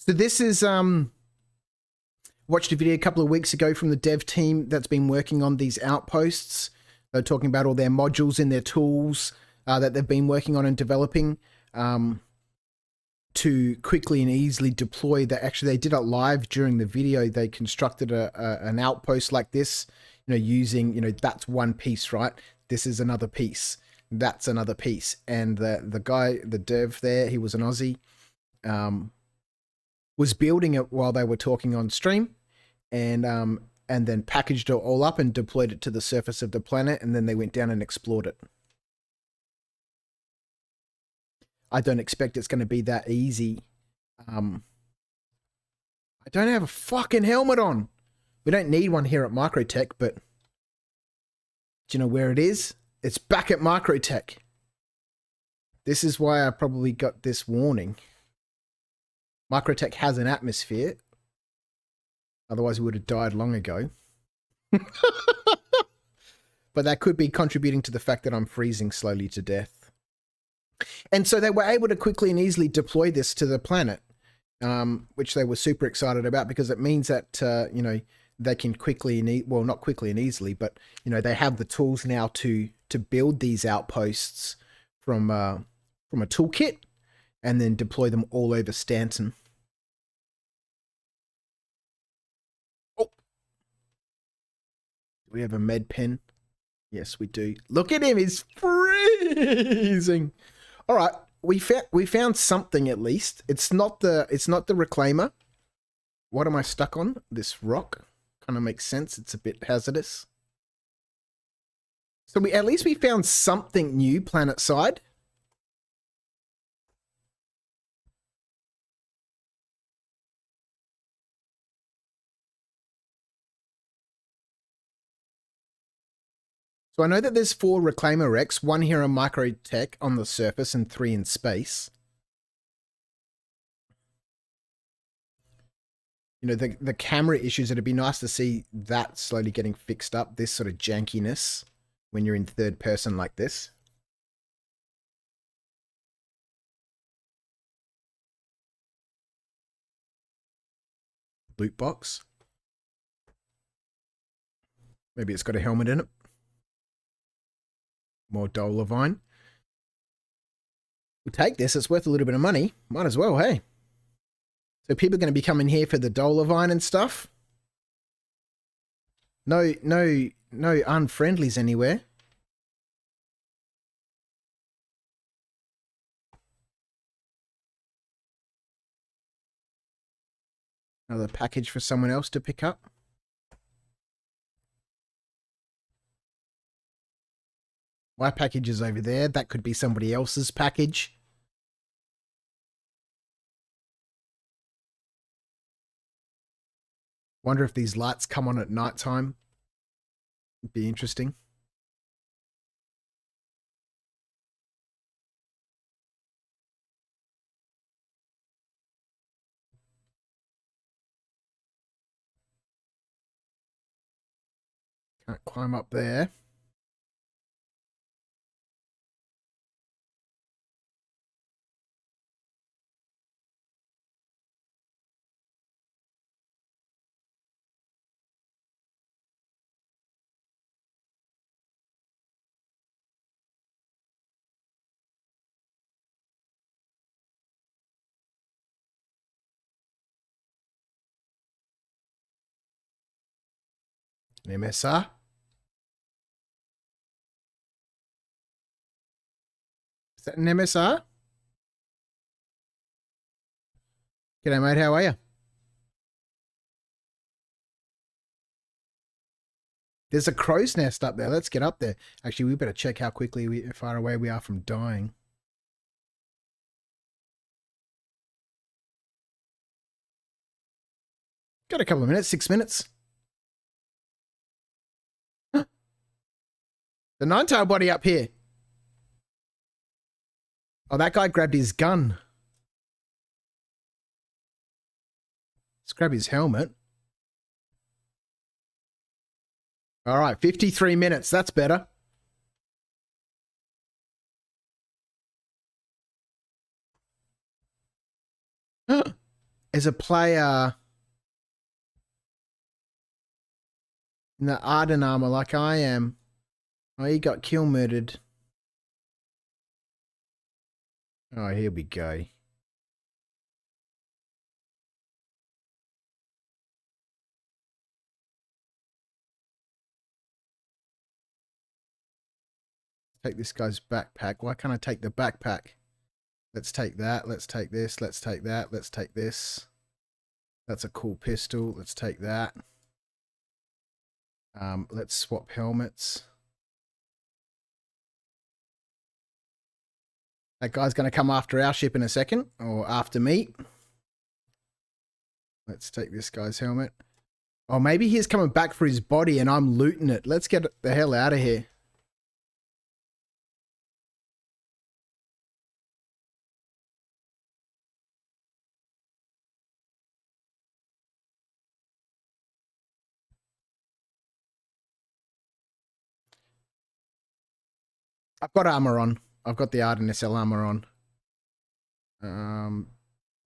[SPEAKER 1] So this is watched a video a couple of weeks ago from the dev team that's been working on these outposts. They're talking about all their modules and their tools that they've been working on and developing to quickly and easily deploy that. Actually, they did it live during the video. They constructed an outpost like this, using, that's one piece, right? This is another piece. That's another piece. And the guy, the dev there, he was an Aussie, was building it while they were talking on stream, and then packaged it all up and deployed it to the surface of the planet, and then they went down and explored it. I don't expect it's going to be that easy. I don't have a fucking helmet on. We don't need one here at Microtech, but do you know where it is? It's back at Microtech. This is why I probably got this warning. Microtech has an atmosphere. Otherwise, we would have died long ago. But that could be contributing to the fact that I'm freezing slowly to death. And so they were able to quickly and easily deploy this to the planet, which they were super excited about, because it means that, they can quickly and well, not quickly and easily, but, they have the tools now to build these outposts from a toolkit and then deploy them all over Stanton. Oh, do we have a med pen? Yes, we do. Look at him, he's freezing. All right, we found something at least. It's not the reclaimer. What am I stuck on? This rock kind of makes sense. It's a bit hazardous. So at least we found something new planet side. So I know that there's 4 Reclaimer wrecks, 1 here on Microtech on the surface and 3 in space. The camera issues, it'd be nice to see that slowly getting fixed up, this sort of jankiness when you're in third person like this. Loot box. Maybe it's got a helmet in it. More Dolivine. We'll take this. It's worth a little bit of money. Might as well, hey? So people are going to be coming here for the Dolivine and stuff. No unfriendlies anywhere. Another package for someone else to pick up. My package is over there. That could be somebody else's package. Wonder if these lights come on at night time. It'd be interesting. Can't climb up there. An MSR. Is that an MSR? G'day, mate. How are you? There's a crow's nest up there. Let's get up there. Actually, we better check how far away we are from dying. Got a couple of minutes, 6 minutes. Huh. The nine-tail body up here. Oh, that guy grabbed his gun. Let's grab his helmet. All right, 53 minutes. That's better. as a player in the Arden armor like I am. Oh, he got kill murdered. Oh, here we go. Take this guy's backpack. Why can't I take the backpack? Let's take that. Let's take this. Let's take that. Let's take this. That's a cool pistol. Let's take that. Let's swap helmets. That guy's going to come after our ship in a second, or after me. Let's take this guy's helmet. Oh, maybe he's coming back for his body and I'm looting it. Let's get the hell out of here. I've got armor on. I've got the Arden SL armor on.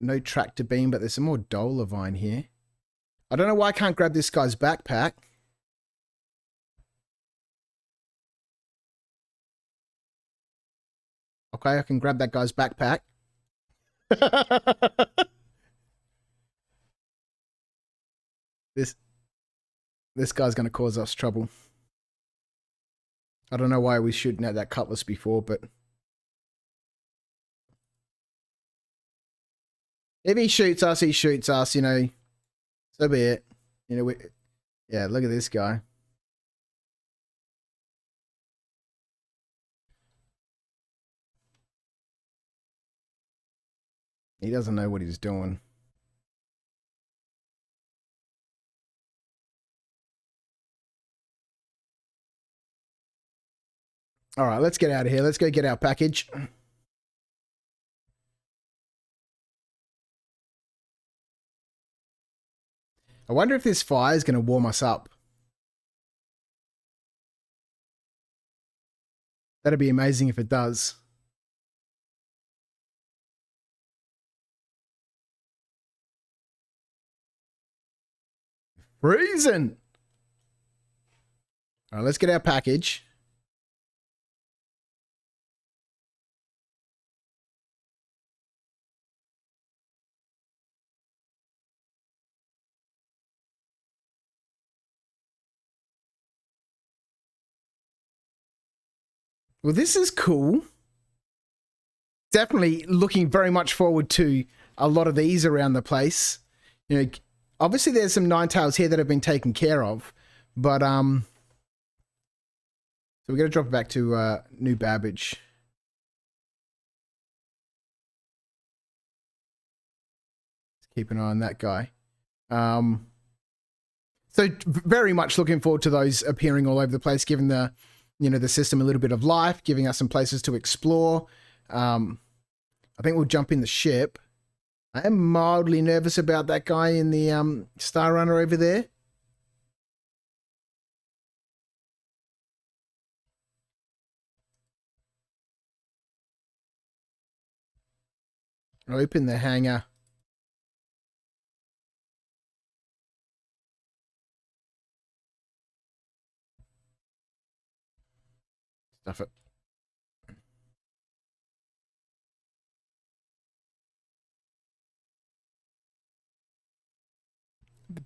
[SPEAKER 1] No tractor beam, but there's some more Dolavine here. I don't know why I can't grab this guy's backpack. Okay, I can grab that guy's backpack. This guy's going to cause us trouble. I don't know why we was shooting at that cutlass before, but if he shoots us, he shoots us, you know. So be it. You know, yeah, look at this guy. He doesn't know what he's doing. All right, let's get out of here. Let's go get our package. I wonder if this fire is going to warm us up. That'd be amazing if it does. Freezing. All right, let's get our package. Well, this is cool. Definitely looking very much forward to a lot of these around the place. You know, obviously there's some Ninetales here that have been taken care of, but so we're gonna drop it back to New Babbage. Let's keep an eye on that guy. So very much looking forward to those appearing all over the place, giving the the system a little bit of life, giving us some places to explore. I think we'll jump in the ship. I am mildly nervous about that guy in the Star Runner over there. Open the hangar. Stuff it.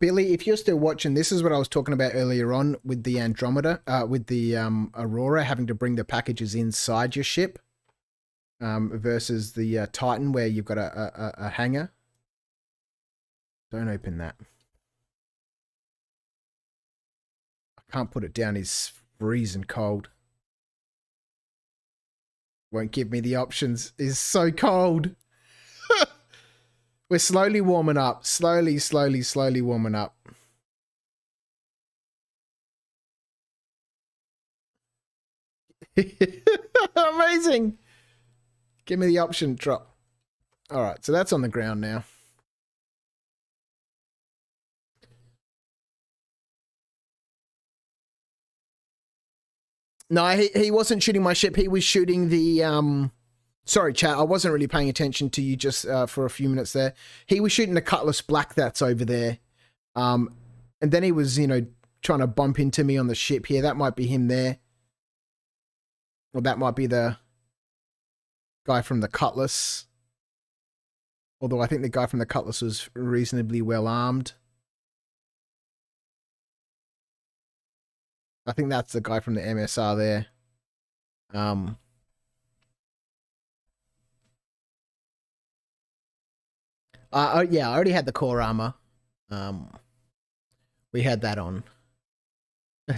[SPEAKER 1] Billy, if you're still watching, this is what I was talking about earlier on with the Andromeda, with the Aurora having to bring the packages inside your ship versus the Titan where you've got a hangar. Don't open that. I can't put it down. It's freezing cold. Won't give me the options. It's so cold. We're slowly warming up. Slowly warming up. Amazing. Give me the option. Drop. All right, so that's on the ground now. No, he wasn't shooting my ship. He was shooting the Sorry, chat. I wasn't really paying attention to you just for a few minutes there. He was shooting a Cutlass Black that's over there. And then he was, trying to bump into me on the ship here. That might be him there. Or that might be the guy from the Cutlass. Although I think the guy from the Cutlass was reasonably well armed. I think that's the guy from the MSR there. Yeah, I already had the core armor. We had that on.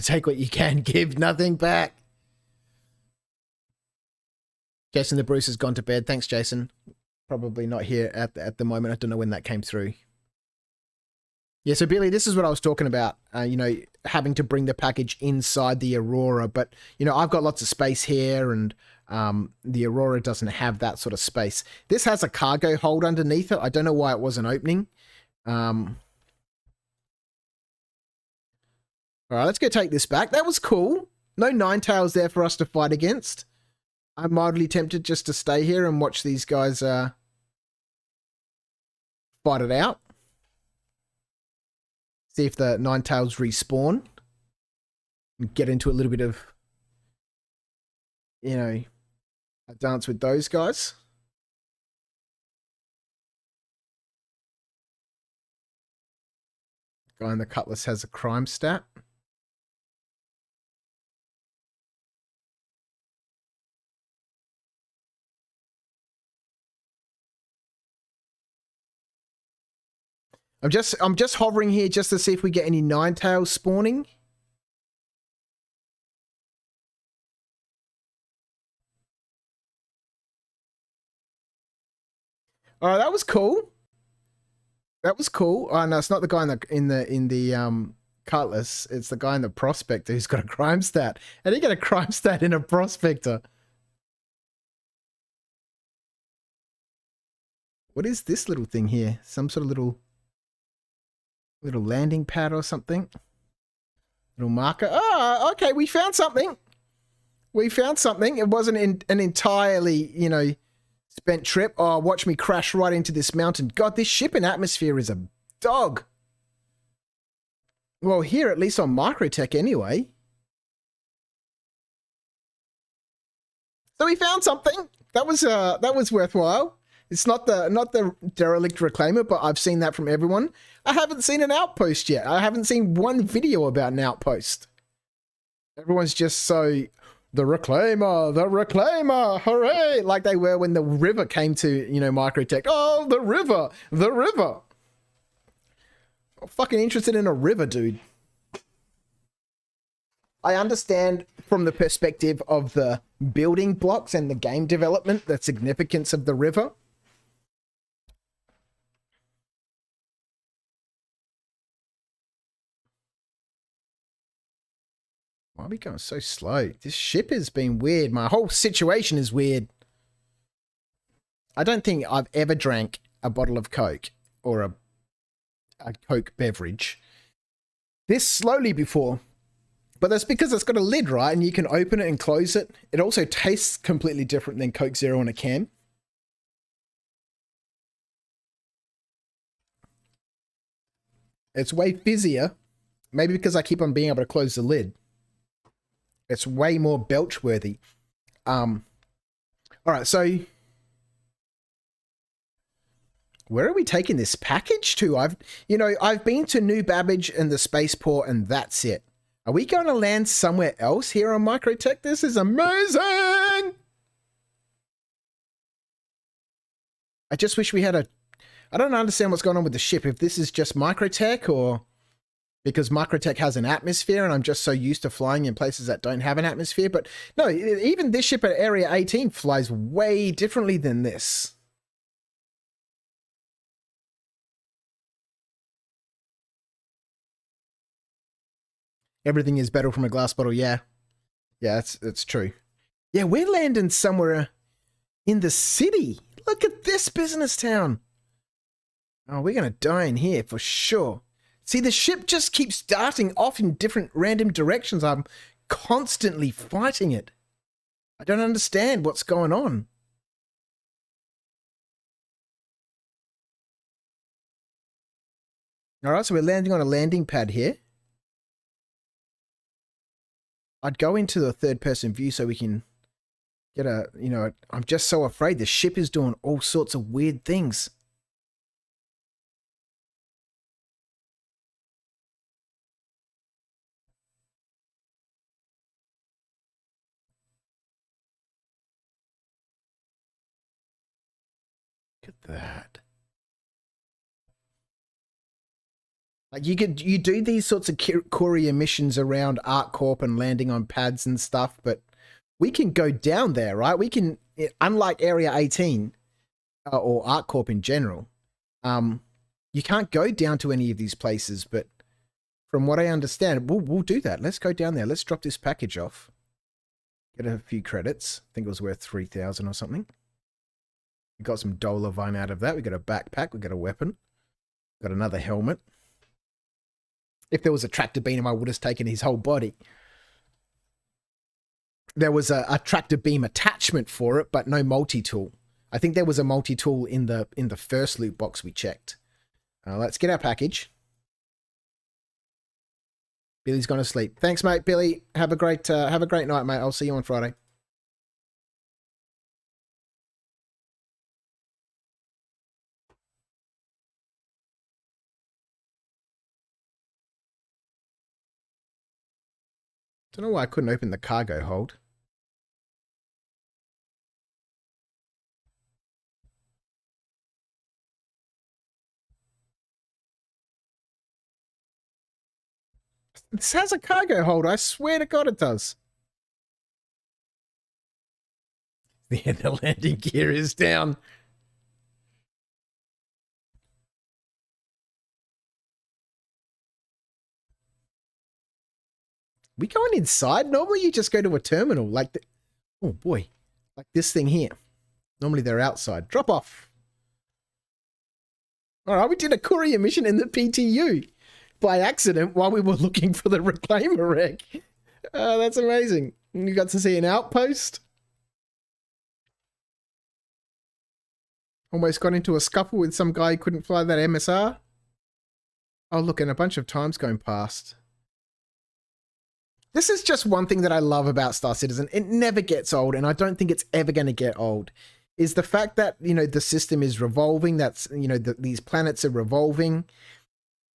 [SPEAKER 1] Take what you can, give nothing back. Jason the Bruce has gone to bed. Thanks, Jason. Probably not here at the moment. I don't know when that came through. Yeah, so Billy, this is what I was talking about. Having to bring the package inside the Aurora, but I've got lots of space here, and the Aurora doesn't have that sort of space. This has a cargo hold underneath it. I don't know why it wasn't opening. All right, let's go take this back. That was cool. No Ninetales there for us to fight against. I'm mildly tempted just to stay here and watch these guys fight it out. See if the Ninetales respawn. And get into a little bit of, a dance with those guys. Guy in the Cutlass has a crime stat. I'm just hovering here just to see if we get any Ninetales spawning. Oh, that was cool. That was cool. Oh no, it's not the guy in the Cutlass. It's the guy in the Prospector who's got a crime stat. How do you get a crime stat in a Prospector? What is this little thing here? Some sort of little landing pad or something. Little marker. Oh, okay. We found something. We found something. It wasn't an entirely, spent trip. Oh, watch me crash right into this mountain. God, this ship in atmosphere is a dog. Well, here, at least on Microtech anyway. So we found something. That was worthwhile. It's not the derelict reclaimer, but I've seen that from everyone. I haven't seen an outpost yet. I haven't seen one video about an outpost. Everyone's just so, the reclaimer, hooray! Like they were when the river came to, Microtech. Oh, the river. I'm fucking interested in a river, dude. I understand from the perspective of the building blocks and the game development, the significance of the river. Why are we going so slow? This ship has been weird. My whole situation is weird. I don't think I've ever drank a bottle of Coke or a Coke beverage this slowly before. But that's because it's got a lid, right? And you can open it and close it. It also tastes completely different than Coke Zero in a can. It's way fizzier. Maybe because I keep on being able to close the lid. It's way more belch worthy. All right, so where are we taking this package to? I've been to New Babbage and the spaceport, and that's it. Are we going to land somewhere else here on Microtech? This is amazing. I just wish we had I don't understand what's going on with the ship. If this is just Microtech or because Microtech has an atmosphere and I'm just so used to flying in places that don't have an atmosphere. But no, even this ship at Area 18 flies way differently than this. Everything is better from a glass bottle, yeah. Yeah, that's true. Yeah, we're landing somewhere in the city. Look at this business town. Oh, we're going to die in here for sure. See, the ship just keeps darting off in different random directions. I'm constantly fighting it. I don't understand what's going on. All right, so we're landing on a landing pad here. I'd go into the third-person view so we can get a, I'm just so afraid the ship is doing all sorts of weird things. Look at that. Like you do these sorts of courier missions around ArcCorp and landing on pads and stuff, but we can go down there, right? We can, unlike Area 18 or ArcCorp in general, you can't go down to any of these places. But from what I understand, we'll do that. Let's go down there. Let's drop this package off. Get a few credits. I think it was worth 3,000 or something. We got some Dolavine out of that. We got a backpack. We got a weapon. Got another helmet. If there was a tractor beam, I would have taken his whole body. There was a tractor beam attachment for it, but no multi-tool. I think there was a multi-tool in the first loot box we checked. Let's get our package. Billy's gone to sleep. Thanks, mate. Billy, have a great night, mate. I'll see you on Friday. Don't know why I couldn't open the cargo hold. This has a cargo hold. I swear to God it does. Yeah, the landing gear is down. We going inside? Normally you just go to a terminal like the, oh boy, like this thing here. Normally they're outside. Drop off. All right, we did a courier mission in the PTU by accident while we were looking for the reclaimer wreck. That's amazing. You got to see an outpost. Almost got into a scuffle with some guy who couldn't fly that MSR. Oh, look, and a bunch of times going past. This is just one thing that I love about Star Citizen. It never gets old, and I don't think it's ever going to get old, is the fact that, the system is revolving, that's, these planets are revolving,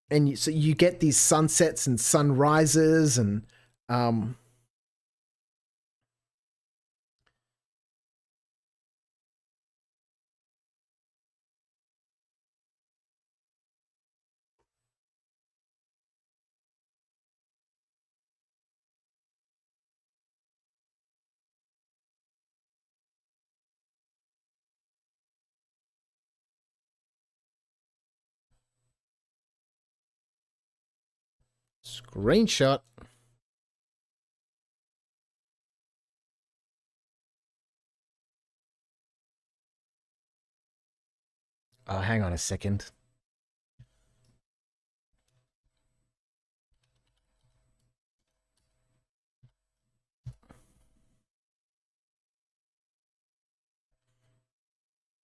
[SPEAKER 1] and so you get these sunsets and sunrises, and, screenshot. Oh, hang on a second.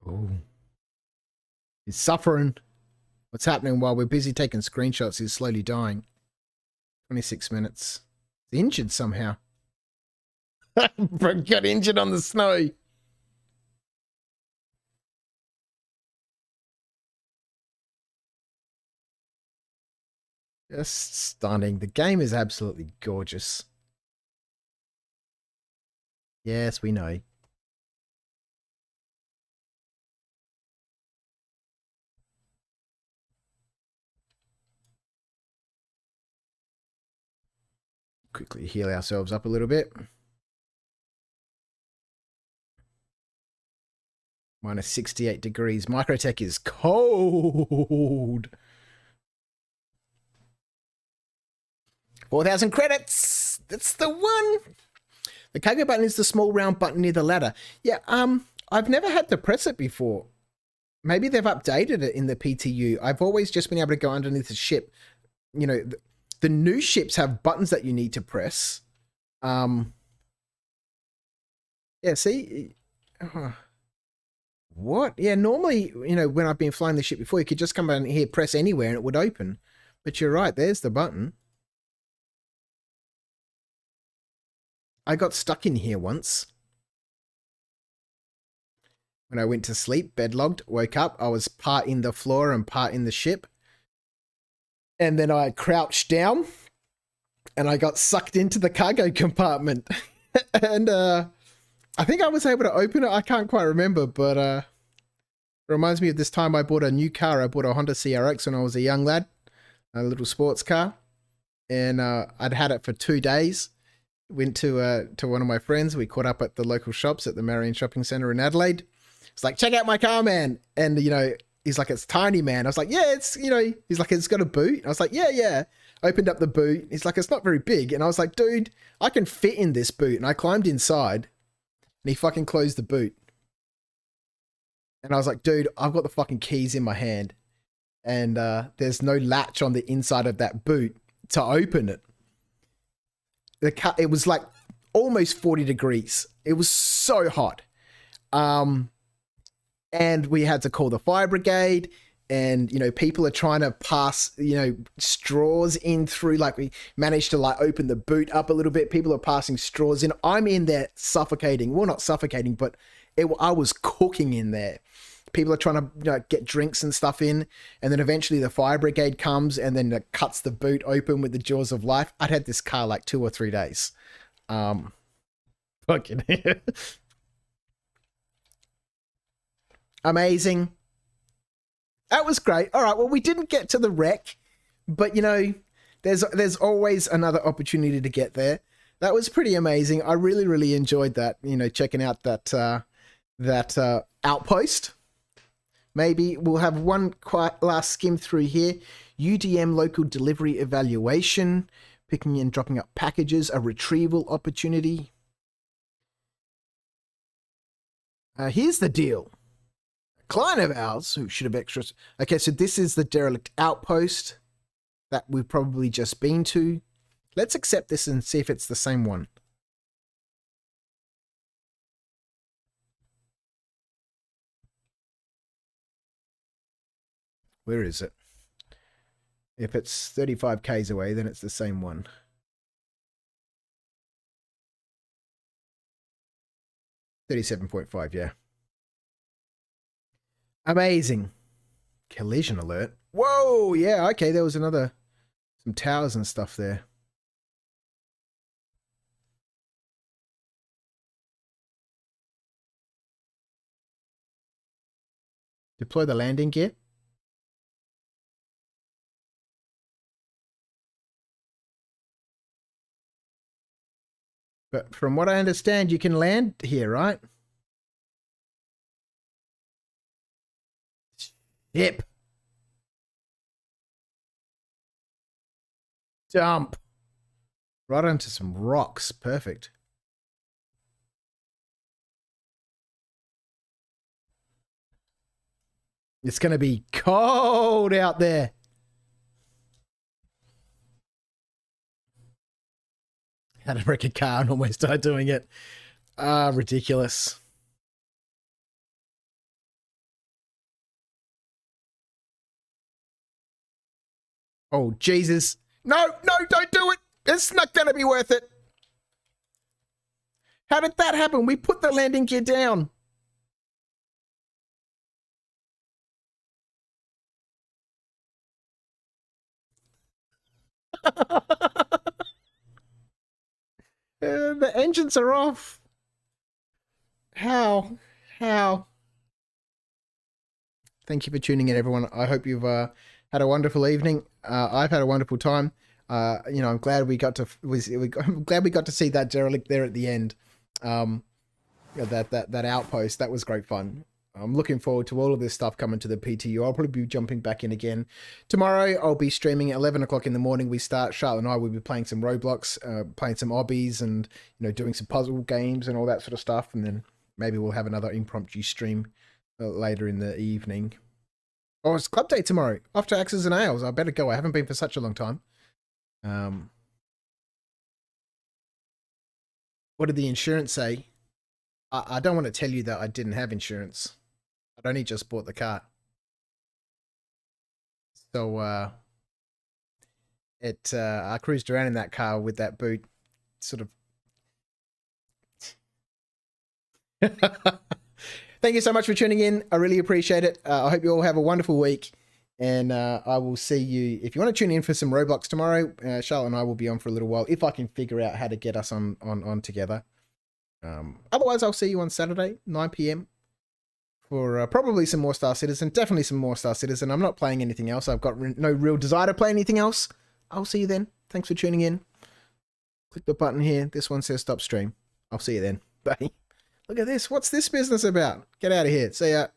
[SPEAKER 1] Oh. He's suffering. What's happening while we're busy taking screenshots? He's slowly dying. 26 minutes. He's injured somehow. Got injured on the snow. Just stunning. The game is absolutely gorgeous. Yes, we know. Quickly heal ourselves up a little bit. Minus 68 degrees. Microtech is cold. 4,000 credits. That's the one. The cargo button is the small round button near the ladder. Yeah, I've never had to press it before. Maybe they've updated it in the PTU. I've always just been able to go underneath the ship. The new ships have buttons that you need to press. Yeah, see? What? Yeah, normally, when I've been flying the ship before, you could just come down here, press anywhere, and it would open. But you're right, there's the button. I got stuck in here once. When I went to sleep, bedlogged, woke up, I was part in the floor and part in the ship. And then I crouched down and I got sucked into the cargo compartment. And I think I was able to open it. I can't quite remember, but it reminds me of this time I bought a new car. I bought a Honda CRX when I was a young lad, a little sports car. And I'd had it for 2 days. Went to one of my friends. We caught up at the local shops at the Marion Shopping Centre in Adelaide. It's like, check out my car, man. And, you know, he's like, it's tiny, man. I was like, yeah, it's, you know, he's like, it's got a boot. I was like, yeah. Opened up the boot. He's like, it's not very big. And I was like, dude, I can fit in this boot. And I climbed inside and he fucking closed the boot. And I was like, dude, I've got the fucking keys in my hand. And there's no latch on the inside of that boot to open it. It was like almost 40 degrees. It was so hot. And we had to call the fire brigade, and, you know, people are trying to pass, you know, straws in through, like we managed to like open the boot up a little bit. People are passing straws in. I'm in there suffocating. Well, not suffocating, but I was cooking in there. People are trying to, you know, get drinks and stuff in. And then eventually the fire brigade comes and then it cuts the boot open with the jaws of life. I'd had this car like 2 or 3 days. Fucking amazing. That was great. All right, well, we didn't get to the wreck, but, you know, there's always another opportunity to get there. That was pretty amazing. I really, really enjoyed that, you know, checking out that outpost. Maybe we'll have one quite last skim through here. UDM local delivery evaluation, picking and dropping up packages, a retrieval opportunity. Here's the deal. Client of ours who should have extras. Okay, so this is the derelict outpost that we've probably just been to. Let's accept this and see if it's the same one. Where is it? If it's 35 k's away, then it's the same one. $37.5, yeah. Amazing. Collision alert. Whoa, yeah, okay, there was some towers and stuff there. Deploy the landing gear. But from what I understand, you can land here, right? Ship. Dump. Right onto some rocks. Perfect. It's going to be cold out there. Had to wreck a car and almost died doing it. Ridiculous. Oh, Jesus. No, don't do it. It's not going to be worth it. How did that happen? We put the landing gear down. The engines are off. How? Thank you for tuning in, everyone. I hope you've had a wonderful evening. I've had a wonderful time. You know, I'm glad we got to I'm glad we got to see that derelict there at the end. That outpost, that was great fun. I'm looking forward to all of this stuff coming to the PTU. I'll probably be jumping back in again. Tomorrow, I'll be streaming at 11 o'clock in the morning. We start. Charlotte and I will be playing some Roblox, playing some obbies, and, you know, doing some puzzle games and all that sort of stuff. And then maybe we'll have another impromptu stream later in the evening. Oh, it's club day tomorrow. After Axes and Ales. I better go. I haven't been for such a long time. What did the insurance say? I don't want to tell you that I didn't have insurance. I'd only just bought the car. So, I cruised around in that car with that boot, sort of. Thank you so much for tuning in. I really appreciate it. I hope you all have a wonderful week. And I will see you. If you want to tune in for some Roblox tomorrow, Charlotte and I will be on for a little while if I can figure out how to get us on together. Otherwise, I'll see you on Saturday, 9 p.m. for probably some more Star Citizen. Definitely some more Star Citizen. I'm not playing anything else. I've got no real desire to play anything else. I'll see you then. Thanks for tuning in. Click the button here. This one says stop stream. I'll see you then. Bye. Look at this. What's this business about? Get out of here. See ya.